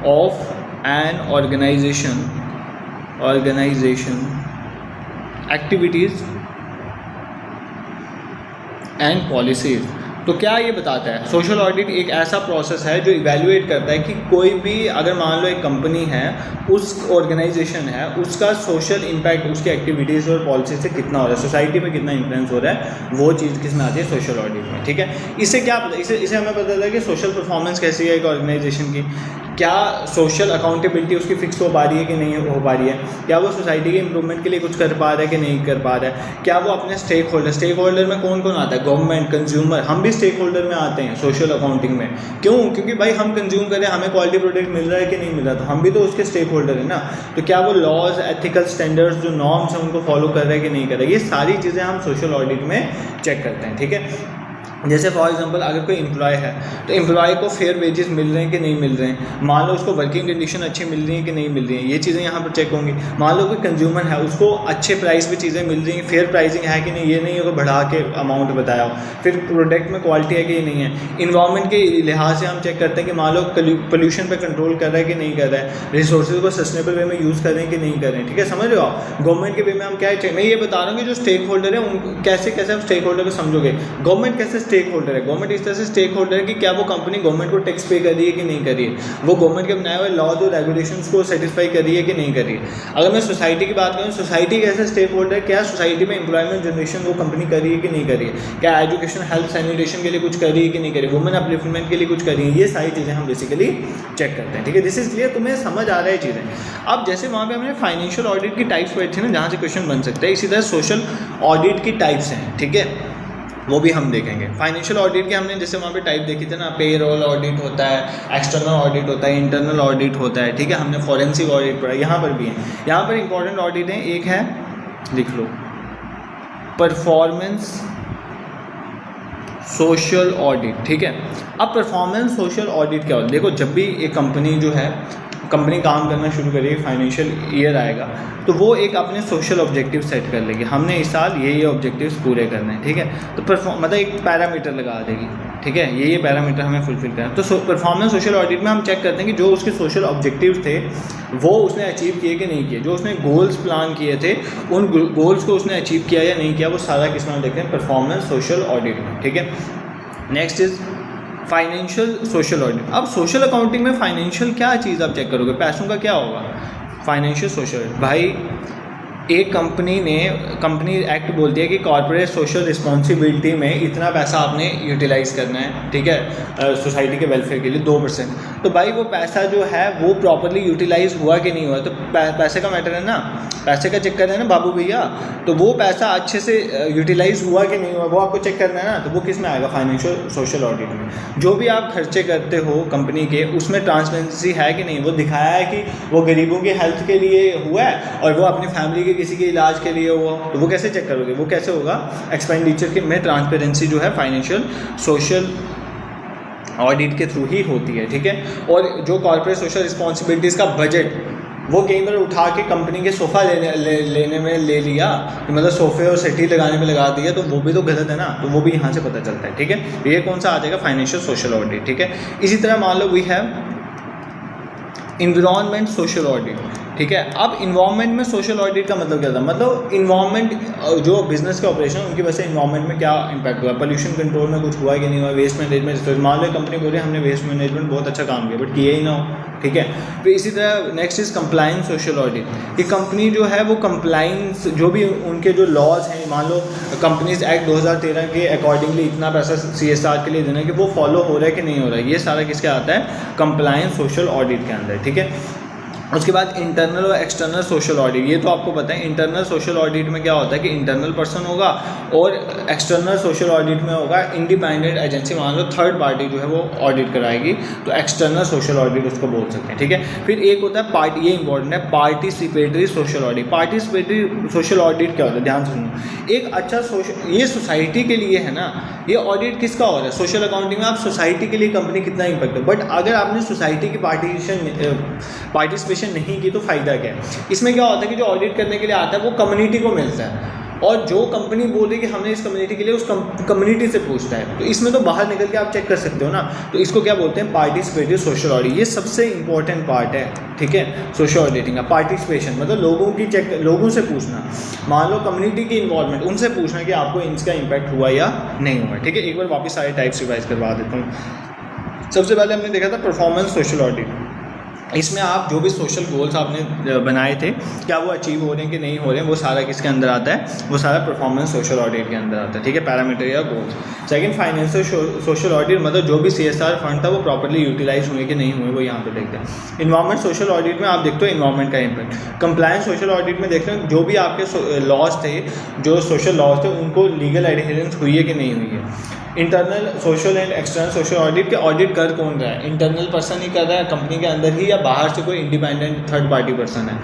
of an organisation activities and policies. तो क्या ये बताता है? सोशल ऑडिट एक ऐसा प्रोसेस है जो इवैल्यूएट करता है कि कोई भी, अगर मान लो एक कंपनी है, उस ऑर्गेनाइजेशन है, उसका सोशल इम्पैक्ट उसकी एक्टिविटीज़ और पॉलिसी से कितना हो रहा है, सोसाइटी में कितना इन्फ्लुएंस हो रहा है, वो चीज़ किस में आती है? सोशल ऑडिट में, ठीक है। इससे क्या पता, इसे हमें पता चलता है कि सोशल परफॉर्मेंस कैसी है एक ऑर्गेनाइजेशन की, क्या सोशल अकाउंटेबिलिटी उसकी फिक्स हो पा रही है कि नहीं हो पा रही है, क्या वो सोसाइटी के इंप्रूवमेंट के लिए कुछ कर पा रहा है कि नहीं कर पा रहा है, क्या वो अपने स्टेक होल्डर में कौन कौन आता है? गवर्नमेंट, कंज्यूमर, हम भी स्टेक होल्डर में आते हैं सोशल अकाउंटिंग में। क्यों? क्योंकि भाई हम कंज्यूम करें, हमें क्वालिटी प्रोडक्ट मिल रहा है कि नहीं मिल रहा, तो हम भी तो उसके स्टेक होल्डर है ना। तो क्या वो लॉज, एथिकल स्टैंडर्ड्स, जो नॉर्म्स हैं, उनको फॉलो कर रहा है कि नहीं कर रहा है, ये सारी चीज़ें हम सोशल ऑडिट में चेक करते हैं, ठीक है। जैसे फॉर एग्जांपल अगर कोई एम्प्लॉय है तो एम्प्लॉय को फेयर वेजेस मिल रहे हैं कि नहीं मिल रहे हैं, मान लो उसको वर्किंग कंडीशन अच्छी मिल रही है कि नहीं मिल रही है, ये चीज़ें यहाँ पर चेक होंगी। मान लो कोई कंज्यूमर है, उसको अच्छे प्राइस पे चीज़ें मिल रही हैं, फेयर प्राइसिंग है कि नहीं, ये नहीं है कि बढ़ा के अमाउंट बताया हो। फिर प्रोडक्ट में क्वालिटी है कि ये नहीं है। इन्वायरमेंट के लिहाज से हम चेक करते हैं कि मान लो पोल्यूशन पर कंट्रोल कर रहा है कि नहीं कर रहा है, रिसोर्सेज को सस्टेनेबल वे में यूज़ कर रहे हैं कि नहीं कर रहे हैं, ठीक है। समझ रहे हो आप? गवर्नमेंट के वे में हम क्या है, मैं ये बता रहा हूँ कि जो स्टेक होल्डर है उन कैसे कैसे आप स्टेक होल्डर को समझोगे। गवर्नमेंट कैसे स्टेक होल्डर है? गवर्नमेंट इस तरह से स्टेक होल्डर है कि क्या वो कंपनी गवर्नमेंट को टैक्स पे कर रही है कि नहीं कर रही है, वो गवर्नमेंट के बनाए हुए लॉज और रेगुलेशंस को सेटिस्फाई कर रही है कि नहीं कर रही है। अगर मैं सोसाइटी की बात करूँ, सोसाइटी कैसे स्टेक होल्डर है? क्या सोसाइटी में एम्प्लॉयमेंट जनरेशन वो कंपनी कर रही है कि नहीं कर रही है, क्या एजुकेशन, हेल्थ, सैनिटेशन के लिए कुछ कर रही है कि नहीं कर रही है, वुमेन अपलिफ्टमेंट के लिए कुछ कर रही है, ये सारी चीज़ें हम बेसिकली चेक करते हैं, ठीक है। दिस इज क्लियर, तुम्हें समझ आ रहा है चीज़ें। अब जैसे वहाँ पे हमने फाइनेंशियल ऑडिट की टाइप्स पढ़ी थी ना, जहाँ से क्वेश्चन बन सकते हैं, इसी तरह सोशल ऑडिट की टाइप्स हैं, ठीक है, वो भी हम देखेंगे। फाइनेंशियल ऑडिट के हमने जैसे वहाँ पे टाइप देखी थी ना, पेरोल ऑडिट होता है, एक्सटर्नल ऑडिट होता है, इंटरनल ऑडिट होता है, ठीक है। हमने फॉरेंसिक ऑडिट पढ़ा, यहाँ पर भी है। यहाँ पर इंपॉर्टेंट ऑडिट है, एक है, लिख लो, परफॉर्मेंस सोशल ऑडिट, ठीक है। अब परफॉर्मेंस सोशल ऑडिट क्या होता है? देखो, जब भी एक कंपनी जो है, कंपनी काम करना शुरू करेगी, फाइनेंशियल ईयर आएगा, तो वो एक अपने सोशल ऑब्जेक्टिव सेट कर लेगी, हमने इस साल ये ऑब्जेक्टिव्स पूरे करने हैं, ठीक है। तो मतलब एक पैरामीटर लगा देगी, ठीक है, ये पैरामीटर हमें फुलफिल करना है। तो परफॉर्मेंस सोशल ऑडिट में हम चेक करते हैं कि जो उसके सोशल ऑब्जेक्टिव थे वो उसने अचीव किए कि नहीं किए, जो उसने गोल्स प्लान किए थे उन गोल्स को उसने अचीव किया या नहीं किया, वो सारा किस में देखते हैं? परफॉर्मेंस सोशल ऑडिट में, ठीक है। Next is financial social audit. अब सोशल अकाउंटिंग में फाइनेंशियल क्या चीज़ आप चेक करोगे? पैसों का क्या होगा? फाइनेंशियल सोशल भाई, एक कंपनी एक्ट बोलती है कि कॉर्पोरेट सोशल रिस्पॉन्सिबिलिटी में इतना पैसा आपने यूटिलाइज़ करना है, ठीक है, सोसाइटी के वेलफेयर के लिए 2%। तो भाई वो पैसा जो है वो प्रॉपरली यूटिलाइज हुआ कि नहीं हुआ, तो पैसे का मैटर है ना, पैसे का चेक करना है ना बाबू भैया। तो वो पैसा अच्छे से यूटिलाइज हुआ कि नहीं हुआ, वो आपको चेक करना है ना। तो वो किस में आएगा? फाइनेंशियल सोशल ऑडिट में। जो भी आप खर्चे करते हो कंपनी के, उसमें ट्रांसपेरेंसी है कि नहीं, वो दिखाया है कि वो गरीबों की हेल्थ के लिए हुआ है और वो अपनी फैमिली के किसी के इलाज के लिए हुआ, तो वो कैसे चेक करोगे, वो कैसे होगा, एक्सपेंडिचर के में ट्रांसपेरेंसी जो है फाइनेंशियल सोशल ऑडिट के थ्रू ही होती है, ठीक है। और जो कॉर्पोरेट सोशल रिस्पॉन्सिबिलिटीज़ का बजट वो कई बार उठा के कंपनी के सोफ़ा लेने में ले लिया, कि मतलब सोफ़े और सेटी लगाने में लगा दिया, तो वो भी तो गलत है ना, तो वो भी यहाँ से पता चलता है, ठीक है। ये कौन सा आ जाएगा, फाइनेंशियल सोशल ऑडिट, ठीक है। इसी तरह मान लो we have environment social audit, ठीक है। अब इन्वायरमेंट में सोशल ऑडिट का मतलब क्या था, मतलब इन्वायरमेंट जो बिजनेस के ऑपरेशन उनकी वजह से इन्वायरमेंट में क्या इंपैक्ट हुआ, पोल्यूशन कंट्रोल में कुछ हुआ कि नहीं हुआ, वेस्ट मैनेजमेंट, मान लो कंपनी बोल रही है हमने वेस्ट मैनेजमेंट बहुत अच्छा काम किया बट किया ही ना हो, ठीक है। फिर इसी तरह next is compliance social audit, कि कंपनी जो है वो कंप्लायंस जो भी उनके जो लॉज हैं, मान लो कंपनीज एक्ट 2013 के अकॉर्डिंगली इतना पैसा CSR के लिए देना है कि वो फॉलो हो रहा है कि नहीं हो रहा है, ये सारा किसके आता है, कंप्लायंस सोशल ऑडिट के अंदर, ठीक है। उसके बाद इंटरनल और एक्सटर्नल सोशल ऑडिट, ये तो आपको पता है। इंटरनल सोशल ऑडिट में क्या होता है कि इंटरनल पर्सन होगा और एक्सटर्नल सोशल ऑडिट में होगा इंडिपेंडेंट एजेंसी, मान लो थर्ड पार्टी जो है वो ऑडिट कराएगी, तो एक्सटर्नल सोशल ऑडिट उसको बोल सकते हैं, ठीक है। फिर एक होता है पार्टी, ये इंपॉर्टेंट है, participatory social audit. Participatory social audit क्या होता है, ध्यान सुनो, एक अच्छा सोशल, ये सोसाइटी के लिए है ना, ये ऑडिट किसका हो रहा है, सोशल अकाउंटिंग में आप सोसाइटी के लिए कंपनी कितना इंपैक्ट है, बट अगर आपने सोसाइटी की पार्टिसिपेशन नहीं की तो फ़ायदा क्या है। इसमें क्या होता है कि जो ऑडिट करने के लिए आता है वो कम्युनिटी को मिलता है, और जो कंपनी बोल रही है कि हमने इस कम्युनिटी के लिए उस कम्युनिटी से पूछता है, तो इसमें तो बाहर निकल के आप चेक कर सकते हो ना, तो इसको क्या बोलते हैं, पार्टिसिपेटिव सोशल ऑडिट। ये सबसे इंपॉर्टेंट पार्ट है, ठीक है, सोशल ऑडिटिंग का। पार्टिसिपेशन मतलब लोगों से पूछना, मान लो कम्युनिटी की इन्वॉल्वमेंट, उनसे पूछना कि आपको इसका इम्पैक्ट हुआ या नहीं हुआ, ठीक है। एक बार वापस सारे टाइप्स रिवाइज करवा देता हूँ। सबसे पहले हमने देखा था परफॉर्मेंस सोशल ऑडिट, इसमें आप जो भी सोशल गोल्स आपने बनाए थे क्या वो अचीव हो रहे हैं कि नहीं हो रहे हैं, वो सारा किसके अंदर आता है, वो सारा परफॉर्मेंस सोशल ऑडिट के अंदर आता है, ठीक है, पैरामीटर या goals. Second financial social audit, मतलब जो भी CSR फंड था वो प्रॉपर्ली यूटिलाइज हुए कि नहीं हुए, वो यहाँ पे देखते हैं। इन्वायरमेंट सोशल ऑडिट में आप देखते हो इन्वायरमेंट का इम्पैक्ट। कंप्लायंस सोशल ऑडिट में देखते हैं जो भी आपके लॉज थे, जो सोशल लॉज थे, उनको लीगल एडहेरेंस हुई है कि नहीं हुई है। Internal social and external social audit के ऑडिट कर कौन रहा है, इंटरनल पर्सन ही कर रहा है कंपनी के अंदर ही, या बाहर से कोई इंडिपेंडेंट थर्ड पार्टी पर्सन है।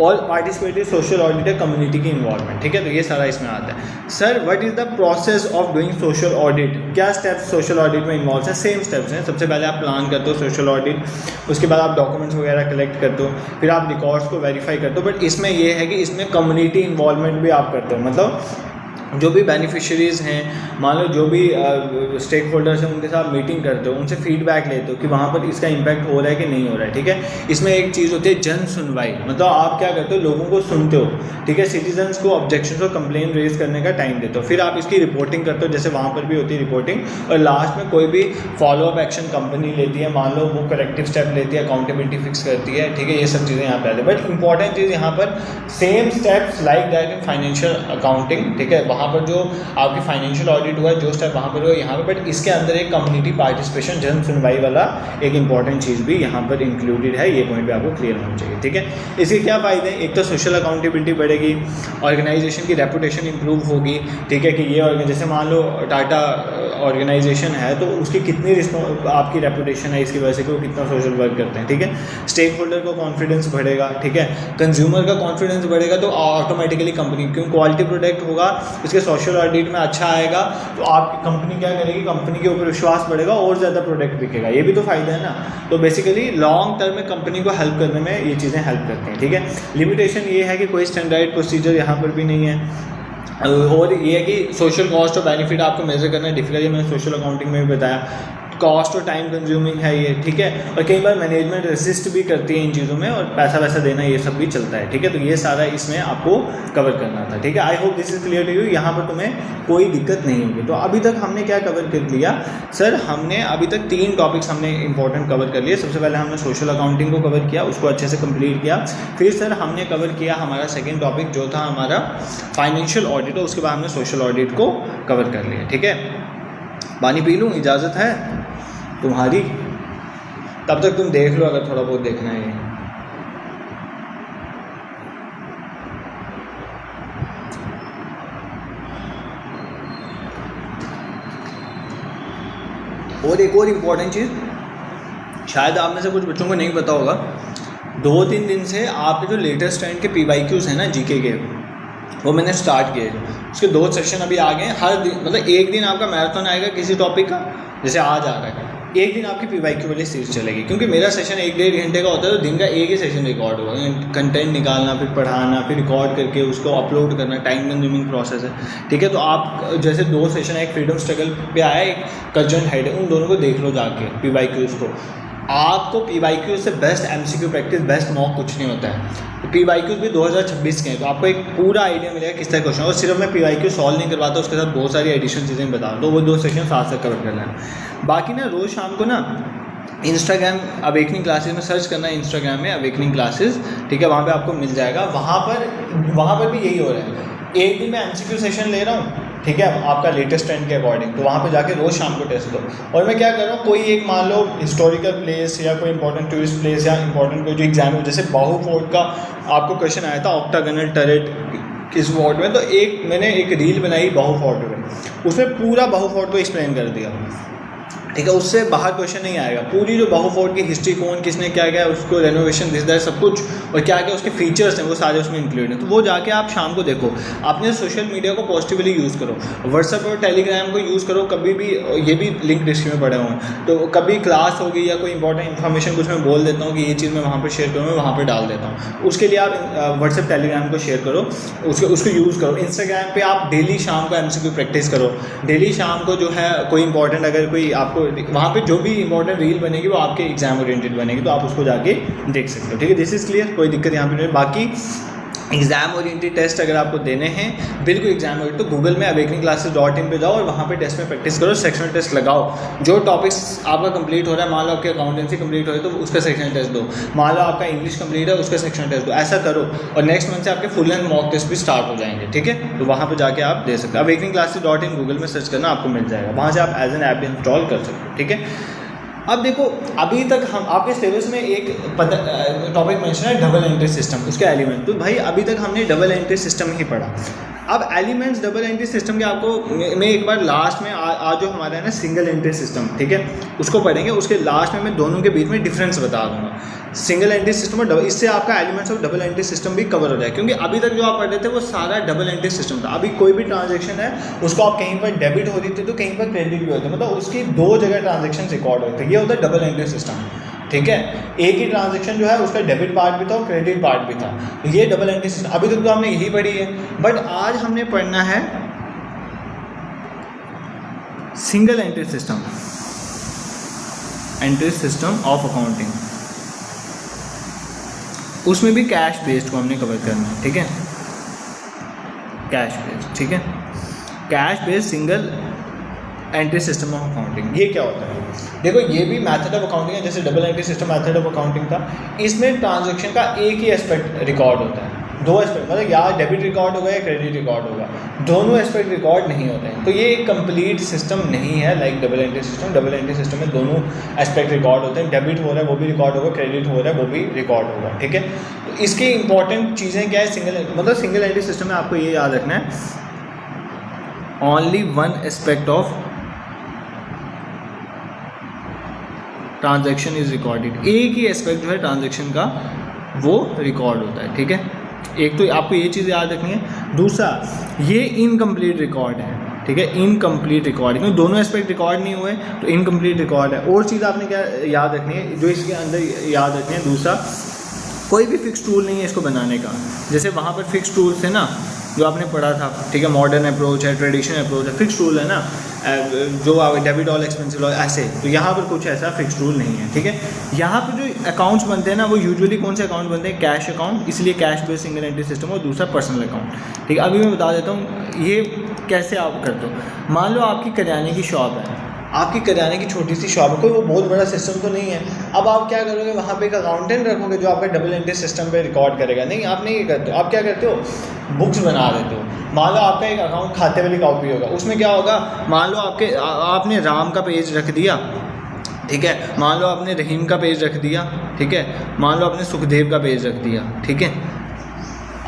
और पार्टिसिपेटिव सोशल ऑडिट है कम्युनिटी की इन्वॉल्वमेंट, ठीक है, तो ये सारा इसमें आता है। Sir what is the process of doing social audit, क्या स्टेप्स सोशल ऑडिट में इन्वॉल्व हैं, सेम स्टेप्स हैं। सबसे पहले आप प्लान करते हो सोशल ऑडिट, उसके बाद आप डॉक्यूमेंट्स वगैरह कलेक्ट करते हो, फिर आप रिकॉर्ड्स को वेरीफाई करते हो, बट इसमें ये है कि इसमें कम्युनिटी इन्वॉल्वमेंट भी आप करते हो, मतलब जो भी बेनिफिशरीज़ हैं, मान लो जो भी स्टेक होल्डर्स हैं, उनके साथ मीटिंग करते हो, उनसे फीडबैक लेते हो कि वहाँ पर इसका इम्पैक्ट हो रहा है कि नहीं हो रहा है, ठीक है। इसमें एक चीज़ होती है जन सुनवाई, मतलब आप क्या करते हो, लोगों को सुनते हो, ठीक है, सिटीजन्स को ऑब्जेक्शंस और कंप्लेन रेज करने का टाइम देते हो, फिर आप इसकी रिपोर्टिंग करते हो, जैसे वहाँ पर भी होती है रिपोर्टिंग, और लास्ट में कोई भी फॉलोअप एक्शन कंपनी लेती है, मान लो वो करेक्टिव स्टेप लेती है, अकाउंटेबिलिटी फिक्स करती है, ठीक है, ये सब चीज़ें यहाँ पे आती है। बट इंपॉर्टेंट चीज़ यहाँ पर same steps like that in financial accounting, ठीक है, वहाँ पर जो आपकी फाइनेंशियल ऑडिट हुआ है जो स्टेप वहाँ पर हुआ यहाँ पर, बट इसके अंदर एक कम्युनिटी पार्टिसिपेशन जन सुनवाई वाला एक इंपॉर्टेंट चीज़ भी यहाँ पर इंक्लूडेड है, ये पॉइंट भी आपको क्लियर होना चाहिए, ठीक है। इसके क्या फ़ायदे हैं, एक तो सोशल अकाउंटेबिलिटी बढ़ेगी, ऑर्गेनाइजेशन की रेपुटेशन इंप्रूव होगी, ठीक है, कि ये जैसे मान लो टाटा ऑर्गेनाइजेशन है तो उसकी कितनी आपकी रेपुटेशन है इसकी वजह से कि वो कितना सोशल वर्क करते हैं, ठीक है। स्टेक होल्डर को कॉन्फिडेंस बढ़ेगा, ठीक है, कंज्यूमर का कॉन्फिडेंस बढ़ेगा, तो ऑटोमेटिकली कंपनी, क्योंकि क्वालिटी प्रोडक्ट होगा, उसके सोशल ऑडिट में अच्छा आएगा, तो आपकी कंपनी क्या करेगी, कंपनी के ऊपर विश्वास बढ़ेगा और ज़्यादा प्रोडक्ट बिकेगा, ये भी तो फ़ायदा है ना। तो बेसिकली लॉन्ग टर्म में कंपनी को हेल्प करने में ये चीज़ें हेल्प करती हैं, ठीक है। लिमिटेशन ये है कि कोई स्टैंडर्ड प्रोसीजर यहाँ पर भी नहीं है, और ये है कि सोशल कॉस्ट और बेनिफिट आपको मेजर करना डिफिकल्ट है, मैंने सोशल अकाउंटिंग में भी बताया, कॉस्ट और टाइम कंज्यूमिंग है ये, ठीक है, और कई बार मैनेजमेंट रेसिस्ट भी करती है इन चीज़ों में, और पैसा वैसा देना ये सब भी चलता है, ठीक है। तो ये सारा इसमें आपको कवर करना था, ठीक है। I hope this is clear to you, यहाँ पर तुम्हें कोई दिक्कत नहीं होगी। तो अभी तक हमने क्या कवर कर लिया सर, हमने अभी तक 3 टॉपिक्स हमने इंपॉर्टेंट कवर कर लिए। सबसे पहले हमने सोशल अकाउंटिंग को कवर किया, उसको अच्छे से कंप्लीट किया, फिर सर हमने कवर किया हमारा सेकेंड टॉपिक जो था हमारा फाइनेंशियल ऑडिट, उसके बाद हमने सोशल ऑडिट को कवर कर लिया, ठीक है। पानी पी लूँ, इजाज़त है तुम्हारी, तब तक तुम देख लो अगर थोड़ा बहुत देखना है। और एक और इम्पॉर्टेंट चीज़ शायद आप में से कुछ बच्चों को नहीं पता होगा, 2-3 दिन से आपके जो लेटेस्ट टाइम के PYQs हैं ना जीके के, वो मैंने स्टार्ट किए। उसके 2 सेशन अभी आ गए हैं। हर दिन मतलब एक दिन आपका मैराथन आएगा किसी टॉपिक का, जैसे आज आ रहा है, एक दिन आपकी PYQ वाली सीरीज चलेगी, क्योंकि मेरा सेशन 1-1.5 घंटे का होता है, तो दिन का एक ही सेशन रिकॉर्ड होगा। कंटेंट निकालना, फिर पढ़ाना, फिर रिकॉर्ड करके उसको अपलोड करना, टाइम कंज्यूमिंग प्रोसेस है, ठीक है। तो आप जैसे 2 सेशन है, एक फ्रीडम स्ट्रगल पे आया, एक कल्चरल हेड है, उन दोनों को देख लो जाके PYQs को। आपको PYQ से best MCQ practice, best mock कुछ नहीं होता है। तो PYQ भी 2026 के हैं, तो आपको एक पूरा आइडिया मिलेगा किस तरह क्वेश्चन। और सिर्फ मैं PYQ सॉल्व नहीं करवाता, उसके साथ बहुत सारी एडिशनल चीज़ें बता दूँ, तो वो 2 सेशन साथ साथ कवर कर लेना। बाकी ना रोज़ शाम को ना इंस्टाग्राम अवेकनिंग क्लासेस में सर्च करना है, इंस्टाग्राम में अवेकनिंग क्लासेस, ठीक है, वहाँ पे आपको मिल जाएगा। वहाँ पर भी यही हो रहा है, एक दिन मैं MCQ सेशन ले रहा हूँ, ठीक है, आपका लेटेस्ट ट्रेंड के अकॉर्डिंग, तो वहाँ पे जाके रोज़ शाम को टेस्ट दो। और मैं क्या कर रहा हूँ, कोई एक मान लो हिस्टोरिकल प्लेस या कोई इंपॉर्टेंट टूरिस्ट प्लेस या इंपॉर्टेंट कोई जो एग्जाम हो, जैसे बाहू फोर्ट का आपको क्वेश्चन आया था, ऑक्टागनल टरेट किस फोर्ट में, तो मैंने एक रील बनाई बाहू फोर्ट में, उसमें पूरा बाहू फोर्ट को एक्सप्लेन कर दिया, ठीक है। उससे बाहर क्वेश्चन नहीं आएगा। पूरी जो बाहू फोर्ट की हिस्ट्री, कौन किसने क्या किया, उसको रेनोवेशन दिस दैट सब कुछ, और क्या क्या उसके फीचर्स हैं, वो सारे उसमें इंक्लूड हैं। तो वो जाके आप शाम को देखो। आपने सोशल मीडिया को पॉजिटिवली यूज़ करो, व्हाट्सएप और टेलीग्राम को यूज़ करो कभी भी, ये भी लिंक डिस्क्रिप्शन में पड़े हुए हैं। तो कभी क्लास होगी या कोई इंपॉर्टेंट इन्फॉर्मेशन कुछ मैं बोल देता हूँ कि ये चीज़ मैं वहाँ पर शेयर करूँ, मैं वहाँ पर डाल देता हूँ। उसके लिए आप व्हाट्सएप टेलीग्राम को शेयर करो, उसको यूज़ करो। इंस्टाग्राम पर आप डेली शाम को MCQ प्रैक्टिस करो। डेली शाम को जो है कोई इंपॉर्टेंट, अगर कोई आपको वहाँ पे जो भी इंपॉर्टेंट रील बनेगी वो आपके एग्जाम ओरिएंटेड बनेगी, तो आप उसको जाके देख सकते हो, ठीक है। दिस इज़ क्लियर, कोई दिक्कत यहाँ पे नहीं। बाकी एग्जाम ओरिएंटेड टेस्ट अगर आपको देने हैं, बिल्कुल एग्जाम ओरिएंटेड, तो गूगल में awakeningclasses.in पे जाओ और वहाँ पे टेस्ट में प्रैक्टिस करो, सेक्शनल टेस्ट लगाओ। जो टॉपिक्स आपका कंप्लीट हो रहा है, मान लो आपकी अकाउंटेंसी कंप्लीट हो रही है तो उसका सेक्शनल टेस्ट दो, मान लो आपका इंग्लिश कंप्लीट है उसका सेक्शनल टेस्ट दो, ऐसा करो। और नेक्स्ट मंथ से आपके फुल एंड मॉक टेस्ट भी स्टार्ट हो जाएंगे, ठीक है। तो वहाँ पर जाके आप दे सकते हो। awakeningclasses.in गूगल में सर्च करना, आपको मिल जाएगा, वहाँ से आप एज एन ऐप इंस्टॉल कर सकते हो, ठीक है। अब देखो, अभी तक हम आपके सिलेबस में एक टॉपिक मेंशन है डबल एंट्री सिस्टम, उसके एलिमेंट। तो भाई अभी तक हमने डबल एंट्री सिस्टम ही पढ़ा। अब एलिमेंट्स डबल एंट्री सिस्टम के आपको मैं एक बार लास्ट में आज जो हमारा है ना सिंगल एंट्री सिस्टम, ठीक है, उसको पढ़ेंगे। उसके लास्ट में मैं दोनों के बीच में डिफरेंस बता दूंगा, सिंगल एंट्री सिस्टम और डबल। इससे आपका एलिमेंट्स और डबल एंट्री सिस्टम भी कवर हो जाए, क्योंकि अभी तक जो आप पढ़ रहे थे वो सारा डबल एंट्री सिस्टम था। अभी कोई भी ट्रांजेक्शन है उसको आप कहीं पर डेबिट हो रही थी तो कहीं पर क्रेडिट भी होता है, मतलब उसकी 2 जगह ट्रांजेक्शन रिकॉर्ड होते हैं। ये होता है डबल एंट्री सिस्टम, ठीक है। एक ही ट्रांजैक्शन जो है उसका डेबिट पार्ट भी था और क्रेडिट पार्ट भी था, ये डबल एंट्री सिस्टम। अभी तक तो हमने यही पढ़ी है, बट आज हमने पढ़ना है single entry system, entry system of accounting. उसमें भी कैश बेस्ड को हमने कवर करना है, ठीक है, कैश बेस्ड, ठीक है, cash based single entry system of accounting. ये क्या होता है? देखो, ये भी मेथड ऑफ अकाउंटिंग है, जैसे double entry system method of accounting था। इसमें ट्रांजैक्शन का एक ही एस्पेक्ट रिकॉर्ड होता है, 2 एस्पेक्ट, मतलब या डेबिट रिकॉर्ड होगा या क्रेडिट रिकॉर्ड होगा, दोनों एस्पेक्ट रिकॉर्ड नहीं होते हैं। तो ये एक कंप्लीट सिस्टम नहीं है like double entry system. Double entry system में दोनों एस्पेक्ट रिकॉर्ड होते हैं, डेबिट हो रहा है वो भी रिकॉर्ड होगा, क्रेडिट हो रहा है वो भी रिकॉर्ड होगा, ठीक है। तो इसकी इंपॉर्टेंट चीज़ें क्या है, सिंगल एंट्री सिस्टम में आपको ये याद रखना है, only one aspect of transaction is recorded. एक ही एस्पेक्ट जो है ट्रांजैक्शन का वो रिकॉर्ड होता है, ठीक है। एक तो आपको ये चीज़ याद रखनी है। दूसरा, ये इनकम्प्लीट रिकॉर्ड है, ठीक है, इनकम्प्लीट रिकॉर्ड, क्योंकि दोनों एस्पेक्ट रिकॉर्ड नहीं हुए तो इनकम्प्लीट रिकॉर्ड है। और चीज़ आपने क्या याद रखनी है, जो इसके अंदर याद रखनी है, दूसरा, कोई भी फिक्स टूल नहीं है इसको बनाने का। जैसे वहाँ पर फिक्स टूल्स है ना जो आपने पढ़ा था, ठीक है, मॉडर्न अप्रोच है, ट्रेडिशनल अप्रोच है, फिक्स टूल है ना, जो डेबिट ऑल एक्सपेंसिव लॉ, ऐसे। तो यहाँ पर कुछ ऐसा फिक्स टूल नहीं है, ठीक है। यहाँ पर जो अकाउंट्स बनते हैं ना, वो यूजुअली कौन से अकाउंट बनते हैं, कैश अकाउंट, इसलिए cash based single entry system, और दूसरा पर्सनल अकाउंट, ठीक है। अभी मैं बता देता हूँ ये कैसे आप करते हो। मान लो आपकी किराने की शॉप है, आपकी किराने की छोटी सी शॉप है, कोई वो बहुत बड़ा सिस्टम तो नहीं है। अब आप क्या करोगे, वहाँ पे एक अकाउंटेंट रखोगे जो आपका डबल एंट्री सिस्टम पे रिकॉर्ड करेगा? नहीं, आप नहीं करते हो। आप क्या करते हो, बुक्स बना देते हो। मान लो आपका एक अकाउंट खाते वाली कॉपी होगा, उसमें क्या होगा, मान लो आपने राम का पेज रख दिया, ठीक है, मान लो आपने रहीम का पेज रख दिया, ठीक है, मान लो आपने सुखदेव का पेज रख दिया, ठीक है।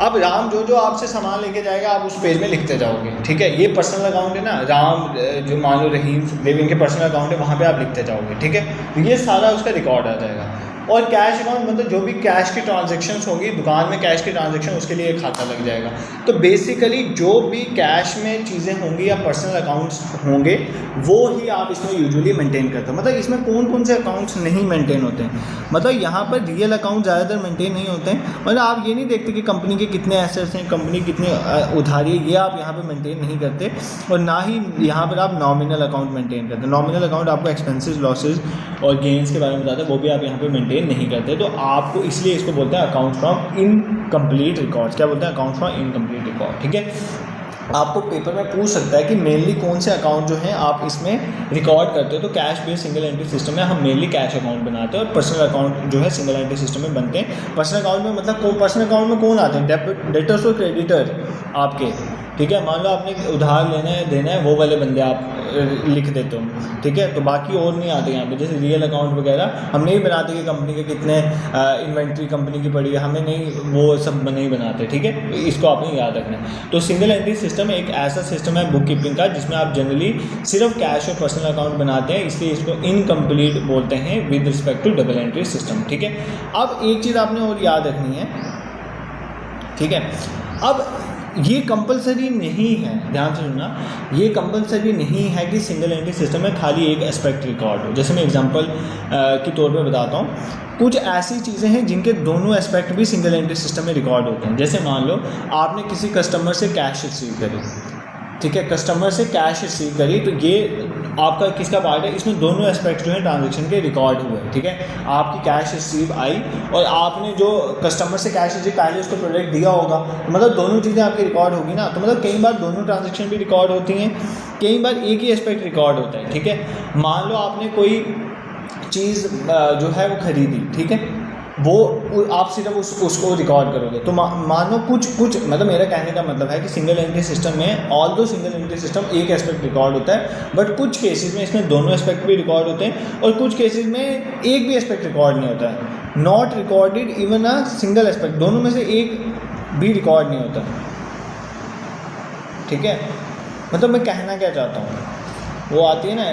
अब राम जो जो आपसे सामान लेके जाएगा आप उस पेज में लिखते जाओगे, ठीक है। ये पर्सनल अकाउंट है ना, राम जो मान लो रहीम सुखदेव इनके पर्सनल अकाउंट है, वहाँ पे आप लिखते जाओगे, ठीक है। तो ये सारा उसका रिकॉर्ड आ जाएगा। और कैश अकाउंट मतलब जो भी कैश की ट्रांजेक्शन्स होगी, दुकान में कैश की ट्रांजेक्शन, उसके लिए एक खाता लग जाएगा। तो बेसिकली जो भी कैश में चीज़ें होंगी या पर्सनल अकाउंट्स होंगे वो ही आप इसमें यूजुअली मेंटेन करते हो। मतलब इसमें कौन कौन से अकाउंट्स नहीं मेंटेन होते हैं, मतलब यहाँ पर रियल अकाउंट ज़्यादातर मेंटेन नहीं होते हैं। मतलब आप ये नहीं देखते कि कंपनी के कितने एसेट्स हैं, कंपनी कितनी उधारी है, ये आप यहाँ पे मेंटेन नहीं करते। और ना ही यहाँ पर आप नॉमिनल अकाउंट मेंटेन करते। नॉमिनल अकाउंट आपको एक्सपेंसेस, लॉसेज और गेन्स के बारे में बताता है, वो भी आप यहाँ पे मेंटेन नहीं करते। तो आपको इसलिए इसको बोलते हैं अकाउंट फ्रॉम इनकम्प्लीट रिकॉर्ड्स। क्या बोलते हैं? Account from incomplete record. ठीक है, आपको पेपर में पूछ सकता है कि मेनली कौन से अकाउंट जो हैं आप इसमें रिकॉर्ड करते हो। तो cash based single entry system में हम मेनली कैश अकाउंट बनाते हैं और पर्सनल अकाउंट जो है सिंगल एंट्री सिस्टम में बनते हैं। पर्सनल अकाउंट में मतलब पर्सनल अकाउंट में कौन आते हैं? डेटर्स और क्रेडिटर आपके। ठीक है, मान लो आपने उधार लेना है देना है, वो वाले बंदे आप लिख देते हो। ठीक है, तो बाकी और नहीं आते यहाँ पे। जैसे रियल अकाउंट वगैरह हम नहीं बनाते कि कंपनी के कितने इन्वेंट्री कंपनी की पड़ी है, हमें नहीं, वो सब नहीं बनाते। ठीक है, इसको आपने याद रखना है। तो सिंगल एंट्री सिस्टम एक ऐसा सिस्टम है बुक कीपिंग का जिसमें आप जनरली सिर्फ कैश और पर्सनल अकाउंट बनाते हैं, इसलिए इसको इनकम्प्लीट बोलते हैं with respect to double entry system. ठीक है, अब एक चीज़ आपने और याद रखनी है। ठीक है, अब ये कंपलसरी नहीं है, ध्यान से सुनना, ये कंपलसरी नहीं है कि सिंगल एंट्री सिस्टम में खाली एक एस्पेक्ट रिकॉर्ड हो। जैसे मैं एग्जांपल के तौर पे बताता हूँ, कुछ ऐसी चीज़ें हैं जिनके दोनों एस्पेक्ट भी सिंगल एंट्री सिस्टम में रिकॉर्ड होते हैं। जैसे मान लो आपने किसी कस्टमर से कैश रिसीव करी, ठीक है, कस्टमर से कैश रिसीव करी, तो ये आपका किसका पार्ट है? इसमें दोनों एस्पेक्ट जो है ट्रांजैक्शन के रिकॉर्ड हुए। ठीक है, आपकी कैश रिसीव आई और आपने जो कस्टमर से कैश रिसीव पहले उसको प्रोडक्ट दिया होगा, तो मतलब दोनों चीज़ें आपकी रिकॉर्ड होगी ना। तो मतलब कई बार दोनों ट्रांजैक्शन भी रिकॉर्ड होती हैं, कई बार एक ही एस्पेक्ट रिकॉर्ड होता है। ठीक है, मान लो आपने कोई चीज़ जो है वो खरीदी, ठीक है, वो आप सिर्फ उसको रिकॉर्ड करोगे। तो मानो कुछ मतलब मेरा कहने का मतलब है कि सिंगल एंट्री सिस्टम में ऑल्दो सिंगल एंट्री सिस्टम एक एस्पेक्ट रिकॉर्ड होता है, बट कुछ केसेस में इसमें दोनों एस्पेक्ट भी रिकॉर्ड होते हैं और कुछ केसेस में एक भी एस्पेक्ट रिकॉर्ड नहीं होता है। Not recorded even a single aspect, दोनों में से एक भी रिकॉर्ड नहीं होता। ठीक है, मतलब मैं कहना क्या चाहता हूँ, वो आती है ना,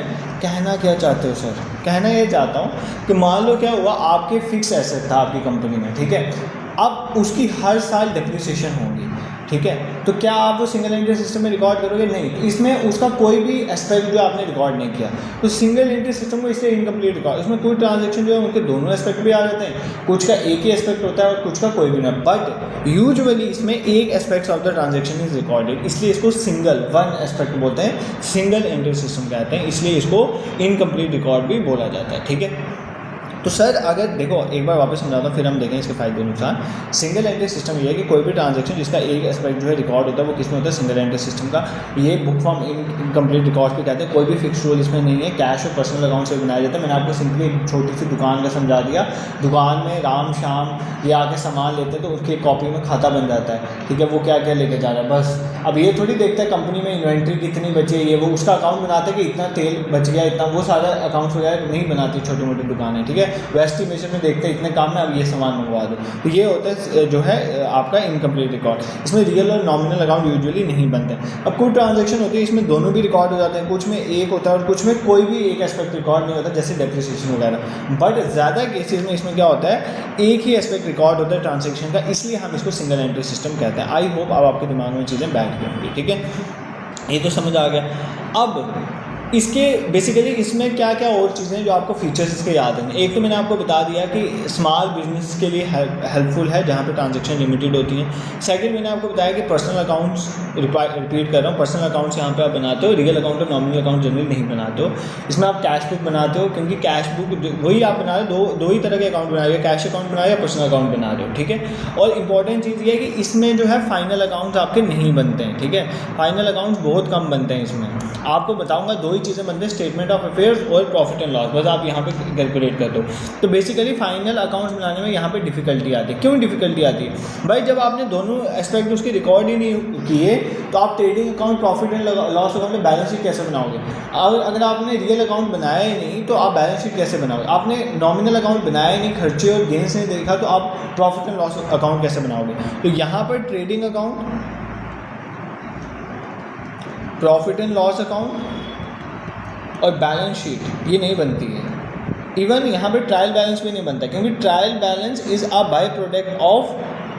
कहना क्या चाहते हो सर? कहना ये चाहता हूँ कि मान लो क्या हुआ, आपके फिक्स एसेट था आपकी कंपनी में, ठीक है, अब उसकी हर साल डिप्रिसिएशन होगी। ठीक है, तो क्या आप वो सिंगल एंट्री सिस्टम में रिकॉर्ड करोगे? नहीं, इसमें उसका कोई भी एस्पेक्ट जो आपने रिकॉर्ड नहीं किया, तो सिंगल एंट्री सिस्टम को इसलिए इनकम्प्लीट रिकॉर्ड। इसमें कोई ट्रांजैक्शन जो है उनके दोनों एस्पेक्ट भी आ जाते हैं, कुछ का एक ही एस्पेक्ट होता है और कुछ का कोई भी नहीं। बट यूजुअली इसमें एक aspect of the transaction is recorded, इसलिए इसको सिंगल वन एस्पेक्ट बोलते हैं, सिंगल एंट्री सिस्टम कहते हैं, इसलिए इसको इनकम्प्लीट रिकॉर्ड भी बोला जाता है। ठीक है, तो सर अगर देखो एक बार वापस समझाता हूँ, फिर हम देखें इसके फायदे नुकसान। सिंगल एंट्री सिस्टम ये है कि कोई भी ट्रांजैक्शन जिसका एक एस्पेक्ट जो है रिकॉर्ड होता है, वो किसमें होता है? सिंगल एंट्री सिस्टम का। ये बुक फॉर्म इनकम्प्लीट रिकॉर्ड्स भी कहते हैं। कोई भी फिक्स रूल इसमें नहीं है, कैश और पर्सनल अकाउंट से बनाया जाता है। मैंने आपको सिंपली एक छोटी सी दुकान का समझा दिया। दुकान में राम शाम ये आके सामान लेते हैं तो उसकी एक कॉपी में खाता बन जाता है। ठीक है, वो क्या क्या लेके जा रहा है, बस अब ये थोड़ी देखता है कंपनी में इन्वेंट्री कितनी बची है, ये वो उसका अकाउंट बनाते हैं कि इतना तेल बच गया, इतना, वो सारा अकाउंट वगैरह नहीं बनाती छोटी मोटी दुकानें। ठीक है, वो एस्टिमेशन में देखते हैं इतने काम में अब ये सामान मंगवा दो। तो ये होता है जो है आपका इनकम्प्लीट रिकॉर्ड। इसमें रियल और नॉमिनल अकाउंट यूजुअली नहीं बनते। अब कोई ट्रांजैक्शन होती है इसमें दोनों भी रिकॉर्ड हो जाते हैं, कुछ में एक होता है और कुछ में कोई भी एक एस्पेक्ट रिकॉर्ड नहीं होता, जैसे डेप्रिसिएशन वगैरह। बट ज़्यादा केसेस में इसमें क्या होता है, एक ही एस्पेक्ट रिकॉर्ड होता है ट्रांजैक्शन का, इसलिए हम इसको सिंगल एंट्री सिस्टम कहते हैं। आई होप अब आपके दिमाग में चीज़ें बैठ गई होंगी। ठीक है, ये तो समझ आ गया। अब इसके बेसिकली इसमें क्या क्या और चीज़ें जो आपको फीचर्स इसके याद हैं। एक तो मैंने आपको बता दिया कि स्मॉल बिजनेस के लिए हेल्पफुल है जहाँ पे ट्रांजैक्शन लिमिटेड होती हैं। सेकंड मैंने आपको बताया कि पर्सनल अकाउंट्स, रिपीट कर रहा हूँ, पर्सनल अकाउंट्स यहाँ पे आप बनाते हो, रियल अकाउंट और नॉमिनल अकाउंट जनरली नहीं बनाते हो। इसमें आप कैश बुक बनाते हो, क्योंकि कैश बुक वही आप बना रहे हो, दो ही तरह के अकाउंट बना रहे हो, कैश अकाउंट बना रहे हो या पर्सनल अकाउंट बना रहे हो। ठीक है, और इंपॉर्टेंट चीज़ ये है कि इसमें जो है फाइनल अकाउंट्स आपके नहीं बनते हैं। ठीक है, फाइनल अकाउंट्स बहुत कम बनते हैं। इसमें आपको बताऊँगा दो ही चीज़ें बनते हैं, स्टेटमेंट ऑफ अफेयर्स और प्रॉफिट एंड लॉस, बस आप यहाँ पे कैलकुलेट कर दो। तो बेसिकली फाइनल अकाउंट्स बनाने में यहाँ पे डिफिकल्टी आती है। क्यों डिफिकल्टी आती है भाई? जब आपने दोनों एस्पेक्ट उसके रिकॉर्ड ही नहीं किए तो आप trading account, profit and loss account में बैलेंस शीट कैसे बनाओगे? अगर आपने रियल अकाउंट बनाया ही नहीं तो आप बैलेंस शीट कैसे बनाओगे? आपने नॉमिनल अकाउंट बनाया ही नहीं, खर्चे और गेन्स नहीं देखा, तो आप प्रॉफिट एंड लॉस अकाउंट कैसे बनाओगे? तो यहाँ पर trading account, profit and loss account और बैलेंस शीट ये नहीं बनती है। इवन यहाँ पे ट्रायल बैलेंस भी नहीं बनता, क्योंकि trial balance is a by product of,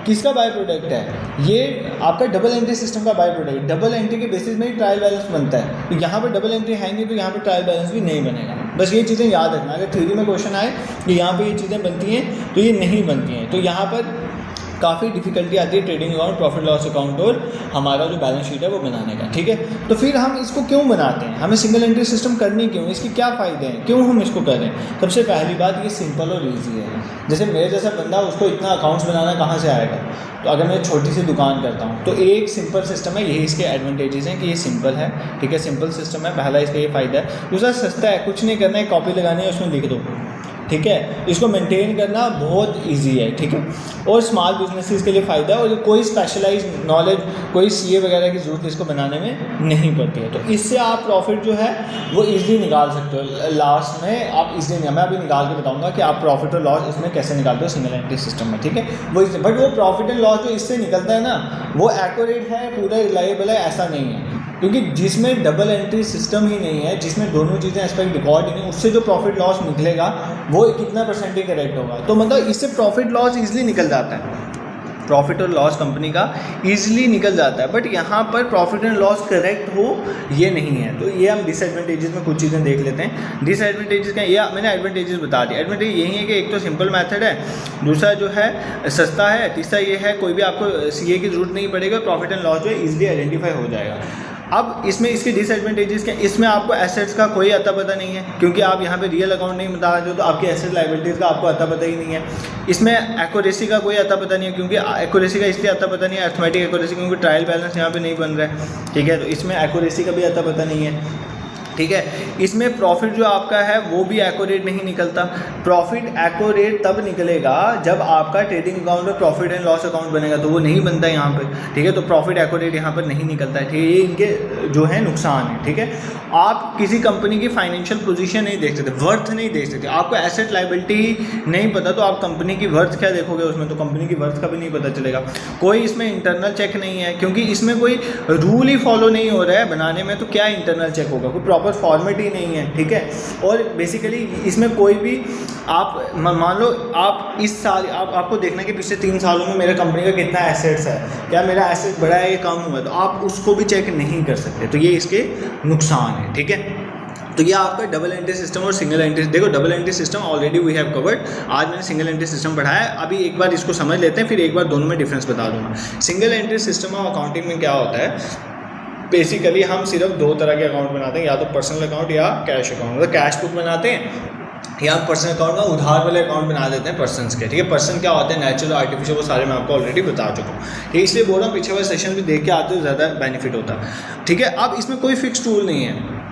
किसका बाय प्रोडक्ट है, ये आपका डबल एंट्री सिस्टम का बाय प्रोडक्ट। डबल एंट्री के बेसिस में ही ट्रायल बैलेंस बनता है, तो यहाँ पे डबल एंट्री है नहीं, तो यहाँ पे ट्रायल बैलेंस भी नहीं बनेगा। बस ये चीज़ें याद रखना, अगर थ्योरी में क्वेश्चन आए कि यहाँ पे ये चीज़ें बनती हैं तो ये नहीं बनती हैं, तो यहाँ पर काफ़ी डिफिकल्टी आती है trading account, profit loss account और हमारा जो बैलेंस शीट है वो बनाने का, ठीक है। तो फिर हम इसको क्यों बनाते हैं, हमें सिंगल एंट्री सिस्टम करनी क्यों, इसके क्या फ़ायदे हैं, क्यों हम इसको करें। सबसे पहली बात, ये सिंपल और ईजी है। जैसे मेरे जैसा बंदा, उसको इतना अकाउंट्स बनाना कहाँ से आएगा। तो अगर मैं छोटी सी दुकान करता हूँ तो एक सिंपल सिस्टम है, यही इसके एडवांटेजेस हैं कि ये सिंपल है, ठीक है, सिंपल सिस्टम है, पहला इसका ये फ़ायदा है। दूसरा सस्ता है, कुछ नहीं करना है, कॉपी लगानी है, उसमें लिख दो, ठीक है। इसको मेंटेन करना बहुत इजी है, ठीक है। और स्मॉल बिजनेसेस के लिए फ़ायदा है, और कोई स्पेशलाइज नॉलेज, कोई सीए वगैरह की ज़रूरत इसको बनाने में नहीं पड़ती है। तो इससे आप प्रॉफिट जो है वो ईजिली निकाल सकते हो। लास्ट में आप ईजिली नहीं, मैं अभी निकाल के बताऊंगा कि आप प्रॉफिट और लॉस इसमें कैसे निकालते हो सिंगल एंट्री सिस्टम में, ठीक है। वो बट वो प्रॉफिट एंड लॉस जो इससे निकलता है ना, वो एक्यूरेट है, पूरा रिलायबल है, ऐसा नहीं है। क्योंकि जिसमें डबल एंट्री सिस्टम ही नहीं है, जिसमें दोनों चीज़ें एस्पेक्ट रिकॉर्ड ही नहीं, उससे जो प्रॉफिट लॉस निकलेगा वो कितना परसेंट ही करेक्ट होगा। तो मतलब इससे प्रॉफिट लॉस ईजिली निकल जाता है, प्रॉफिट और लॉस कंपनी का ईजिली निकल जाता है। बट यहाँ पर प्रॉफिट एंड लॉस करेक्ट हो ये नहीं है। तो ये हम डिसएडवांटेजेस में कुछ चीज़ें देख लेते हैं। डिसएडवांटेजेस क्या, ये मैंने एडवांटेजेस बता दिया। एडवांटेज यही है कि एक तो सिंपल मेथड है, दूसरा जो है सस्ता है, तीसरा ये है कोई भी आपको सीए की जरूरत नहीं पड़ेगा, प्रॉफिट एंड लॉस जो है ईजिली आइडेंटिफाई हो जाएगा। अब इसमें इसके डिसएडवांटेजेस क्या, इसमें आपको एसेट्स का कोई अता पता नहीं है, क्योंकि आप यहाँ पे रियल अकाउंट नहीं बता रहे हो, तो आपकी एसेट लायबिलिटीज़ का आपको अता पता ही नहीं है। इसमें एक्यूरेसी का कोई अता पता नहीं है, क्योंकि एक्यूरेसी का इसलिए अता पता नहीं है, अर्थमेटिक एक्यूरेसी, क्योंकि ट्रायल बैलेंस यहाँ पे नहीं बन रहा है, ठीक है। तो इसमें एक्यूरेसी का भी अता पता नहीं है, ठीक है। इसमें प्रॉफिट जो आपका है वो भी एक्यूरेट नहीं निकलता। प्रॉफिट एक्यूरेट तब निकलेगा जब आपका ट्रेडिंग अकाउंट और प्रॉफिट एंड लॉस अकाउंट बनेगा, तो वो नहीं बनता यहाँ पे, ठीक है। तो प्रॉफिट एक्यूरेट यहाँ पर नहीं निकलता है, ठीक है। ये इनके जो है नुकसान है, ठीक है। आप किसी कंपनी की फाइनेंशियल पोजीशन नहीं देख सकते, वर्थ नहीं देख सकते, आपको एसेट लायबिलिटी नहीं पता, तो आप कंपनी की वर्थ क्या देखोगे उसमें, तो कंपनी की वर्थ का भी नहीं पता चलेगा। कोई इसमें इंटरनल चेक नहीं है, क्योंकि इसमें कोई रूल ही फॉलो नहीं हो रहा है बनाने में, तो क्या इंटरनल चेक होगा, कोई प्रॉपर फॉर्मेट ही नहीं है, ठीक है। और बेसिकली इसमें कोई भी आप मान लो आप इस साल आपको देखना है कि पिछले 3 सालों में मेरे कंपनी का कितना एसेट्स है, क्या मेरा एसेट बढ़ा है या कम हुआ है, तो आप उसको भी चेक नहीं कर सकते। तो ये इसके नुकसान है, ठीक है। तो ये आपका डबल एंट्री सिस्टम और सिंगल एंट्री, देखो double entry system already we have covered, आज मैंने सिंगल एंट्री सिस्टम पढ़ाया है। अभी एक बार इसको समझ लेते हैं, फिर एक बार दोनों में डिफरेंस बता दूंगा। Single entry system of accounting में क्या होता है, बेसिकली हम सिर्फ 2 तरह के अकाउंट बनाते हैं, या तो पर्सनल अकाउंट या कैश अकाउंट। मतलब कैश बुक बनाते हैं या पर्सनल अकाउंट में उधार वाले अकाउंट बना देते हैं पर्सन्स के, ठीक है। पर्सन क्या होते हैं, नेचुरल, आर्टिफिशियल, वो सारे मैं आपको ऑलरेडी बता चुका हूँ, ठीक है। इसलिए बोल रहा हूँ पीछे वाले सेशन भी देख के आते हो ज़्यादा बेनिफिट होता है, ठीक है। अब इसमें कोई फिक्स टूल नहीं है,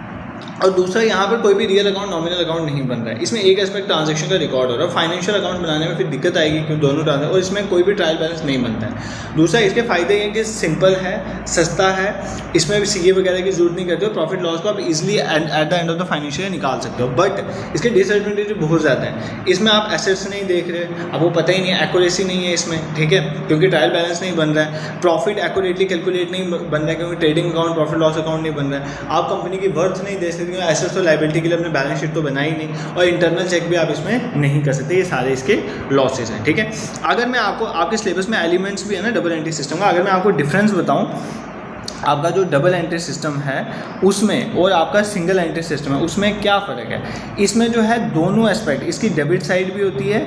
और दूसरा यहाँ पर कोई भी रियल अकाउंट, नॉमिनल अकाउंट नहीं बन रहा है। इसमें एक एस्पेक्ट ट्रांजैक्शन का रिकॉर्ड हो रहा है, फाइनेंशियल अकाउंट बनाने में फिर दिक्कत आएगी क्योंकि दोनों ट्रांजैक्शन, और इसमें कोई भी ट्रायल बैलेंस नहीं बनता है। दूसरा इसके फ़ायदे ये कि सिंपल है, सस्ता है, इसमें भी सीए वगैरह की जरूरत नहीं करते हो, प्रॉफिट लॉस को आप easily at the end of the financial निकाल सकते हो। बट इसके डिसएडवांटेज बहुत ज़्यादा है। इसमें आप एसेट्स नहीं देख रहे, आपको पता ही नहीं है, एक्यूरेसी नहीं है इसमें, ठीक है, क्योंकि ट्रायल बैलेंस नहीं बन रहा है। प्रॉफिट एक्यूरेटली कैलकुलेट नहीं बन रहा है, क्योंकि trading account, profit loss account नहीं बन रहा है। आप कंपनी की वर्थ नहीं दे सकते, एसेट्स और लायबिलिटी के लिए अपने बैलेंस शीट तो बनाई नहीं, और इंटरनल चेक भी आप इसमें नहीं कर सकते। ये सारे इसके लॉसेज हैं, ठीक है। अगर मैं आपको, आपके सिलेबस में एलिमेंट्स भी है ना डबल एंट्री सिस्टम का, अगर मैं आपको डिफरेंस बताऊं, आपका जो डबल एंट्री सिस्टम है उसमें और आपका सिंगल एंट्री सिस्टम है उसमें क्या फ़र्क है। इसमें जो है दोनों एस्पेक्ट, इसकी डेबिट साइड भी होती है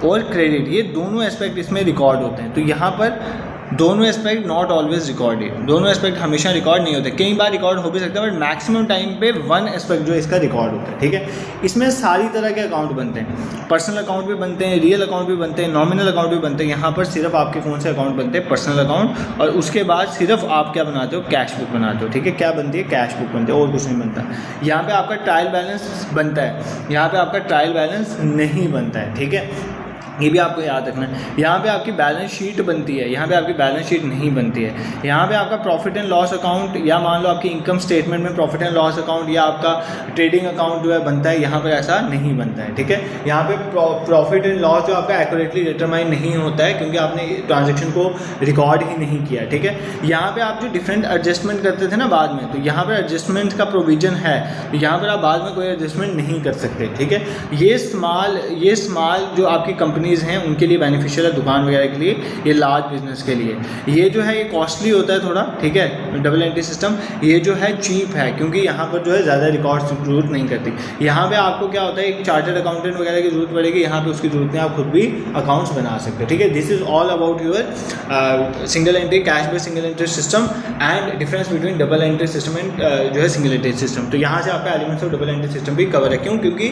और क्रेडिट, ये दोनों एस्पेक्ट इसमें रिकॉर्ड होते हैं। तो यहाँ पर दोनों एस्पेक्ट नॉट ऑलवेज रिकॉर्डेड, दोनों एस्पेक्ट हमेशा रिकॉर्ड नहीं होते, कई बार रिकॉर्ड हो भी सकता है, बट मैक्सिमम टाइम पे वन एस्पेक्ट जो है इसका रिकॉर्ड होता है, ठीक है। इसमें सारी तरह के अकाउंट बनते हैं, पर्सनल अकाउंट भी बनते हैं, रियल अकाउंट भी बनते हैं, नॉमिनल अकाउंट भी बनते हैं। यहाँ पर सिर्फ आपके कौन से अकाउंट बनते हैं, पर्सनल अकाउंट, और उसके बाद सिर्फ आप क्या बनाते हो, कैश बुक बनाते हो, ठीक है। क्या बनती है, कैश बुक बनती है, और कुछ नहीं बनता। यहाँ पर आपका ट्रायल बैलेंस बनता है, यहाँ पर आपका ट्रायल बैलेंस नहीं बनता है, ठीक है। ये भी आपको याद रखना है। यहाँ पे आपकी बैलेंस शीट बनती है, यहाँ पे आपकी बैलेंस शीट नहीं बनती है। यहाँ पे आपका प्रॉफिट एंड लॉस अकाउंट या मान लो आपकी इनकम स्टेटमेंट में प्रॉफिट एंड लॉस अकाउंट या आपका ट्रेडिंग अकाउंट जो है बनता है, यहाँ पर ऐसा नहीं बनता है, ठीक है। यहाँ पे प्रॉफिट एंड लॉस जो आपका एक्यूरेटली डिटरमाइन नहीं होता है क्योंकि आपने ट्रांजेक्शन को रिकॉर्ड ही नहीं किया, ठीक है। यहाँ पर आप जो डिफरेंट एडजस्टमेंट करते थे ना बाद में, तो यहाँ पर एडजस्टमेंट का प्रोविजन है, तो यहाँ पर आप बाद में कोई एडजस्टमेंट नहीं कर सकते, ठीक है। ये स्मॉल जो आपकी कंपनीज़ हैं उनके लिए बेनिफिशियल है, दुकान वगैरह के लिए, ये लार्ज बिजनेस के लिए ये जो है ये कॉस्टली होता है थोड़ा, ठीक है। डबल एंट्री सिस्टम ये जो है चीप है क्योंकि यहाँ पर जो है ज़्यादा रिकॉर्ड्स की जरूरत नहीं करती। यहाँ पे आपको क्या होता है, एक चार्टर्ड अकाउंटेंट वगैरह की जरूरत पड़ेगी, यहाँ पे उसकी जरूरत नहीं, आप खुद भी अकाउंट्स बना सकते हो, ठीक है। This is all about your single entry cash based single entry system and difference between double entry system and जो है सिंगल एंट्री सिस्टम। तो यहाँ से आपका elements of double entry system भी कवर है, क्यों? क्योंकि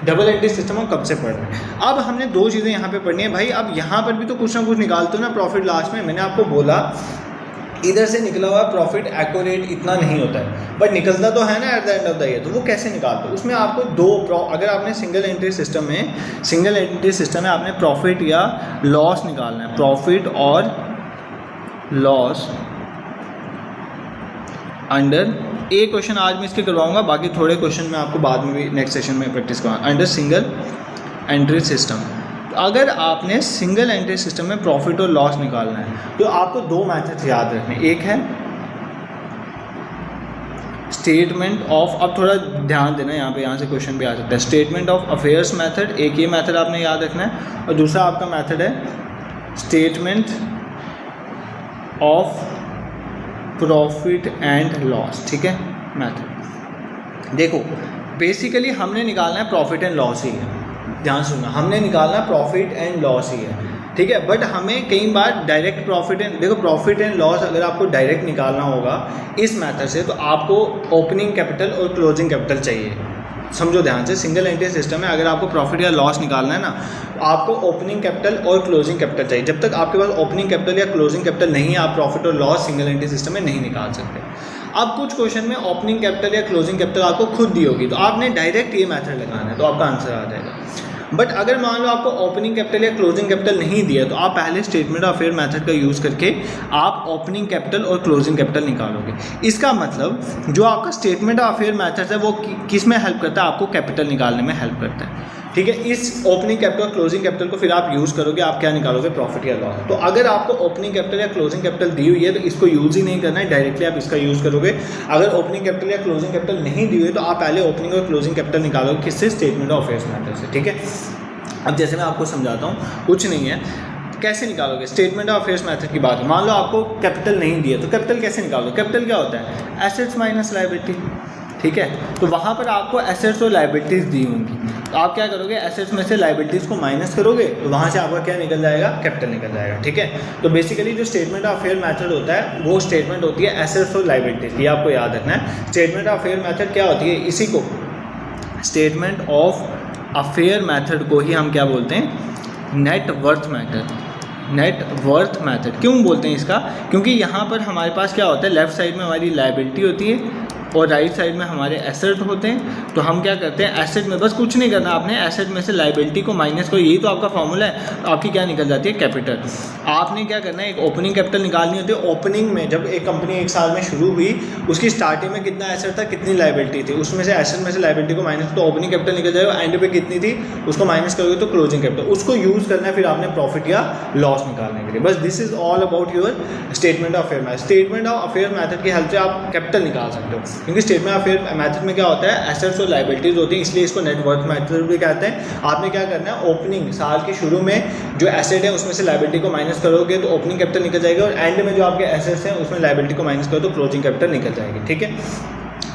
डबल एंट्री सिस्टम हम कब से पढ़ रहे हैं। अब हमने दो चीज़ें यहाँ पे पढ़नी है भाई। अब यहाँ पर भी तो कुछ ना कुछ निकालते हो ना प्रॉफिट लास्ट में। मैंने आपको बोला इधर से निकला हुआ प्रॉफिट एक्यूरेट इतना नहीं होता है, बट निकलता तो है ना at the end of the year. तो वो कैसे निकालते हो? उसमें आपको अगर आपने सिंगल एंट्री सिस्टम में आपने प्रॉफिट या लॉस निकालना है, प्रॉफिट और लॉस अंडर एक क्वेश्चन आज मैं इसके करवाऊंगा, बाकी थोड़े क्वेश्चन मैं आपको बाद में भी नेक्स्ट सेशन में प्रैक्टिस कराऊंगा। अंडर सिंगल एंट्री सिस्टम, अगर आपने सिंगल एंट्री सिस्टम में प्रॉफिट और लॉस निकालना है तो आपको दो मेथड याद रखने। एक है स्टेटमेंट ऑफ, अब थोड़ा ध्यान देना यहाँ से क्वेश्चन भी आ सकता है। स्टेटमेंट ऑफ अफेयर्स मेथड, एक ये मेथड आपने याद रखना है, और दूसरा आपका मेथड है statement of profit and loss, ठीक है। मेथड देखो, बेसिकली हमने निकालना है प्रॉफिट एंड लॉस ही है, ध्यान सुनना, हमने निकालना प्रॉफिट एंड लॉस ही है, ठीक है। बट हमें कई बार डायरेक्ट प्रॉफिट एंड लॉस अगर आपको डायरेक्ट निकालना होगा इस मेथड से, तो आपको ओपनिंग कैपिटल और क्लोजिंग कैपिटल चाहिए। समझो ध्यान से, सिंगल एंट्री सिस्टम में अगर आपको प्रॉफिट या लॉस निकालना है ना, आपको ओपनिंग कैपिटल और क्लोजिंग कैपिटल चाहिए। जब तक आपके पास ओपनिंग कैपिटल या क्लोजिंग कैपिटल नहीं है, आप प्रॉफिट और लॉस सिंगल एंट्री सिस्टम में नहीं निकाल सकते। अब कुछ क्वेश्चन में ओपनिंग कैपिटल या क्लोजिंग कैपिटल आपको खुद दी होगी, तो आपने डायरेक्ट ये मेथड लगाना है, तो आपका आंसर आ जाएगा। बट अगर मान लो आपको ओपनिंग कैपिटल या क्लोजिंग कैपिटल नहीं दिया, तो आप पहले स्टेटमेंट ऑफ अफेयर मेथड का यूज़ करके आप ओपनिंग कैपिटल और क्लोजिंग कैपिटल निकालोगे। इसका मतलब जो आपका स्टेटमेंट ऑफ अफेयर मेथड है वो किस में हेल्प करता है? आपको कैपिटल निकालने में हेल्प करता है, ठीक है। इस ओपनिंग कैपिटल क्लोजिंग कैपिटल को फिर आप यूज़ करोगे, आप क्या निकालोगे? प्रॉफिट या लॉस। तो अगर आपको ओपनिंग कैपिटल या क्लोजिंग कैपिटल दी हुई है तो इसको यूज़ ही नहीं करना है, डायरेक्टली आप इसका यूज़ करोगे। अगर ओपनिंग कैपिटल या क्लोजिंग कैपिटल नहीं दी हुई तो आप पहले ओपनिंग और क्लोजिंग कैपिटल निकालोगे, किससे? स्टेटमेंट ऑफ अफेयर्स मेथड से, ठीक है। अब जैसे मैं आपको समझाता हूँ, कुछ नहीं है, कैसे निकालोगे? स्टेटमेंट ऑफ अफेयर्स मेथड की बात है। मान लो आपको कैपिटल नहीं दिया, तो कैपिटल कैसे निकालोगे? कैपिटल क्या होता है? एसेट्स माइनस लायबिलिटी, ठीक है। तो वहाँ पर आपको एसेट्स और लायबिलिटीज़ दी होंगी, तो आप क्या करोगे? एसेट्स में से लायबिलिटीज़ को माइनस करोगे, तो वहाँ से आपका क्या निकल जाएगा? कैपिटल निकल जाएगा, ठीक है। तो बेसिकली जो स्टेटमेंट ऑफ अफेयर मेथड होता है वो स्टेटमेंट होती है एसेट्स और लायबिलिटीज़, ये आपको याद रखना है। स्टेटमेंट ऑफ अफेयर मेथड क्या होती है? इसी को स्टेटमेंट ऑफ अफेयर मेथड को ही हम क्या बोलते हैं? Net worth method. Net worth method क्यों बोलते हैं इसका? क्योंकि यहाँ पर हमारे पास क्या होता है? लेफ्ट साइड में हमारी लायबिलिटी होती है और राइट साइड में हमारे एसेट होते हैं। तो हम क्या करते हैं? एसेट में बस कुछ नहीं करना आपने, एसेट में से लायबिलिटी को माइनस करो, यही तो आपका फॉर्मूला है। तो आपकी क्या निकल जाती है? कैपिटल। आपने क्या करना है? एक ओपनिंग कैपिटल निकालनी होती है। ओपनिंग में जब एक कंपनी एक साल में शुरू हुई, उसकी स्टार्टिंग में कितना एसेट था, कितनी लायबिलिटी थी, उसमें से एसेट में से लायबिलिटी को माइनस, तो ओपनिंग कैपिटल निकल जाएगा। एंड पे कितनी थी उसको माइनस करोगे तो क्लोजिंग कैपिटल, उसको यूज़ करना है फिर आपने प्रॉफिट या लॉस निकालने के लिए। बस this is all about your statement of affair method. Statement of affair method की हेल्प से आप कैपिटल निकाल सकते हो, क्योंकि स्टेटमेंट ऑफ अफेयर मेथड में क्या होता है? एसेट्स और लायबिलिटीज होती है, इसलिए इसको नेट वर्थ मेथड भी कहते हैं। आपने क्या करना है? ओपनिंग साल के शुरू में जो एसेट है उसमें से लायबिलिटी को माइनस करोगे तो ओपनिंग कैपिटल निकल जाएगा, और एंड में जो आपके एसेट्स हैं उसमें लायबिलिटी को माइनस करो तो क्लोजिंग कैपिटल निकल जाएगी, ठीक है।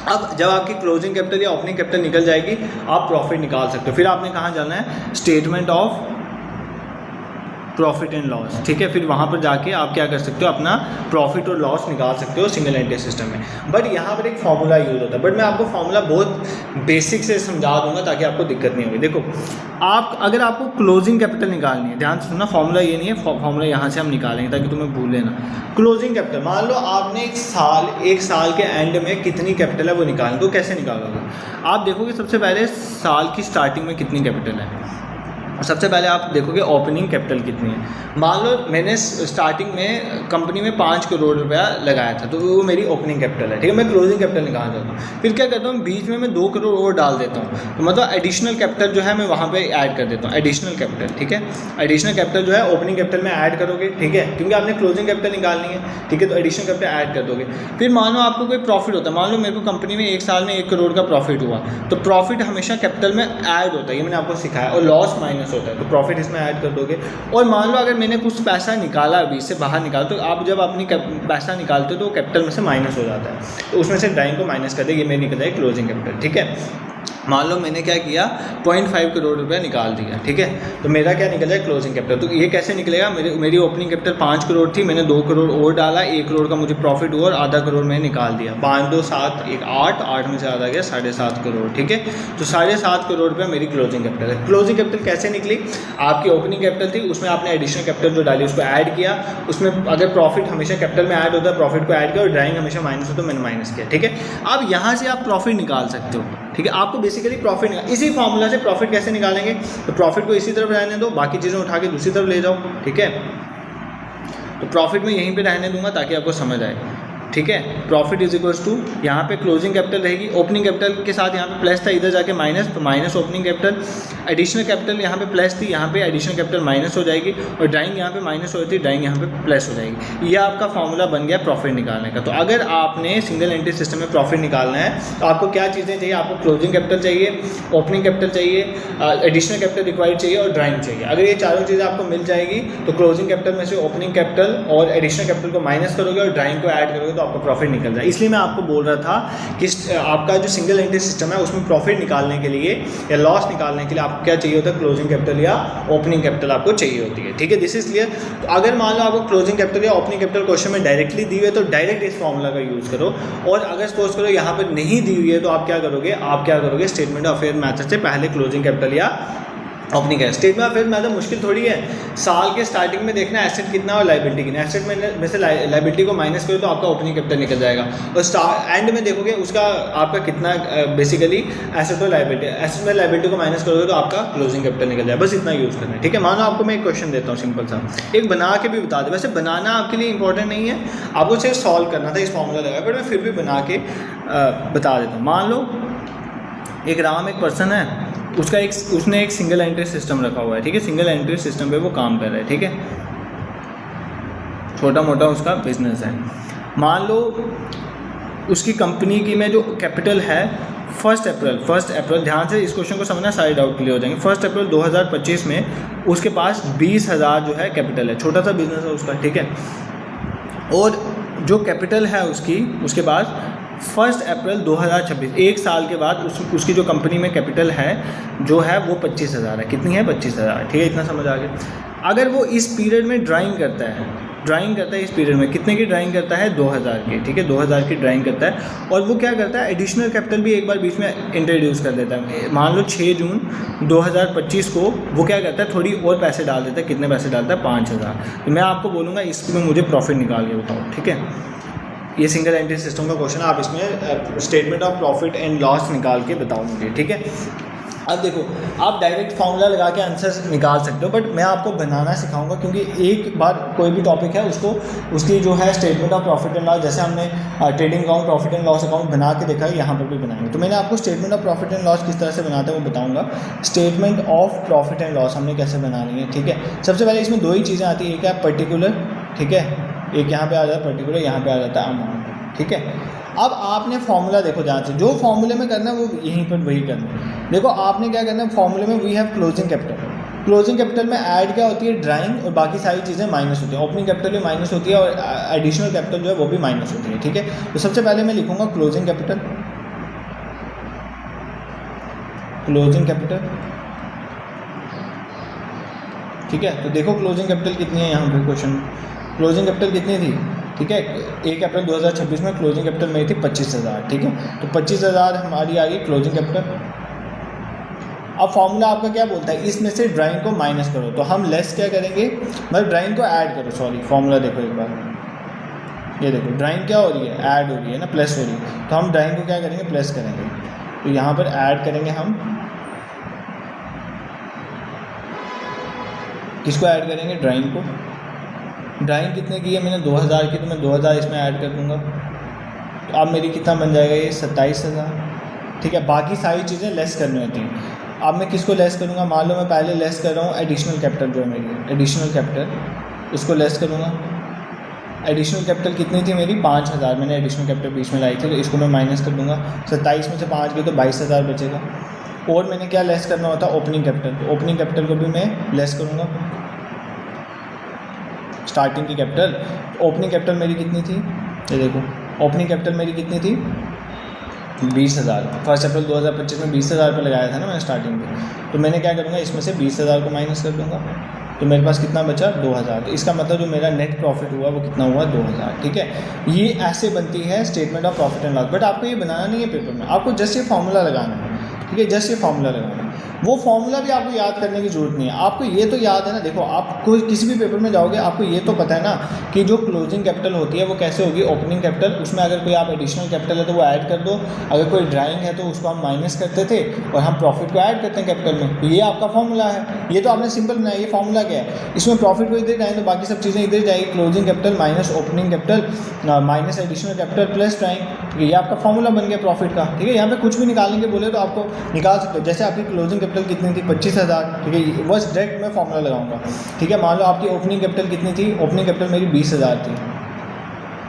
अब जब आपकी क्लोजिंग कैपिटल या ओपनिंग कैपिटल निकल जाएगी, आप प्रॉफिट निकाल सकते हो। फिर आपने कहाँ जाना है? Statement of profit and loss, ठीक है। फिर वहाँ पर जाके आप क्या कर सकते हो? अपना प्रॉफिट और लॉस निकाल सकते हो सिंगल एंट्री सिस्टम में। बट यहाँ पर एक फार्मूला यूज़ होता है, बट मैं आपको फार्मूला बहुत बेसिक से समझा दूंगा ताकि आपको दिक्कत नहीं होगी। देखो, अगर आपको क्लोजिंग कैपिटल निकालनी है, ध्यान से सुनना, फार्मूला ये नहीं है, फार्मूला यहाँ से हम निकालेंगे ताकि तुम्हें भूल लेना। क्लोजिंग कैपिटल, मान लो आपने एक साल के एंड में कितनी कैपिटल है वो निकालनी, तो कैसे निकालोगे? आप देखोगे सबसे पहले साल की स्टार्टिंग में कितनी कैपिटल है, सबसे पहले आप देखोगे ओपनिंग कैपिटल कितनी है। मान लो मैंने स्टार्टिंग में कंपनी में 5 करोड़ रुपया लगाया था, तो वो मेरी ओपनिंग कैपिटल है, ठीक है। मैं क्लोजिंग कैपिटल निकाल देता हूँ, फिर क्या करता हूँ बीच में मैं 2 करोड़ और डाल देता हूँ, तो मतलब एडिशनल कैपिटल जो है मैं वहाँ पे ऐड कर देता हूँ, एडिशनल कैपिटल, ठीक है। एडिशनल कैपिटल जो है ओपनिंग कैपिटल में ऐड करोगे, ठीक है, क्योंकि आपने क्लोजिंग कैपिटल निकालनी है, ठीक है, तो एडिशनल कैपिटल ऐड कर दोगे। फिर मान लो आपको कोई प्रॉफिट होता है, मान लो मेरे को कंपनी में 1 साल में 1 करोड़ का प्रॉफिट हुआ, तो प्रॉफिट हमेशा कैपिटल में ऐड होता है, ये मैंने आपको सिखाया, और लॉस माइनस होता है, तो प्रॉफिट इसमें ऐड कर दोगे। और मान लो अगर मैंने कुछ पैसा निकाला अभी से बाहर निकाला, तो आप जब अपनी पैसा निकालते हो तो कैपिटल में से माइनस हो जाता है, तो उसमें से ड्राइंग को माइनस कर दे, ये मेरी निकल जाए क्लोजिंग कैपिटल, ठीक है। मान लो मैंने क्या किया 0.5 करोड़ रुपया निकाल दिया, ठीक है, तो मेरा क्या निकल जाए क्लोजिंग कैपिटल। तो ये कैसे निकलेगा, मेरी ओपनिंग कैपिटल 5 करोड़ थी, मैंने 2 करोड़ और डाला, 1 करोड़ का मुझे प्रॉफिट हुआ और आधा करोड़ मैंने निकाल दिया, 5 2 7 1 8, 8 में से आधा गया 7.5 करोड़, ठीक है। तो 7.5 करोड़ रुपया मेरी क्लोजिंग कैपिटल है। क्लोजिंग कैपिटल कैसे निकली, आपकी ओपनिंग कैपिटल थी, उसमें आपने एडिशनल कैपिटल जो डाली उसको ऐड किया, उसमें अगर प्रॉफिट हमेशा कैपिटल में ऐड होता है, प्रॉफिट को ऐड किया, और ड्राइंग हमेशा माइनस होता है, मैंने माइनस किया, ठीक है। अब यहाँ से आप प्रॉफिट निकाल सकते हो, ठीक है। आपको बेसिकली प्रॉफिट इसी फॉर्मूला से प्रॉफिट कैसे निकालेंगे, तो प्रॉफिट को इसी तरफ रहने दो, बाकी चीज़ें उठा के दूसरी तरफ ले जाओ, ठीक है। तो प्रॉफिट में यहीं पे रहने दूंगा ताकि आपको समझ आए, ठीक है। प्रॉफिट इज इक्वल्स टू यहाँ पे क्लोजिंग कैपिटल रहेगी, ओपनिंग कैपिटल के साथ यहाँ पे प्लस था, इधर जाके माइनस, तो minus opening capital, additional capital यहाँ पे प्लस थी, यहाँ पे एडिशनल कैपिटल माइनस हो जाएगी, और ड्राइंग यहाँ पे माइनस हो रही थी, ड्राइंग यहाँ पे प्लस हो जाएगी। ये आपका फॉर्मूला बन गया प्रॉफिट निकालने का। तो अगर आपने सिंगल एंट्री सिस्टम में प्रॉफिट निकालना है तो आपको क्या चीज़ें चाहिए, आपको क्लोजिंग कैपिटल चाहिए, ओपनिंग कैपिटल चाहिए, एडिशनल कैपिटल रिक्वायर्ड चाहिए और ड्राइंग चाहिए। अगर ये चारों चीज़ें आपको मिल जाएगी तो क्लोजिंग कैपिटल में से ओपनिंग कैपिटल और एडिशनल कैपिटल को माइनस करोगे और ड्राइंग को ऐड करोगे तो आपका प्रॉफिट निकल जाए। इसलिए मैं आपको बोल रहा था कि आपका जो सिंगल एंट्री सिस्टम है उसमें प्रॉफिट निकालने के लिए या लॉस निकालने के लिए आपको क्या चाहिए होता है, क्लोजिंग कैपिटल या ओपनिंग कैपिटल आपको चाहिए होती है, ठीक है। This is clear. तो अगर मान लो आपको क्लोजिंग कैपिटल या ओपनिंग कैपिटल क्वेश्चन में डायरेक्टली दी हुई है तो डायरेक्ट इस फॉर्मूला का यूज़ करो, और अगर सपोज करो यहाँ पर नहीं दी हुई है तो आप क्या करोगे स्टेटमेंट ऑफ अफेयर मेथड से पहले क्लोजिंग कैपिटल या ओपनिंग है। स्टेटमेंट ऑफ अफेयर मेथड मुश्किल थोड़ी है, साल के स्टार्टिंग में देखना एसेट कितना और लाइबिलिटी कितना, एसेट में से लाइबिलिटी को माइनस करो तो आपका ओपनिंग कैपिटल निकल जाएगा, और एंड में देखोगे उसका आपका कितना बेसिकली एसेट और लाइबिलिटी, एसेट में लाइबिलिटी को माइनस करोगे तो आपका क्लोजिंग कैपिटल निकल जाएगा। बस इतना यूज़ करना है, ठीक है। मानो आपको मैं एक क्वेश्चन देता हूँ सिंपल सा, एक बना के भी बता दे, वैसे बनाना आपके लिए इंपॉर्टेंट नहीं है, आपको सिर्फ सॉल्व करना था इस फॉर्मूला लगा, बट मैं फिर भी बना के बता देता हूँ। मान लो एक राम एक पर्सन है, उसने एक सिंगल एंट्री सिस्टम रखा हुआ है, ठीक है, सिंगल एंट्री सिस्टम पे वो काम कर रहा है, ठीक है, छोटा मोटा उसका बिजनेस है। मान लो उसकी कंपनी की में जो कैपिटल है 1 अप्रैल, ध्यान से इस क्वेश्चन को समझना, सारे डाउट क्लियर हो जाएंगे। 1 अप्रैल 2025 में उसके पास 20,000 जो है कैपिटल है, छोटा सा बिजनेस है उसका, ठीक है, और जो कैपिटल है उसके पास 1 अप्रैल 2026 1 साल के बाद उसकी जो कंपनी में कैपिटल है जो है वो 25,000 है। कितनी है? 25,000, ठीक है, इतना समझ आ गया। अगर वो इस पीरियड में ड्राइंग करता है इस पीरियड में कितने की ड्राइंग करता है? 2,000 की, ठीक है, 2,000 की ड्राइंग करता है, और वो क्या करता है एडिशनल कैपिटल भी एक बार बीच में इंट्रोड्यूस कर देता है। मान लो 6 जून 2025 को वो क्या करता है थोड़ी और पैसे डाल देता है। कितने पैसे डालता है? 5,000। तो मैं आपको बोलूँगा इसमें मुझे प्रॉफिट निकाल के बताओ, ठीक है। ये सिंगल एंट्री सिस्टम का क्वेश्चन है, आप इसमें statement of profit and loss निकाल के बताओ मुझे, ठीक है। अब देखो, आप डायरेक्ट फार्मूला लगा के आंसर निकाल सकते हो, बट मैं आपको बनाना सिखाऊंगा, क्योंकि एक बार कोई भी टॉपिक है उसकी जो है statement of profit and loss, जैसे हमने trading account, profit and loss account बना के देखा है, यहाँ पर भी बनाएंगे। तो मैंने आपको statement of profit and loss किस तरह से बनाते हैं वो बताऊँगा। Statement of profit and loss हमने कैसे बनानी है, ठीक है। सबसे पहले इसमें 2 ही चीज़ें आती है, एक है पर्टिकुलर, ठीक है, एक यहाँ पे आ जाता है पर्टिकुलर, यहाँ पे आ जाता है अमाउंट, ठीक है। अब आपने फॉर्मूला देखो, ध्यान से, जो फॉर्मूले में करना है वो यहीं पर वही करना है। देखो आपने क्या करना है, फॉर्मूले में वी हैव क्लोजिंग कैपिटल में ऐड क्या होती है? ड्राइंग, और बाकी सारी चीज़ें माइनस होती है। ओपनिंग कैपिटल भी माइनस होती है और एडिशनल कैपिटल जो है वो भी माइनस होती है, ठीक है। तो सबसे पहले मैं लिखूँगा क्लोजिंग कैपिटल, ठीक है। तो देखो क्लोजिंग कैपिटल कितनी है यहाँ पे क्वेश्चन में, क्लोजिंग कैपिटल कितनी थी, ठीक है। 1 अप्रैल 2026 में क्लोजिंग कैपिटल मेरी थी 25,000, ठीक है। तो 25,000 हमारी आ गई क्लोजिंग कैपिटल। अब फॉर्मूला आपका क्या बोलता है? इसमें से ड्राइंग को माइनस करो, तो हम लेस क्या करेंगे, मतलब ड्राइंग को ऐड करो, सॉरी, फॉर्मूला देखो एक बार, ये देखो ड्राइंग क्या हो रही है, ऐड हो रही है ना, प्लस हो रही है, तो हम ड्राइंग को क्या करेंगे? प्लस करेंगे। तो यहाँ पर ऐड करेंगे हम किसको ऐड करेंगे, ड्राइंग को। ड्राइंग कितने की है मैंने, 2000 की, तो मैं 2000 इसमें ऐड कर दूँगा। तो अब मेरी कितना बन जाएगा ये 27,000। ठीक है, बाकी सारी चीज़ें लेस करनी होती हैं। अब मैं किसको लेस करूँगा, मान लो मैं पहले लेस कर रहा हूँ एडिशनल कैपिटल जो है मेरी, एडिशनल कैपिटल उसको लेस करूँगा। एडिशनल कैपिटल कितनी थी मेरी, 5000, मैंने एडिशनल कैपिटल बीच में लाई थी, तो इसको मैं माइनस कर दूँगा। 27 में से 5 गए तो 22,000 बचेगा। और मैंने क्या लेस करना होता है, ओपनिंग कैपिटल, तो ओपनिंग कैपिटल को भी मैं लेस करूँगा, स्टार्टिंग की कैपिटल। ओपनिंग कैपिटल मेरी कितनी थी, ये देखो, ओपनिंग कैपिटल मेरी कितनी थी 20,000। 1 अप्रैल 2025 में 20,000 पर लगाया था ना मैंने स्टार्टिंग में, तो मैंने क्या करूँगा, इसमें से 20,000 को माइनस कर दूँगा, तो मेरे पास कितना बचा 2,000। तो इसका मतलब जो मेरा नेट प्रॉफिट हुआ वो कितना हुआ, 2,000। ठीक है, ये ऐसे बनती है statement of profit and loss. But आपको ये बनाना नहीं है पेपर में, आपको जस्ट ये फॉर्मूला लगाना है। ठीक है, जस्ट ये फॉर्मूला लगाना है। वो फॉर्मूला भी आपको याद करने की ज़रूरत नहीं है, आपको ये तो याद है ना। देखो, आप कोई किसी भी पेपर में जाओगे आपको ये तो पता है ना कि जो क्लोजिंग कैपिटल होती है वो कैसे होगी, ओपनिंग कैपिटल, उसमें अगर कोई आप एडिशनल कैपिटल है तो वो ऐड कर दो, अगर कोई ड्राइंग है तो उसको हम माइनस करते थे और हम प्रॉफिट को ऐड करते हैं कैपिटल में। तो ये आपका फॉर्मूला है, ये तो आपने सिंपल बनाया। ये फॉर्मूला क्या है, इसमें प्रॉफिट को इधर जाए तो बाकी सब चीज़ें इधर जाएगी, closing capital minus opening capital minus additional capital plus drawing. ठीक है, ये आपका फॉर्मूला बन गया प्रॉफिट का। ठीक है, यहाँ पे कुछ भी निकालने के बोले तो आपको निकाल सकते हो। जैसे आपकी क्लोजिंग कैपिटल कितनी थी, 25,000। ठीक है, बस डायरेक्ट मैं फॉर्मूला लगाऊंगा। ठीक है, मान लो आपकी ओपनिंग कैपिटल कितनी थी, ओपनिंग कैपिटल मेरी 20,000 थी,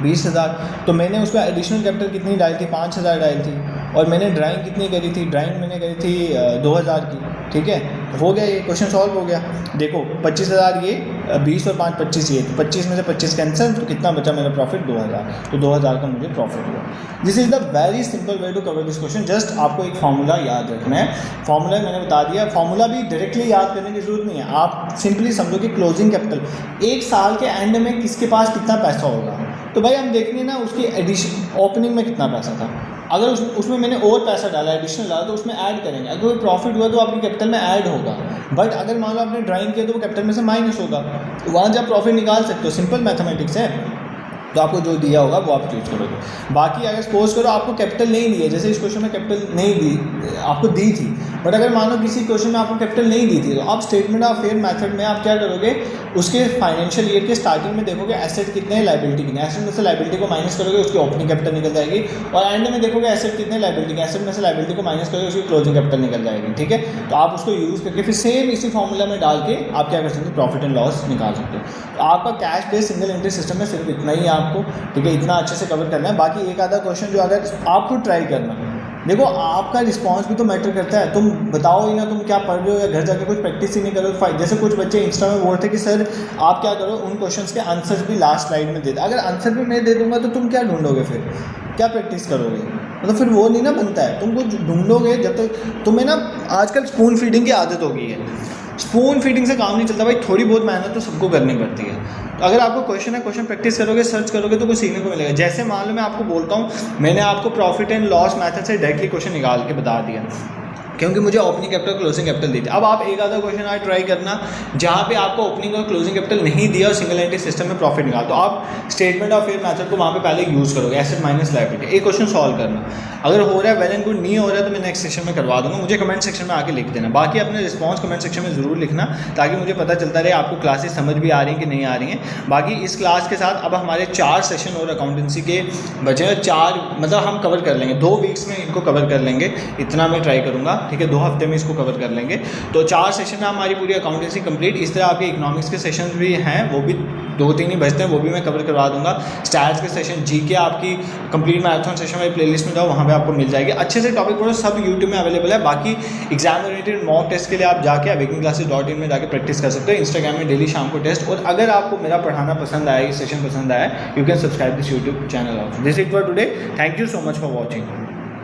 20,000। तो मैंने उसका एडिशनल कैपिटल कितनी डाली थी, 5,000 डाली थी, और मैंने ड्राइंग कितनी करी थी, ड्राइंग मैंने करी थी 2,000 की। ठीक है, हो गया, ये क्वेश्चन सॉल्व हो गया। देखो 25,000 ये, 20 और 5 25 ये, तो 25 में से 25 कैंसिल, तो कितना बचा मेरा प्रॉफिट, 2,000। तो 2,000 का मुझे प्रॉफिट हुआ। This is the very simple way to cover this question. Just आपको एक फार्मूला याद रखना है। फार्मूला मैंने बता दिया, फार्मूला भी डायरेक्टली याद करने की जरूरत नहीं है। आप सिंपली समझो कि क्लोजिंग कैपिटल एक साल के एंड में किसके पास कितना पैसा होगा, तो भाई हम देखेंगे ना उसकी एडिशन ओपनिंग में कितना पैसा था। अगर उसमें मैंने और पैसा डाला, एडिशनल डाला, तो उसमें ऐड करेंगे। अगर कोई प्रॉफिट हुआ तो आपकी कैपिटल में ऐड होगा। बट अगर मान लो आपने ड्राइंग किया तो वो कैपिटल में से माइनस होगा। तो वहाँ जब प्रॉफिट निकाल सकते हो, सिंपल मैथमेटिक्स है। तो आपको जो दिया होगा वो आप चूज करोगे। बाकी अगर सपोज करो आपको कैपिटल नहीं दी है, जैसे इस क्वेश्चन में कैपिटल नहीं दी, आपको दी थी, बट अगर मान लो किसी क्वेश्चन में आपको कैपिटल नहीं दी थी, तो आप स्टेटमेंट ऑफ फेयर मेथड में आप क्या करोगे, उसके फाइनेंशियल ईयर के स्टार्टिंग में देखोगे एसेट कितने हैं, लायबिलिटी कितने। एसेट में से लायबिलिटी को माइनस करोगे, उसकी ओपनिंग कैपिटल निकल जाएगी, और एंड में देखोगे एसेट कितने, लायबिलिटी, एसेट में से लायबिलिटी को माइनस करोगे, उसकी क्लोजिंग कैपिटल निकल जाएगी। ठीक है, तो आप उसको यूज़ करके फिर सेम इसी फॉर्मूला में डाल के आप क्या कर सकते हो, प्रॉफिट एंड लॉस निकाल सकते हो। तो आपका cash based single entry system में सिर्फ इतना ही आपको, ठीक है, इतना अच्छे से कवर करना है। बाकी एक आधा क्वेश्चन जो अगर आप खुद ट्राई करना, देखो आपका रिस्पांस भी तो मैटर करता है। तुम बताओ ही ना तुम क्या पढ़ रहे हो, या घर जाके कुछ प्रैक्टिस ही नहीं करो। जैसे कुछ बच्चे इंस्टा में बोलते कि सर आप क्या करो, उन क्वेश्चंस के आंसर्स भी लास्ट स्लाइड में दे दो। अगर आंसर भी मैं दे दूंगा तो तुम क्या ढूंढोगे, फिर क्या प्रैक्टिस करोगे, मतलब फिर वो नहीं ना बनता है। तुम कुछ ढूंढोगे जब तक तुम्हें ना, आजकल स्पून फीडिंग की आदत हो गई है। स्पून फीडिंग से काम नहीं चलता भाई, थोड़ी बहुत मेहनत तो सबको करनी पड़ती है। तो अगर आपको क्वेश्चन है, क्वेश्चन प्रैक्टिस करोगे, सर्च करोगे तो कुछ सीखने को मिलेगा। जैसे मान लो मैं आपको बोलता हूँ, मैंने आपको प्रॉफिट एंड लॉस मेथड से डायरेक्टली क्वेश्चन निकाल के बता दिया, क्योंकि मुझे ओपनिंग कैपिटल क्लोजिंग कैपिटल दी थी। अब आप एक आधा क्वेश्चन आज ट्राई करना जहाँ पे आपको ओपनिंग और क्लोजिंग कैपिटल नहीं दिया और सिंगल एंट्री सिस्टम में प्रॉफिट निकाल, तो आप स्टेटमेंट ऑफ फेयर मेथड को वहाँ पे पहले यूज़ करोगे, एसेट माइनस लायबिलिटी। एक क्वेश्चन सॉल्व करना, अगर हो रहा है वेल एंड गुड, नहीं हो रहा है तो मैं नेक्स्ट सेक्शन में करवा दूंगा, मुझे कमेंट सेक्शन में आके लिख देना। बाकी अपने रिस्पॉन्स कमेंट सेक्शन में ज़रूर लिखना, ताकि मुझे पता चलता रहे आपको क्लासेस समझ भी आ रही हैं कि नहीं आ रही हैं। बाकी इस क्लास के साथ अब हमारे 4 सेशन और अकाउंटेंसी के बचे हैं, 4 मतलब हम कवर कर लेंगे, 2 वीक्स में इनको कवर कर लेंगे, इतना मैं ट्राई करूँगा। ठीक है, 2 हफ्ते में इसको कवर कर लेंगे। तो 4 सेशन में हमारी पूरी अकाउंटेंसी कंप्लीट। इस तरह आपके इकोनॉमिक्स के सेशंस भी हैं, वो भी 2-3 ही बचते हैं, वो भी मैं कवर करवा दूंगा। स्टैट्स के सेशन, जीके आपकी कंप्लीट मैराथन सेशन वाली प्लेलिस्ट में जाओ, वहाँ पे आपको मिल जाएगी। अच्छे से टॉपिक पढ़ो, सब यूट्यूब में अवेलेबल है। बाकी एग्जाम ओरिएंटेड मॉक टेस्ट के लिए आप जाके awakeningclasses.in में जाके प्रैक्टिस कर सकते हो। इंस्टाग्राम में डेली शाम को टेस्ट। और अगर आपको मेरा पढ़ाना पसंद आया, ये सेशन पसंद आया, you can subscribe this YouTube channel also. This it for today, thank you so much for watching.